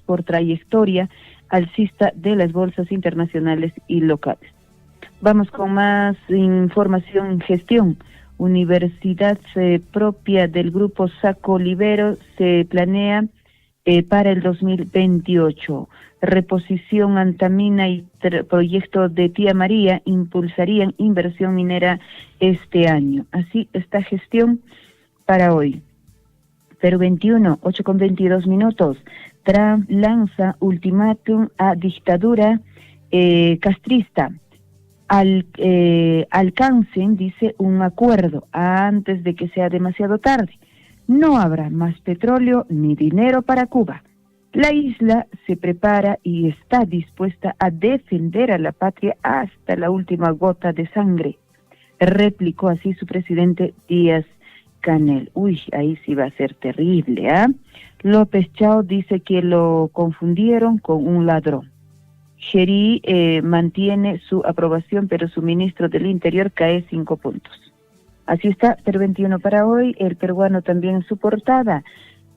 [SPEAKER 13] por trayectoria alcista de las bolsas internacionales y locales. Vamos con más información en gestión. Universidad propia del grupo Saco Libero se planea para el 2028. Reposición Antamina y proyecto de Tía María impulsarían inversión minera este año. Así está gestión para hoy. Perú 21, 8:22. Trump lanza ultimátum a dictadura castrista. Alcancen, dice, un acuerdo antes de que sea demasiado tarde. No habrá más petróleo ni dinero para Cuba. La isla se prepara y está dispuesta a defender a la patria hasta la última gota de sangre, replicó así su presidente Díaz-Canel. Uy, ahí sí va a ser terrible, ¿ah? López Chao dice que lo confundieron con un ladrón. Sheri mantiene su aprobación, pero su ministro del Interior cae 5 puntos. Así está, Perú 21 para hoy. El peruano también en su portada.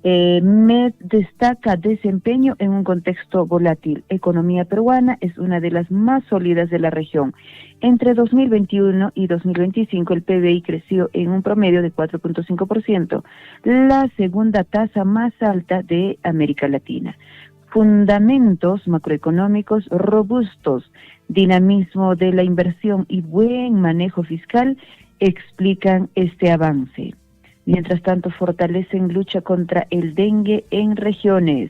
[SPEAKER 13] MED destaca desempeño en un contexto volátil. Economía peruana es una de las más sólidas de la región. Entre 2021 y 2025 el PBI creció en un promedio de 4.5%, la segunda tasa más alta de América Latina. Fundamentos macroeconómicos robustos, dinamismo de la inversión y buen manejo fiscal explican este avance. Mientras tanto, fortalecen lucha contra el dengue en regiones.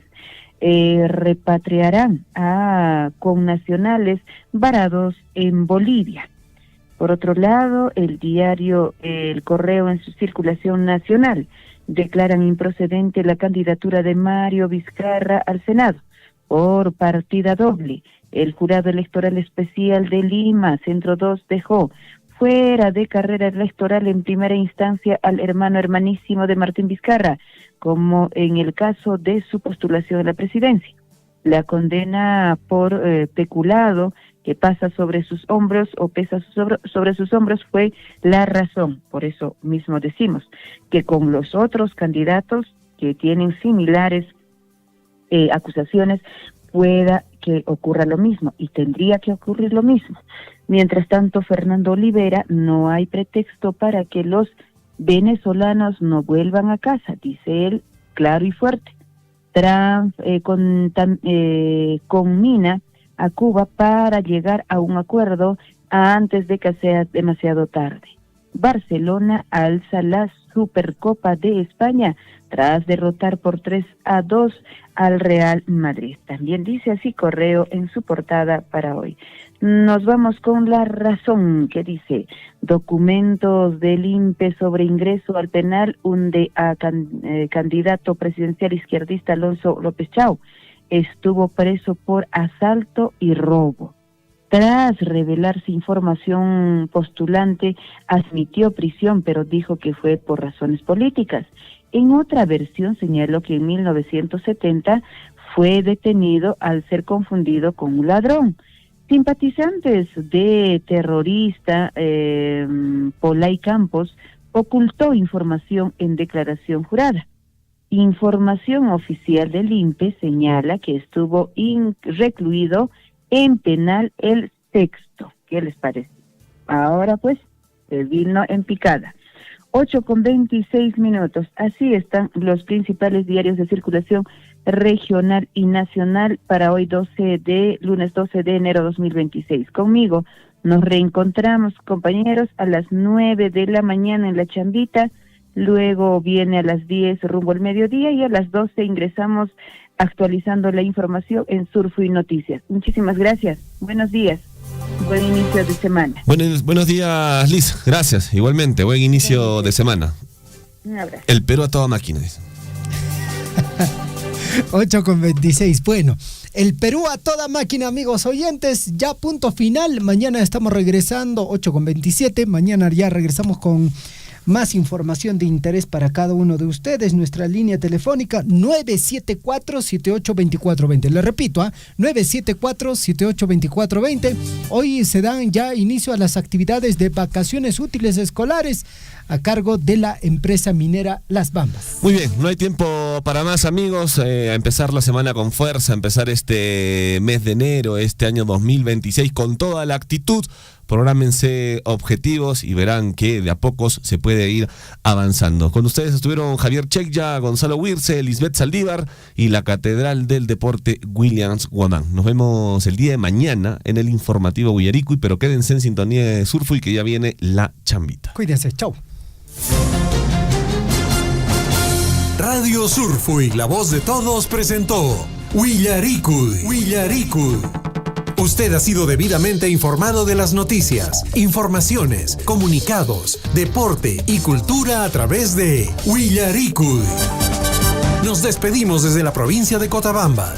[SPEAKER 13] Repatriarán a connacionales varados en Bolivia. Por otro lado, el diario El Correo en su circulación nacional declaran improcedente la candidatura de Mario Vizcarra al Senado por partida doble. El Jurado Electoral Especial de Lima, Centro 2, dejó fuera de carrera electoral en primera instancia al hermanísimo de Martín Vizcarra, como en el caso de su postulación a la presidencia. La condena por peculado que pasa sobre sus hombros o pesa sobre sus hombros fue la razón. Por eso mismo decimos que con los otros candidatos que tienen similares acusaciones pueda que ocurra lo mismo, y tendría que ocurrir lo mismo. Mientras tanto, Fernando Olivera, no hay pretexto para que los venezolanos no vuelvan a casa, dice él claro y fuerte. Trump conmina a Cuba para llegar a un acuerdo antes de que sea demasiado tarde. Barcelona alza la Supercopa de España tras derrotar por 3-2 al Real Madrid. También dice así Correo en su portada para hoy. Nos vamos con La Razón, que dice: documentos del INPE sobre ingreso al penal hunde a candidato presidencial izquierdista Alonso López Chao. Estuvo preso por asalto y robo. Tras revelarse información, postulante admitió prisión, pero dijo que fue por razones políticas. En otra versión señaló que en 1970 fue detenido al ser confundido con un ladrón. Simpatizantes de terrorista Polay Campos ocultó información en declaración jurada. Información oficial del INPE señala que estuvo recluido en penal el Sexto. ¿Qué les parece? Ahora pues, el vino en picada. 8:26. Así están los principales diarios de circulación regional y nacional para hoy lunes 12 de enero 2026. Conmigo nos reencontramos, compañeros, a las 9 de la mañana en la chambita, luego viene a las 10 rumbo al mediodía y a las 12 ingresamos actualizando la información en Surfo y Noticias. Muchísimas gracias. Buenos días. Buen inicio de semana.
[SPEAKER 6] Buenos días, Liz. Gracias. Igualmente, buen inicio de semana.
[SPEAKER 13] Un abrazo.
[SPEAKER 6] El Perú a toda máquina, dice.
[SPEAKER 5] 8:26. Bueno, El Perú a toda máquina, amigos oyentes. Ya punto final. Mañana estamos regresando, 8:27. Mañana ya regresamos con más información de interés para cada uno de ustedes. Nuestra línea telefónica 974-782420. Le repito, 974-782420. Hoy se dan ya inicio a las actividades de vacaciones útiles escolares a cargo de la empresa minera Las Bambas.
[SPEAKER 6] Muy bien, no hay tiempo para más, amigos. A empezar la semana con fuerza, a empezar este mes de enero, este año 2026 con toda la actitud. Prográmense objetivos y verán que de a pocos se puede ir avanzando. Con ustedes estuvieron Javier Chekya, Gonzalo Huirce, Lisbeth Saldívar y la Catedral del Deporte Williams Guamán. Nos vemos el día de mañana en el informativo Huillaricuy, pero quédense en sintonía de Surfuy que ya viene la chambita.
[SPEAKER 5] Cuídense, chau.
[SPEAKER 4] Radio Surfuy, la voz de todos, presentó Huillaricuy. Usted ha sido debidamente informado de las noticias, informaciones, comunicados, deporte y cultura a través de Huillaricuy. Nos despedimos desde la provincia de Cotabambas.